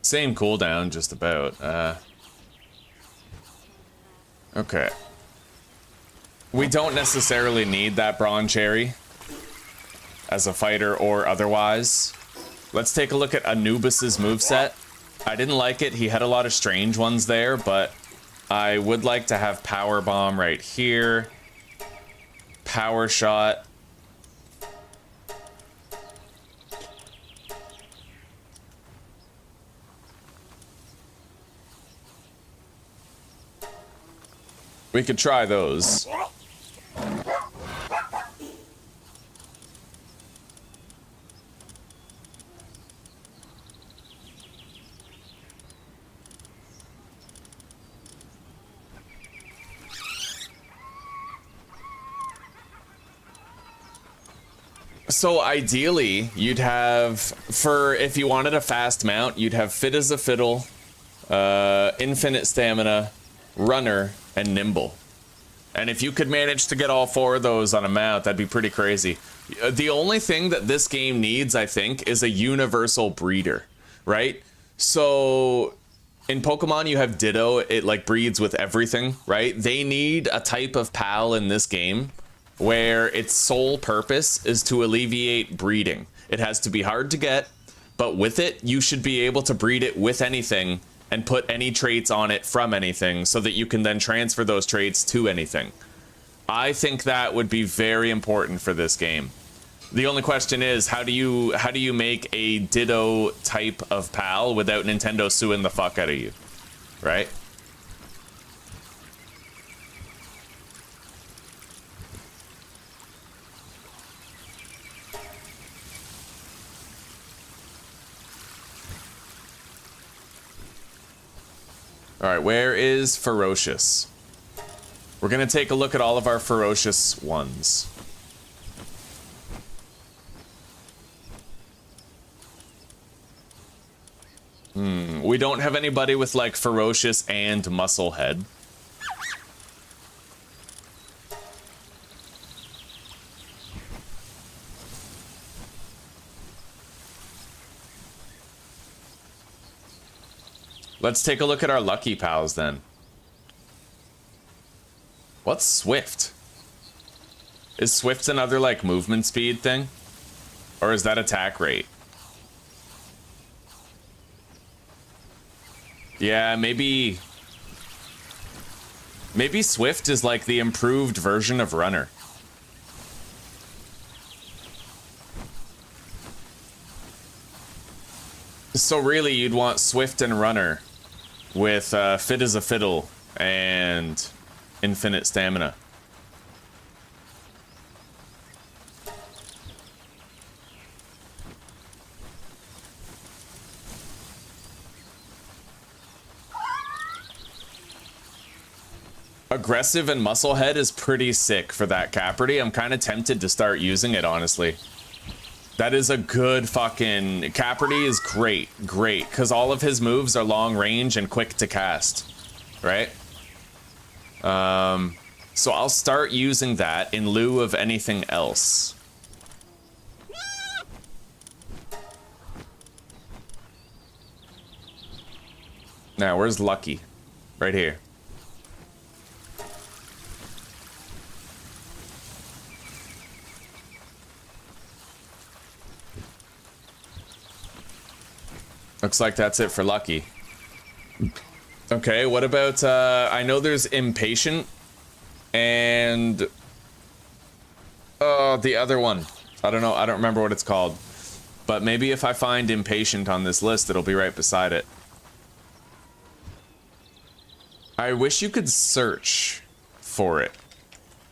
Same cooldown, just about. Okay. We don't necessarily need that Brawn Cherry as a fighter or otherwise. Let's take a look at Anubis's moveset. I didn't like it. He had a lot of strange ones there, but I would like to have Power Bomb right here. Power Shot. We could try those. So ideally, you'd have, if you wanted a fast mount, you'd have Fit as a Fiddle, Infinite Stamina, Runner, and Nimble. And if you could manage to get all 4 of those on a mount, that'd be pretty crazy. The only thing that this game needs, I think, is a universal breeder, right? So in Pokemon, you have Ditto. It like breeds with everything, right? They need a type of pal in this game where its sole purpose is to alleviate breeding. It has to be hard to get, but with it, you should be able to breed it with anything and put any traits on it from anything so that you can then transfer those traits to anything. I think that would be very important for this game. The only question is, how do you make a Ditto type of pal without Nintendo suing the fuck out of you, right? All right, where is Ferocious? We're gonna take a look at all of our ferocious ones. We don't have anybody with like ferocious and muscle head. Let's take a look at our lucky pals then. What's Swift? Is Swift another like movement speed thing? Or is that attack rate? Yeah, maybe Swift is like the improved version of Runner. So really you'd want Swift and Runner with Fit as a Fiddle and infinite stamina. Aggressive and Musclehead is pretty sick for that Capricorn. I'm kind of tempted to start using it, honestly. That is a good fucking... Capricorn is great, because all of his moves are long range and quick to cast, right? So I'll start using that in lieu of anything else. Now, where's Lucky? Right here. Looks like that's it for Lucky. Okay, what about, I know there's Impatient and the other one. I don't know, I don't remember what it's called. But maybe if I find Impatient on this list, it'll be right beside it. I wish you could search for it.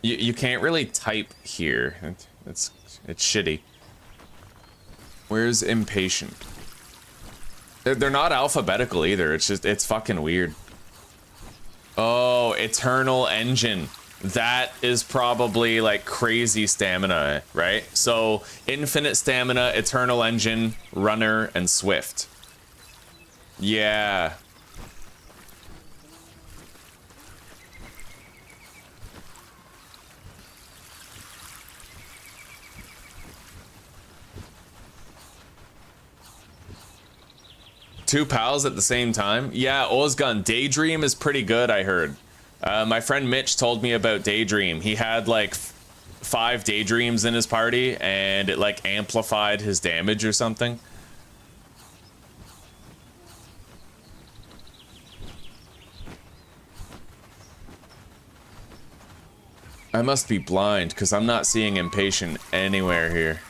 You can't really type here. It's shitty. Where's Impatient? They're not alphabetical either. It's just, it's fucking weird. Oh, Eternal Engine. That is probably like crazy stamina, right? So infinite stamina, Eternal Engine, Runner, and Swift. Yeah. Two pals at the same time? Yeah, Özgün. Daydream is pretty good, I heard. My friend Mitch told me about Daydream. He had like 5 Daydreams in his party, and it like amplified his damage or something. I must be blind, because I'm not seeing Impatient anywhere here.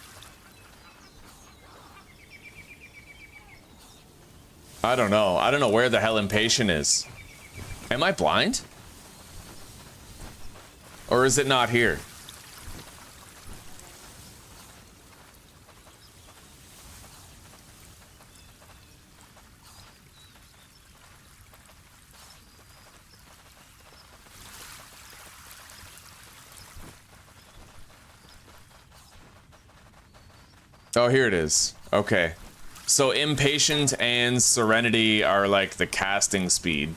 I don't know. I don't know where the hell Impatient is. Am I blind? Or is it not here? Oh, here it is. Okay. So Impatient and Serenity are like the casting speed.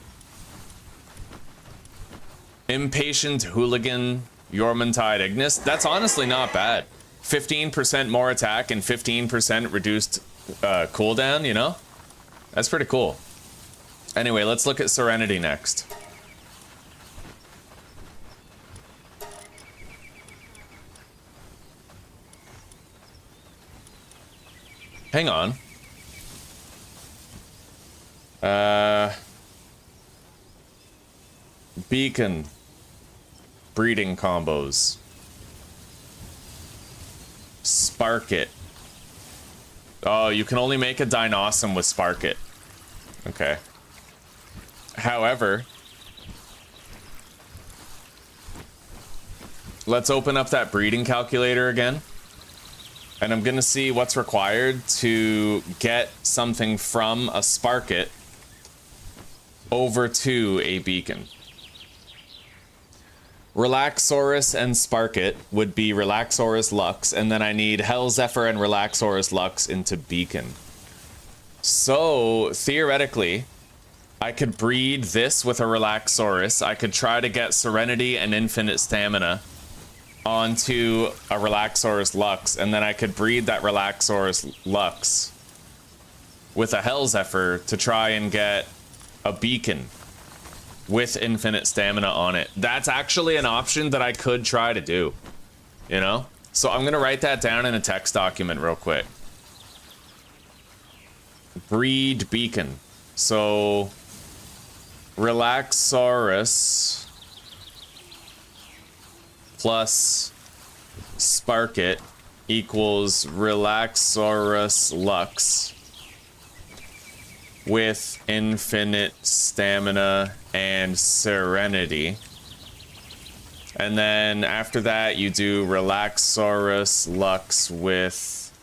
Impatient, Hooligan, Jormuntide, Ignis. That's honestly not bad. 15% more attack and 15% reduced cooldown, you know? That's pretty cool. Anyway, let's look at Serenity next. Hang on. Beacon. Breeding combos. Spark It. Oh, you can only make a Dinossum with Spark It. Okay. However, let's open up that breeding calculator again. And I'm gonna see what's required to get something from a Spark It over to a Beacon. Relaxaurus and Sparkit would be Relaxaurus Lux, and then I need Hell Zephyr and Relaxaurus Lux into Beacon. So, theoretically, I could breed this with a Relaxaurus. I could try to get Serenity and Infinite Stamina onto a Relaxaurus Lux, and then I could breed that Relaxaurus Lux with a Hell Zephyr to try and get a Beacon with infinite stamina on it. That's actually an option that I could try to do, you know? So I'm gonna write that down in a text document real quick. Breed Beacon. So Relaxaurus plus Sparkit equals Relaxaurus Lux with infinite stamina and serenity. And then after that, you do Relaxaurus Lux with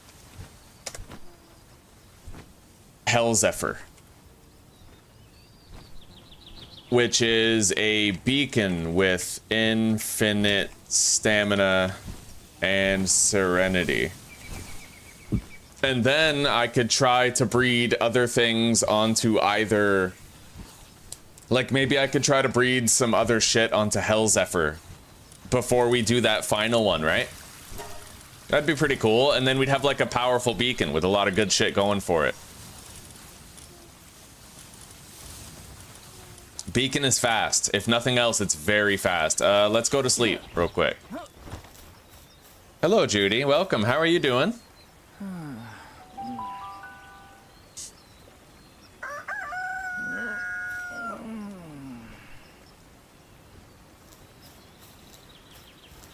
Hell Zephyr, which is a beacon with infinite stamina and serenity. And then I could try to breed other things onto either... Like, maybe I could try to breed some other shit onto Hell Zephyr before we do that final one, right? That'd be pretty cool. And then we'd have, like, a powerful beacon with a lot of good shit going for it. Beacon is fast. If nothing else, it's very fast. Let's go to sleep real quick. Hello, Judy. Welcome. How are you doing?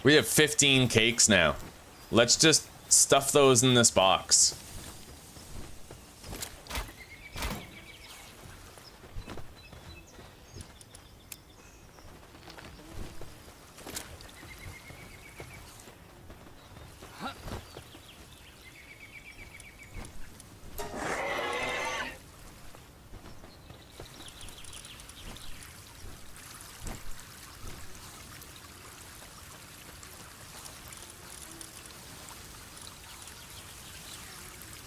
We have 15 cakes now. Let's just stuff those in this box.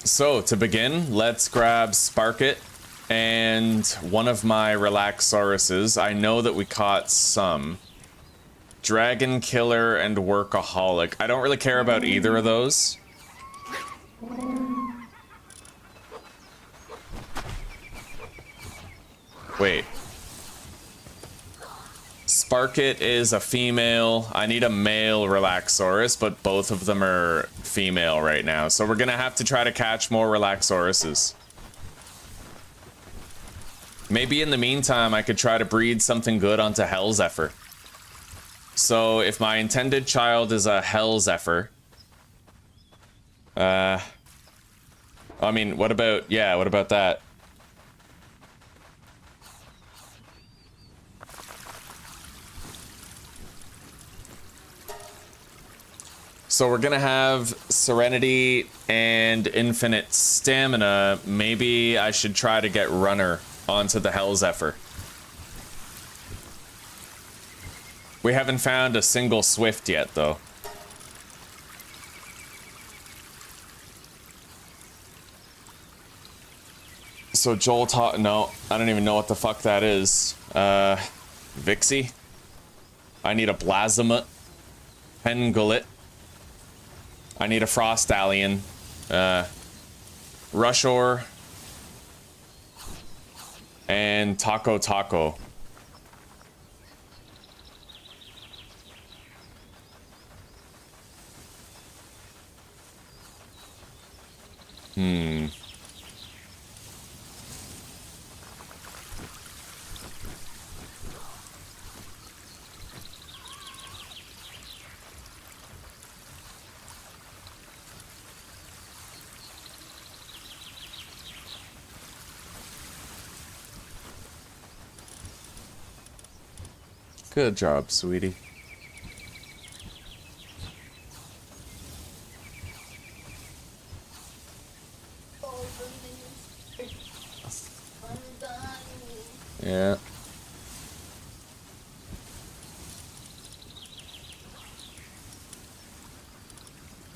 So, to begin, let's grab Sparkit and one of my Relaxauruses. I know that we caught some. Dragon Killer and Workaholic. I don't really care about either of those. Wait. Sparkit is a female. I need a male Relaxaurus, but both of them are female right now. So we're gonna have to try to catch more Relaxauruses. Maybe in the meantime, I could try to breed something good onto Hell Zephyr. So if my intended child is a Hell Zephyr, I mean, what about that? So we're gonna have Serenity and Infinite Stamina. Maybe I should try to get Runner onto the Hell Zephyr. We haven't found a single Swift yet, though. So Joel taught... No, I don't even know what the fuck that is. Vixie? I need a Blasima. Pengullet. I need a Frost Alien. Rushor. And Taco Taco. Good job, sweetie. Yeah.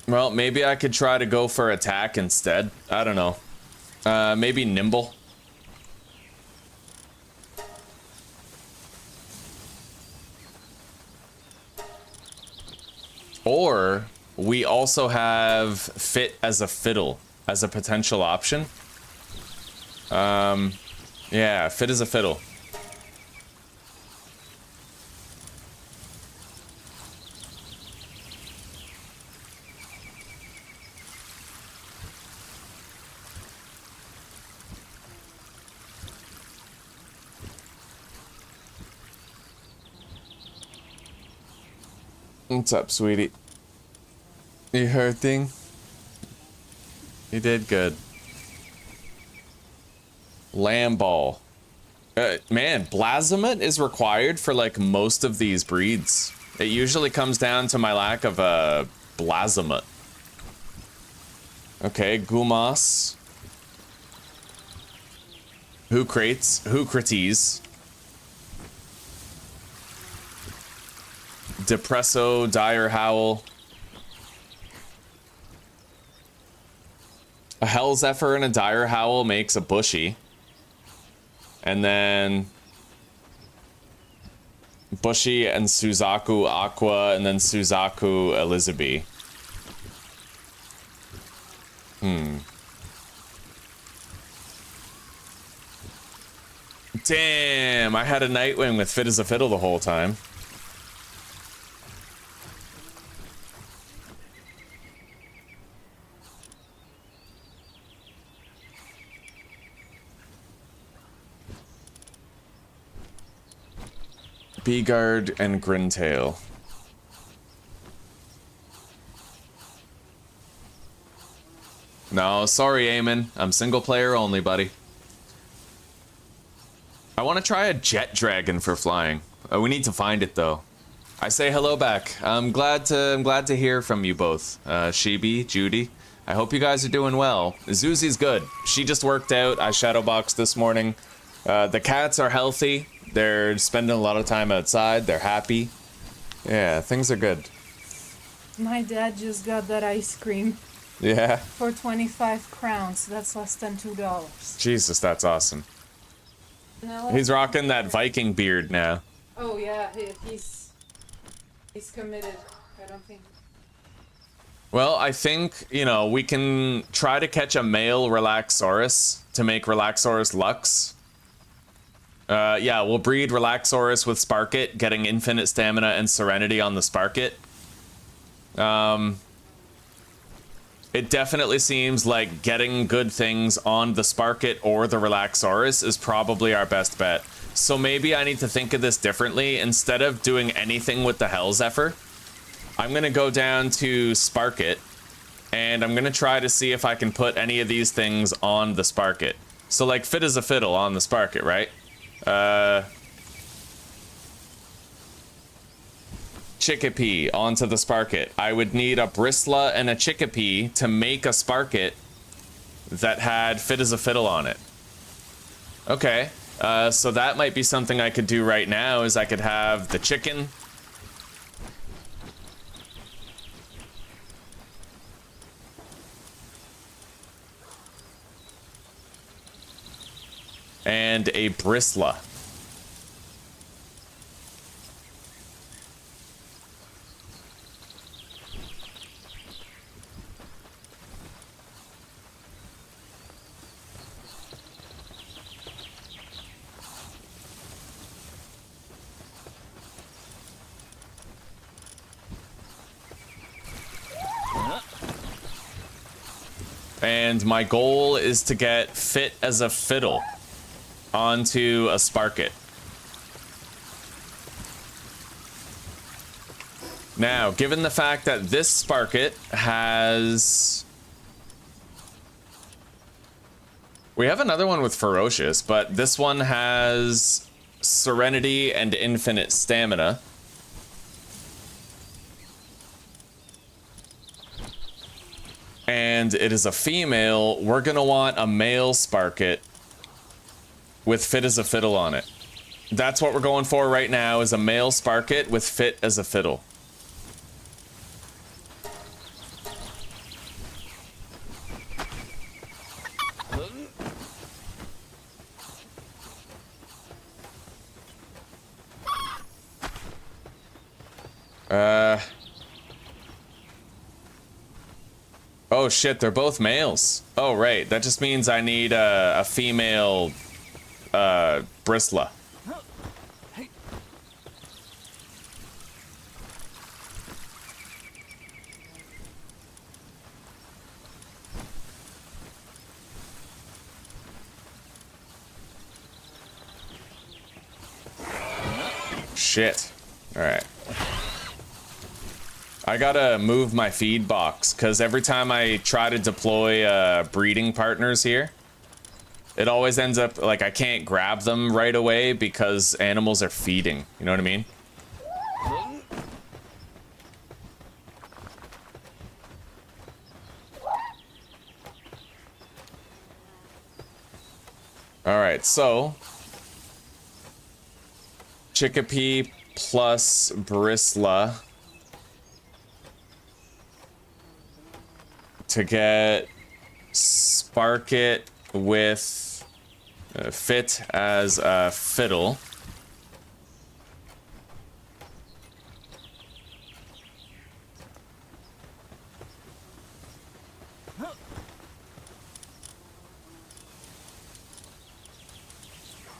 Well, maybe I could try to go for attack instead. I don't know. Maybe nimble. Or we also have fit as a fiddle as a potential option. Yeah, fit as a fiddle. What's up, sweetie? You hurting? You did good. Lamb ball. Man, Blasphemous is required for like most of these breeds. It usually comes down to my lack of Blasphemous. Okay, Gumas. Hucrates. Depresso, Dire Howl. A Hell Zephyr and a Dire Howl makes a Bushy. And then Bushy and Suzaku Aqua, and then Suzaku Elizabeth. Damn, I had a Nightwing with fit as a fiddle the whole time. Beguard and Grintail. No, sorry, Eamon. I'm single player only, buddy. I want to try a Jet Dragon for flying. We need to find it though. I say hello back. I'm glad to hear from you both. Sheeby, Judy. I hope you guys are doing well. Zuzi's good. She just worked out. I shadowboxed this morning. The cats are healthy. They're spending a lot of time outside. They're happy. Yeah, things are good. My dad just got that ice cream. Yeah. For 25 crowns. That's less than $2. Jesus, that's awesome. No, He's rocking that Viking beard now. Oh yeah, he's committed. I don't think. Well, I think, you know, we can try to catch a male Relaxaurus to make Relaxaurus Lux. Yeah, we'll breed Relaxaurus with Sparkit, getting infinite stamina and serenity on the Sparkit. It definitely seems like getting good things on the Sparkit or the Relaxaurus is probably our best bet. So maybe I need to think of this differently. Instead of doing anything with the Hell Zephyr, I'm going to go down to Sparkit, and I'm going to try to see if I can put any of these things on the Sparkit. So like fit as a fiddle on the Sparkit, right? Chickapee onto the Sparkit. I would need a Bristla and a Chickapee to make a Sparkit that had fit as a fiddle on it. Okay, so that might be something I could do right now, is I could have the chicken. And a Bristla. And my goal is to get fit as a fiddle onto a Sparkit. Now, given the fact that this Sparkit has... We have another one with Ferocious, but this one has Serenity and Infinite Stamina. And it is a female. We're gonna want a male Sparkit with fit as a fiddle on it. That's what we're going for right now, is a male Sparkit with fit as a fiddle. Oh shit, they're both males. Oh right, that just means I need a female bristler. Shit. Alright. I gotta move my feed box, because every time I try to deploy breeding partners here, it always ends up, like, I can't grab them right away because animals are feeding. You know what I mean? Alright, so... Chickpea plus Bristla to get Sparkit with Fit as a Fiddle.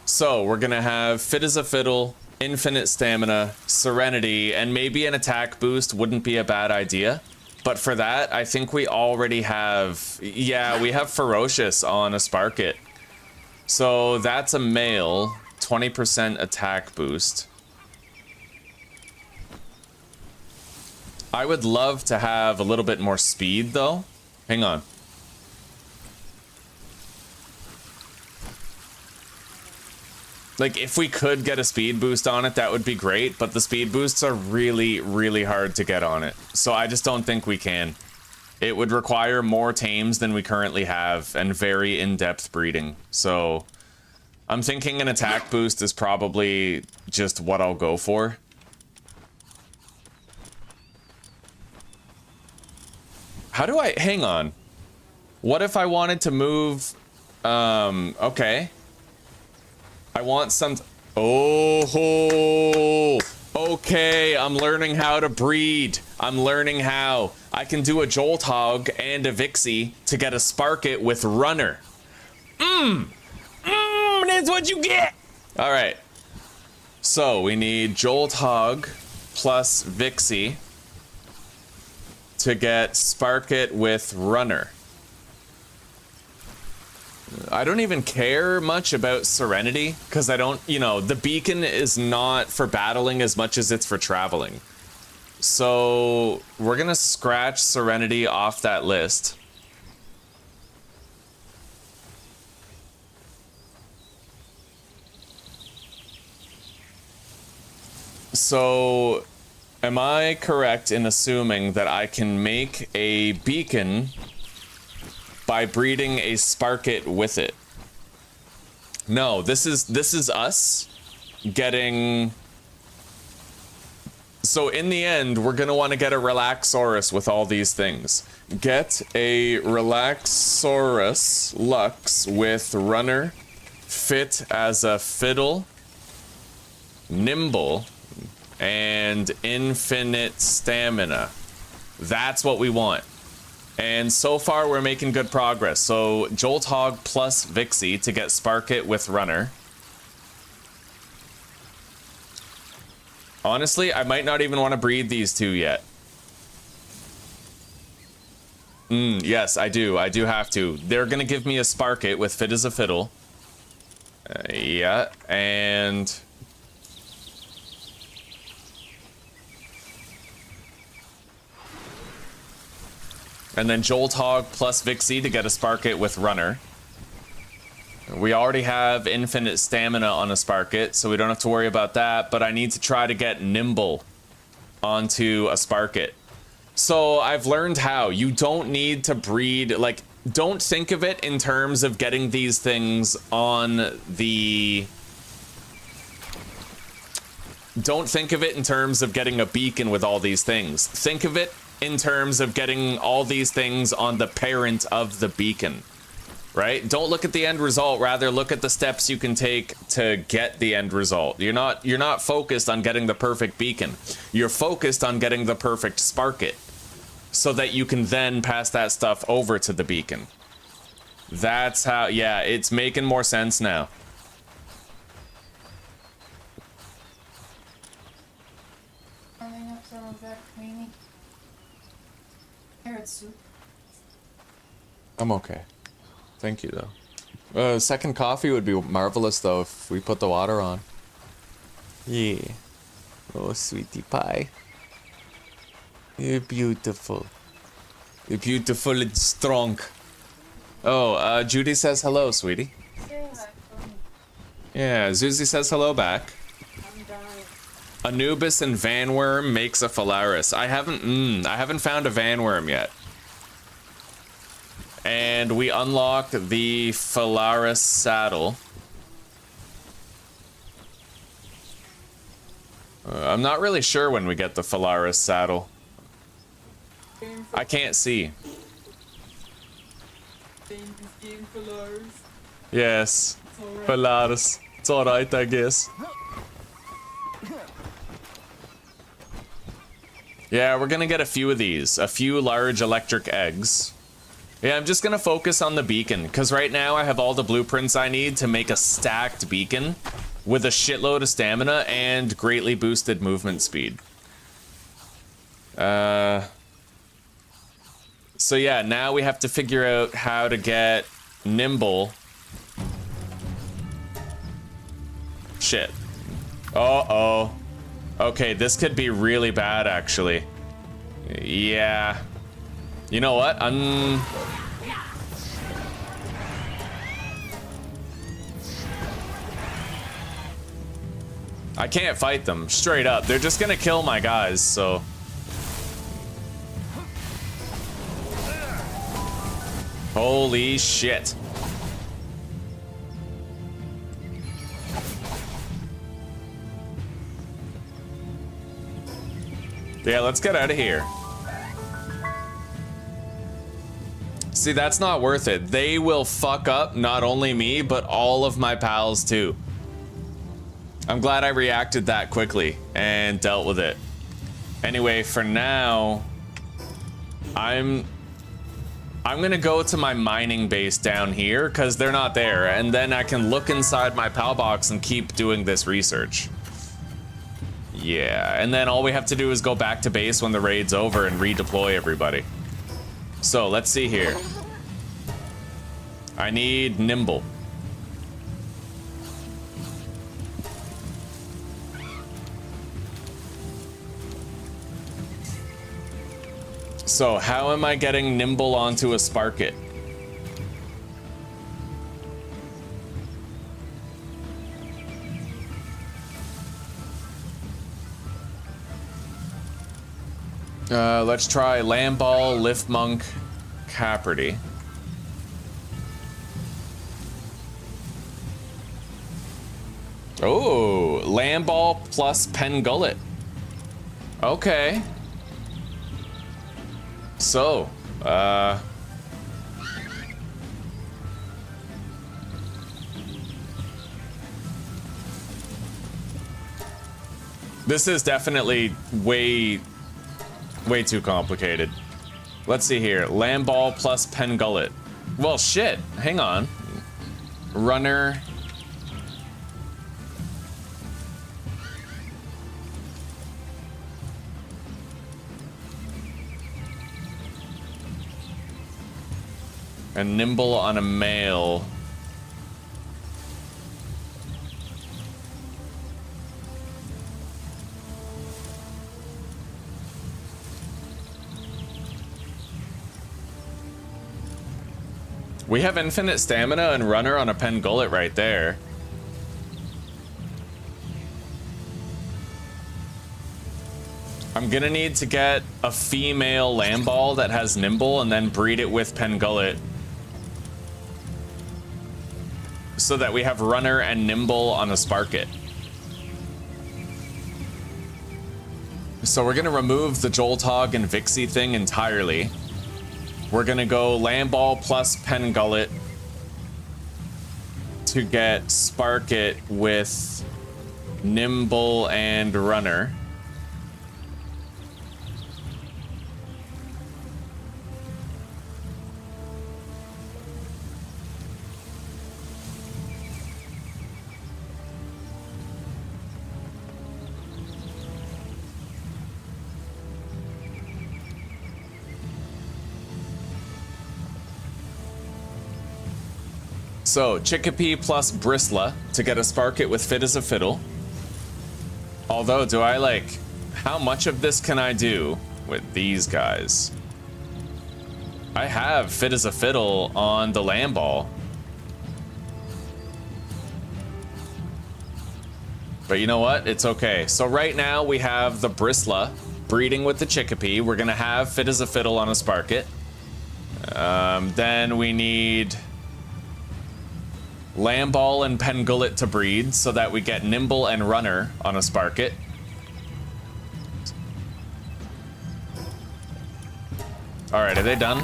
So we're gonna have Fit as a Fiddle, infinite stamina, serenity, and maybe an attack boost wouldn't be a bad idea. But for that, I think we already have... Yeah, we have Ferocious on a Sparkit. So that's a male, 20% attack boost. I would love to have a little bit more speed, though. Hang on. Like, if we could get a speed boost on it, that would be great, but the speed boosts are really, really hard to get on it. So I just don't think we can. It would require more tames than we currently have, and very in-depth breeding. So I'm thinking an attack boost is probably just what I'll go for. How do I... Hang on. What if I wanted to move... Okay. I want some... Oh, okay, I'm learning how to breed. I'm learning how. I can do a Jolt Hog and a Vixie to get a Sparkit with Runner. That's what you get. All right. So we need Jolt Hog plus Vixie to get Sparkit with Runner. I don't even care much about Serenity, because I don't, you know, the beacon is not for battling as much as it's for traveling. So we're gonna scratch Serenity off that list. So am I correct in assuming that I can make a beacon by breeding a Sparkit with it? No, this is us getting... So in the end, we're gonna want to get a Relaxaurus with all these things. Get a Relaxaurus Lux with Runner, Fit as a Fiddle, Nimble, and Infinite Stamina. That's what we want. And so far, we're making good progress. So, Jolt Hog plus Vixie to get Sparkit with Runner. Honestly, I might not even want to breed these two yet. Yes, I do. I do have to. They're going to give me a Sparkit with Fit as a Fiddle. Yeah, and... And then Jolt Hog plus Vixie to get a Sparkit with Runner. We already have infinite stamina on a Sparkit, so we don't have to worry about that, but I need to try to get Nimble onto a Sparkit. So I've learned how. You don't need to breed, like, don't think of it in terms of getting these things on the... Don't think of it in terms of getting a beacon with all these things. Think of it in terms of getting all these things on the parent of the beacon. right? Don't look at the end result, rather look at the steps you can take to get the end result. You're not focused on getting the perfect beacon. You're focused on getting the perfect sparket so that you can then pass that stuff over to the beacon. That's how, yeah, it's making more sense now. Warming up some of that creamy carrot soup. I'm okay. Thank you, though. Second coffee would be marvelous, though, if we put the water on. Yeah. Oh, sweetie pie. You're beautiful. You're beautiful and strong. Oh, Judy says hello, sweetie. Say hi for me. Yeah, Zuzi says hello back. I'm dying. Anubis and Vanworm makes a Phalaris. I haven't found a Vanworm yet. And we unlocked the Phalaris saddle. I'm not really sure when we get the Phalaris saddle. I can't see. Yes. Phalaris. It's alright, I guess. Yeah, we're gonna get a few of these. A few large electric eggs. Yeah, I'm just gonna focus on the beacon, because right now I have all the blueprints I need to make a stacked beacon with a shitload of stamina and greatly boosted movement speed. So yeah, now we have to figure out how to get nimble. Shit. Uh-oh. Okay, this could be really bad, actually. Yeah. You know what? I can't fight them, straight up. They're just gonna kill my guys, so... Holy shit. Yeah, let's get out of here. See, that's not worth it. They will fuck up not only me, but all of my pals too. I'm glad I reacted that quickly and dealt with it. Anyway, for now, I'm gonna go to my mining base down here because they're not there, and then I can look inside my pal box and keep doing this research. Yeah, and then all we have to do is go back to base when the raid's over and redeploy everybody. So, let's see here. I need nimble. So, how am I getting nimble onto a Sparket? Let's try Lamball, Lift Monk, Caperty. Oh, Lamball plus Pengullet. Okay. So, this is definitely way too complicated. Let's see here. Lamball plus Pengullet. Well, shit. Hang on. Runner. And nimble on a male. We have infinite stamina and runner on a Pengullet right there. I'm gonna need to get a female Lamball that has nimble and then breed it with Pengullet, so that we have runner and nimble on a Sparket. So we're gonna remove the Joltog and Vixie thing entirely. We're gonna go Lamball plus Pengullet to get Spark It with Nimble and Runner. So, Chickapee plus Bristla to get a Spark It with Fit as a Fiddle. Although, do I like... How much of this can I do with these guys? I have Fit as a Fiddle on the Land Ball. But you know what? It's okay. So right now we have the Bristla breeding with the Chickapee. We're gonna have Fit as a Fiddle on a Spark It. Then we need... Lamball and Pengullet to breed so that we get Nimble and Runner on a Spark It. Alright, are they done?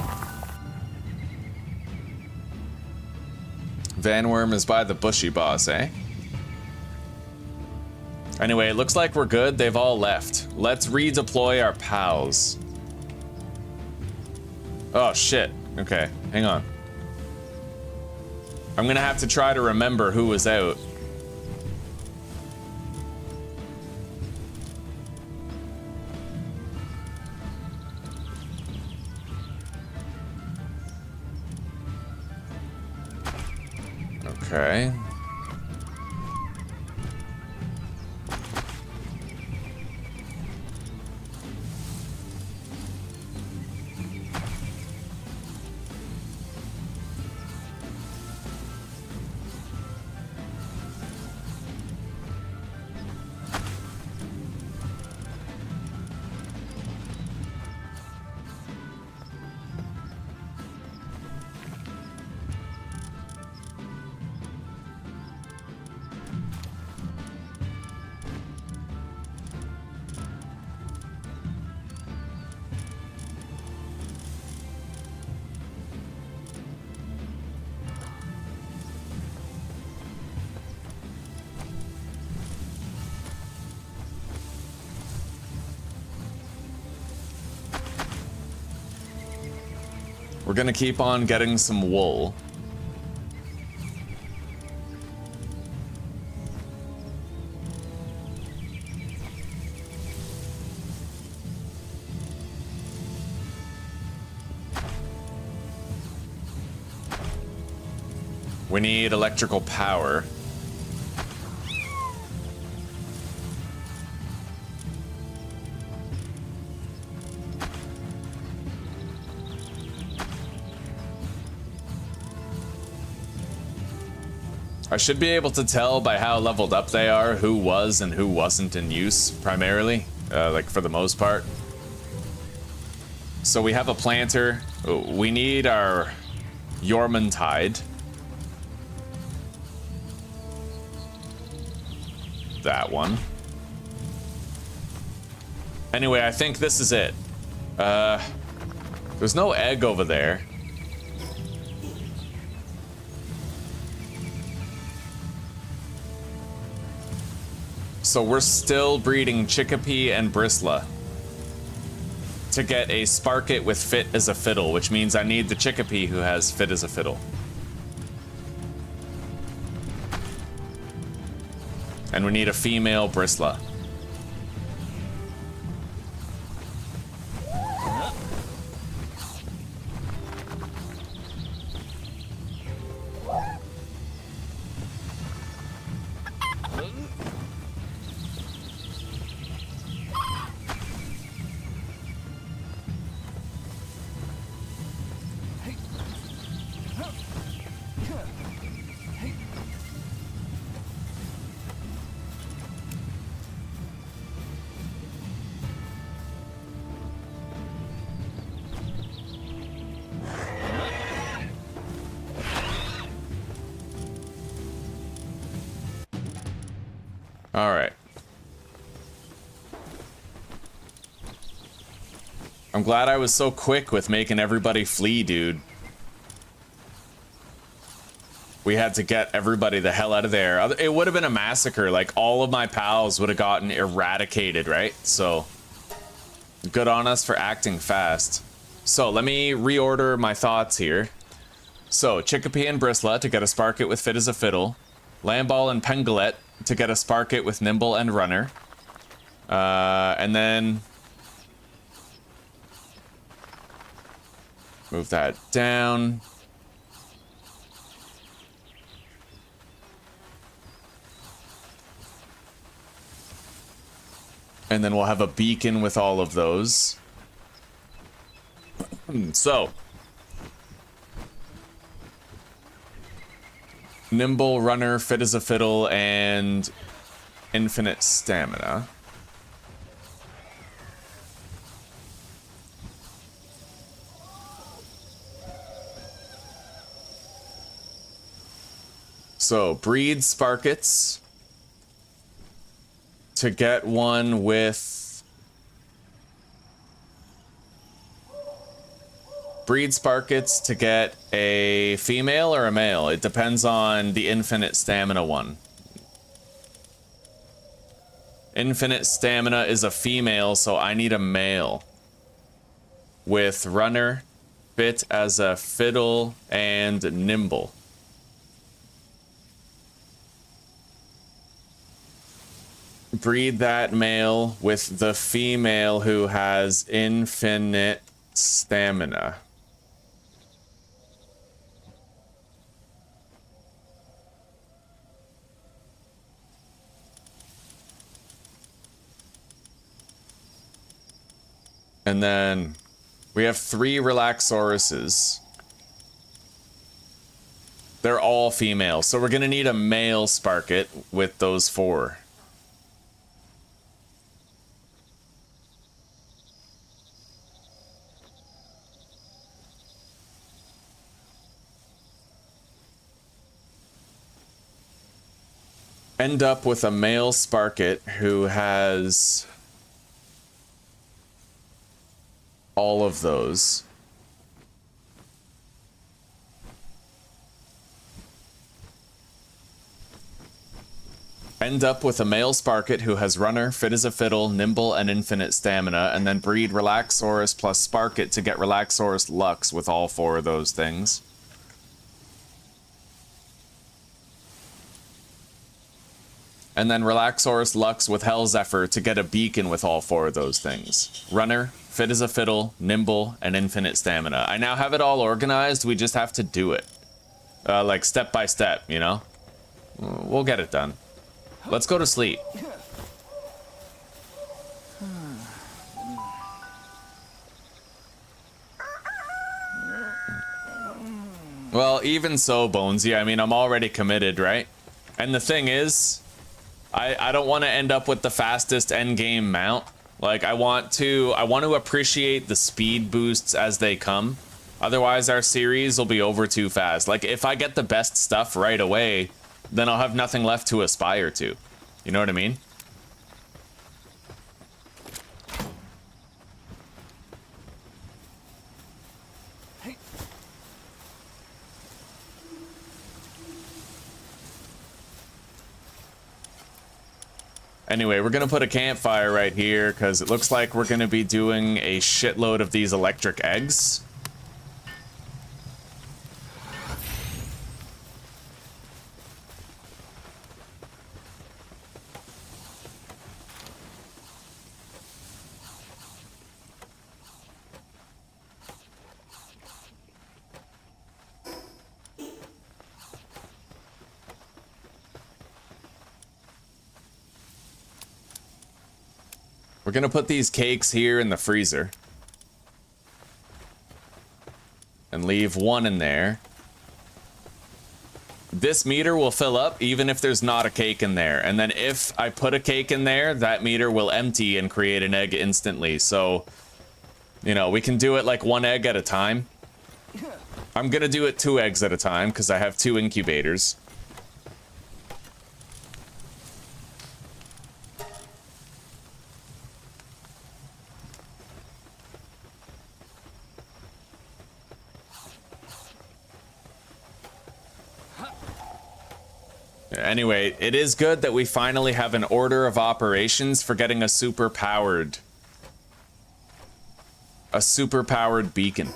Vanworm is by the bushy boss, eh? Anyway, it looks like we're good. They've all left. Let's redeploy our pals. Oh, shit. Okay, hang on. I'm gonna have to try to remember who was out. Okay. We're gonna keep on getting some wool. We need electrical power. I should be able to tell by how leveled up they are who was and who wasn't in use, primarily, like for the most part. So we have a planter. We need our Yormantide. That one. Anyway, I think this is it. There's no egg over there. So we're still breeding Chickapee and Bristla to get a Spark It with Fit as a Fiddle, which means I need the Chickapee who has Fit as a Fiddle. And we need a female Bristla. All right. I'm glad I was so quick with making everybody flee, dude. we had to get everybody the hell out of there. It would have been a massacre. Like, all of my pals would have gotten eradicated, right? So, good on us for acting fast. So, let me reorder my thoughts here. So, Chickapee and Bristla to get a Sparkit with Fit as a Fiddle. Lamball and Pengalet to get a Sparkit with Nimble and Runner. And then... move that down. And then we'll have a beacon with all of those. So. Nimble, Runner, Fit as a Fiddle, and Infinite Stamina. So, breed Sparkits to get one with... breed Sparkits to get a female or a male. It depends on the Infinite Stamina one. Infinite Stamina is a female, so I need a male. With Runner, Fit as a Fiddle, and Nimble. Breed that male with the female who has infinite stamina. And then we have 3 Relaxauruses. They're all female, so we're gonna need a male Sparkit with those 4. End up with a male Sparkit who has all of those. End up with a male Sparkit who has Runner, Fit as a Fiddle, Nimble, and Infinite Stamina, and then breed Relaxaurus plus Sparkit to get Relaxaurus Lux with all 4 of those things. And then Relaxaurus Lux with Hell Zephyr to get a beacon with all 4 of those things. Runner, Fit as a Fiddle, Nimble, and Infinite Stamina. I now have it all organized, we just have to do it. Like step by step, you know? We'll get it done. Let's go to sleep. Well, even so, Bonesy, I mean, I'm already committed, right? And the thing is... I don't want to end up with the fastest endgame mount. Like, I want to appreciate the speed boosts as they come. Otherwise, our series will be over too fast. Like, if I get the best stuff right away, then I'll have nothing left to aspire to. You know what I mean? Anyway, we're gonna put a campfire right here because it looks like we're gonna be doing a shitload of these electric eggs. We're gonna put these cakes here in the freezer. And leave 1 in there. This meter will fill up even if there's not a cake in there. And then if I put a cake in there, that meter will empty and create an egg instantly. So, you know, we can do it like 1 egg at a time. I'm gonna do it 2 eggs at a time because I have 2 incubators. Anyway, it is good that we finally have an order of operations for getting a super powered beacon.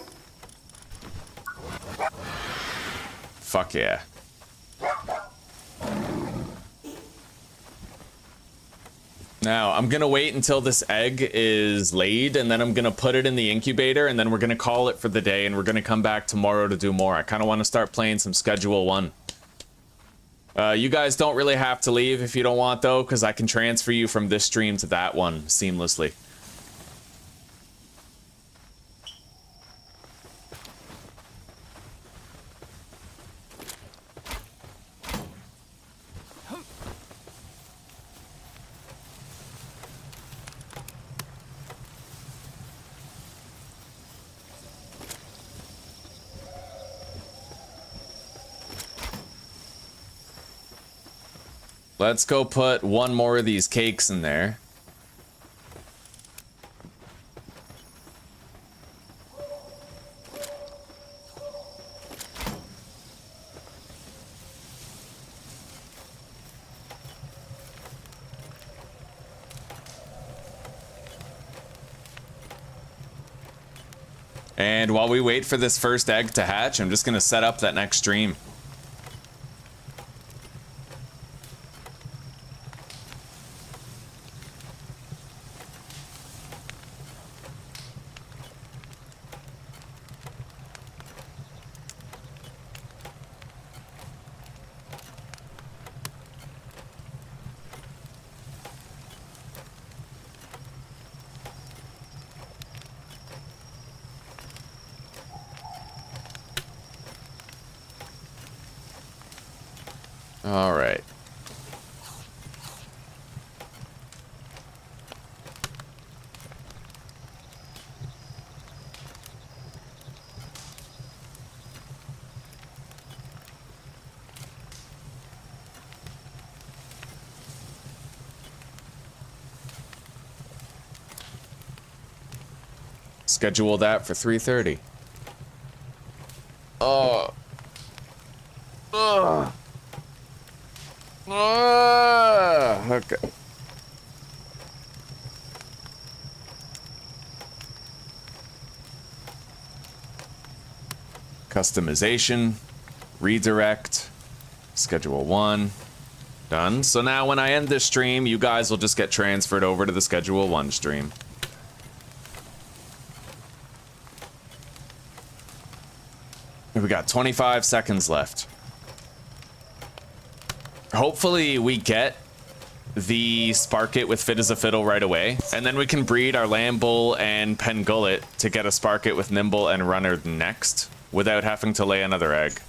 Fuck yeah. Now, I'm gonna wait until this egg is laid, and then I'm gonna put it in the incubator, and then we're gonna call it for the day, and we're gonna come back tomorrow to do more. I kinda wanna start playing some Schedule 1. You guys don't really have to leave if you don't want, though, because I can transfer you from this stream to that one seamlessly. Let's go put one more of these cakes in there. And while we wait for this first egg to hatch, I'm just gonna set up that next stream. All right. Schedule that for 3:30. Oh. Ugh. Okay. Customization, redirect, Schedule 1, done. So now when I end this stream, you guys will just get transferred over to the Schedule 1 stream. We got 25 seconds left. Hopefully we get the Sparket with Fit as a Fiddle right away, and then we can breed our Lambull and Pengullet to get a Sparket with Nimble and Runner next, without having to lay another egg.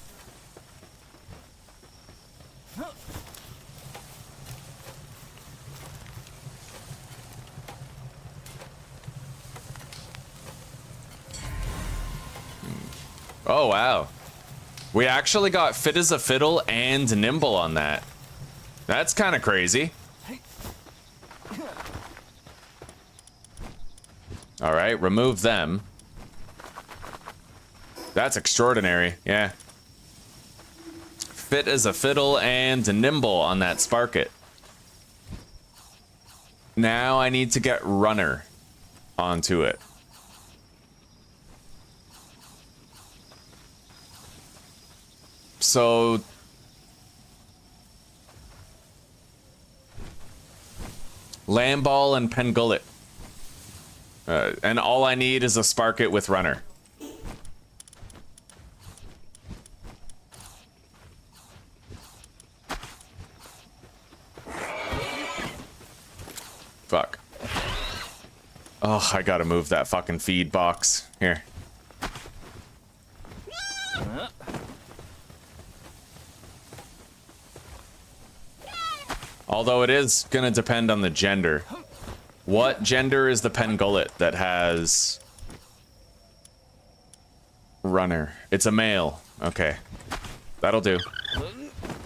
Oh, wow. We actually got Fit as a Fiddle and Nimble on that. That's kind of crazy. All right, remove them. That's extraordinary, yeah. Fit as a Fiddle and Nimble on that Sparket. Now I need to get Runner onto it. So Lamball and Pengullet. And all I need is a Sparket with Runner. Fuck. Oh, I gotta move that fucking feed box. Here. Although it is gonna depend on the gender. What gender is the Pengullet that has Runner? It's a male. Okay. That'll do.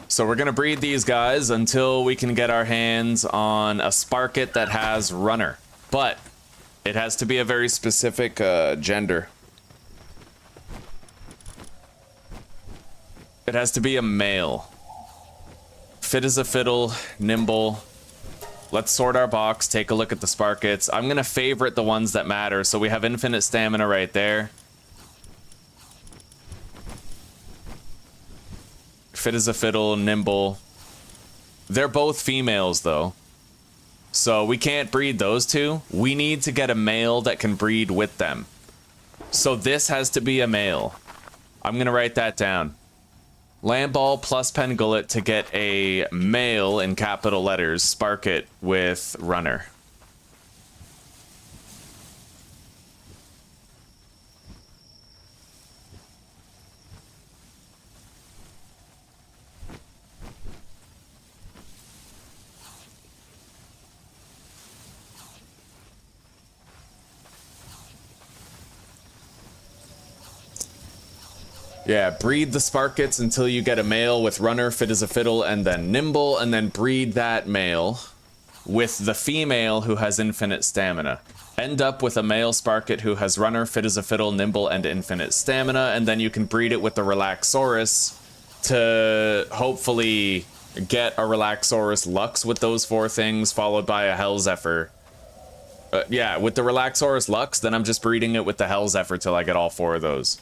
So we're gonna breed these guys until we can get our hands on a Sparket that has Runner. But it has to be a very specific gender. It has to be a male. Fit as a fiddle, nimble. Let's sort our box, take a look at the sparkets. I'm gonna favorite the ones that matter. So we have infinite stamina right there. Fit as a fiddle, nimble. They're both females though. So we can't breed those two. We need to get a male that can breed with them. So this has to be a male. I'm gonna write that down. Lamball plus Pengullet to get a male in capital letters. Sparket with runner. Yeah, breed the Sparkets until you get a male with runner, fit as a fiddle, and then nimble, and then breed that male with the female who has infinite stamina. End up with a male Sparket who has runner, fit as a fiddle, nimble, and infinite stamina, and then you can breed it with the Relaxaurus to hopefully get a Relaxaurus Lux with those 4 things, followed by a Hellzephyr. Yeah, with the Relaxaurus Lux, then I'm just breeding it with the Hellzephyr till I get all 4 of those.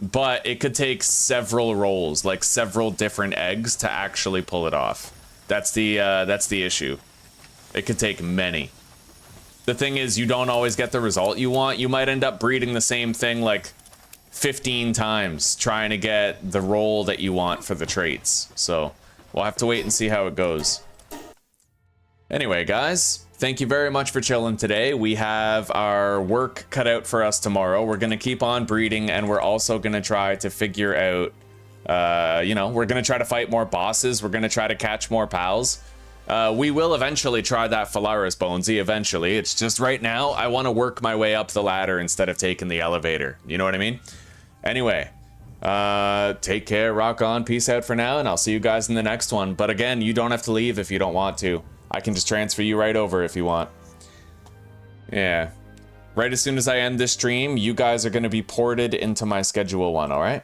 But it could take several rolls, like several different eggs, to actually pull it off. That's the issue. It could take many. The thing is, you don't always get the result you want. You might end up breeding the same thing like 15 times, trying to get the roll that you want for the traits. So we'll have to wait and see how it goes. Anyway, guys, thank you very much for chilling today. We have our work cut out for us tomorrow. We're going to keep on breeding, and we're also going to try to figure out, you know, we're going to try to fight more bosses. We're going to try to catch more pals. We will eventually try that Phalaris Bonesy, eventually. It's just right now, I want to work my way up the ladder instead of taking the elevator. You know what I mean? Anyway, take care, rock on, peace out for now, and I'll see you guys in the next one. But again, you don't have to leave if you don't want to. I can just transfer you right over if you want. Yeah. Right as soon as I end this stream, you guys are going to be ported into my schedule 1, alright?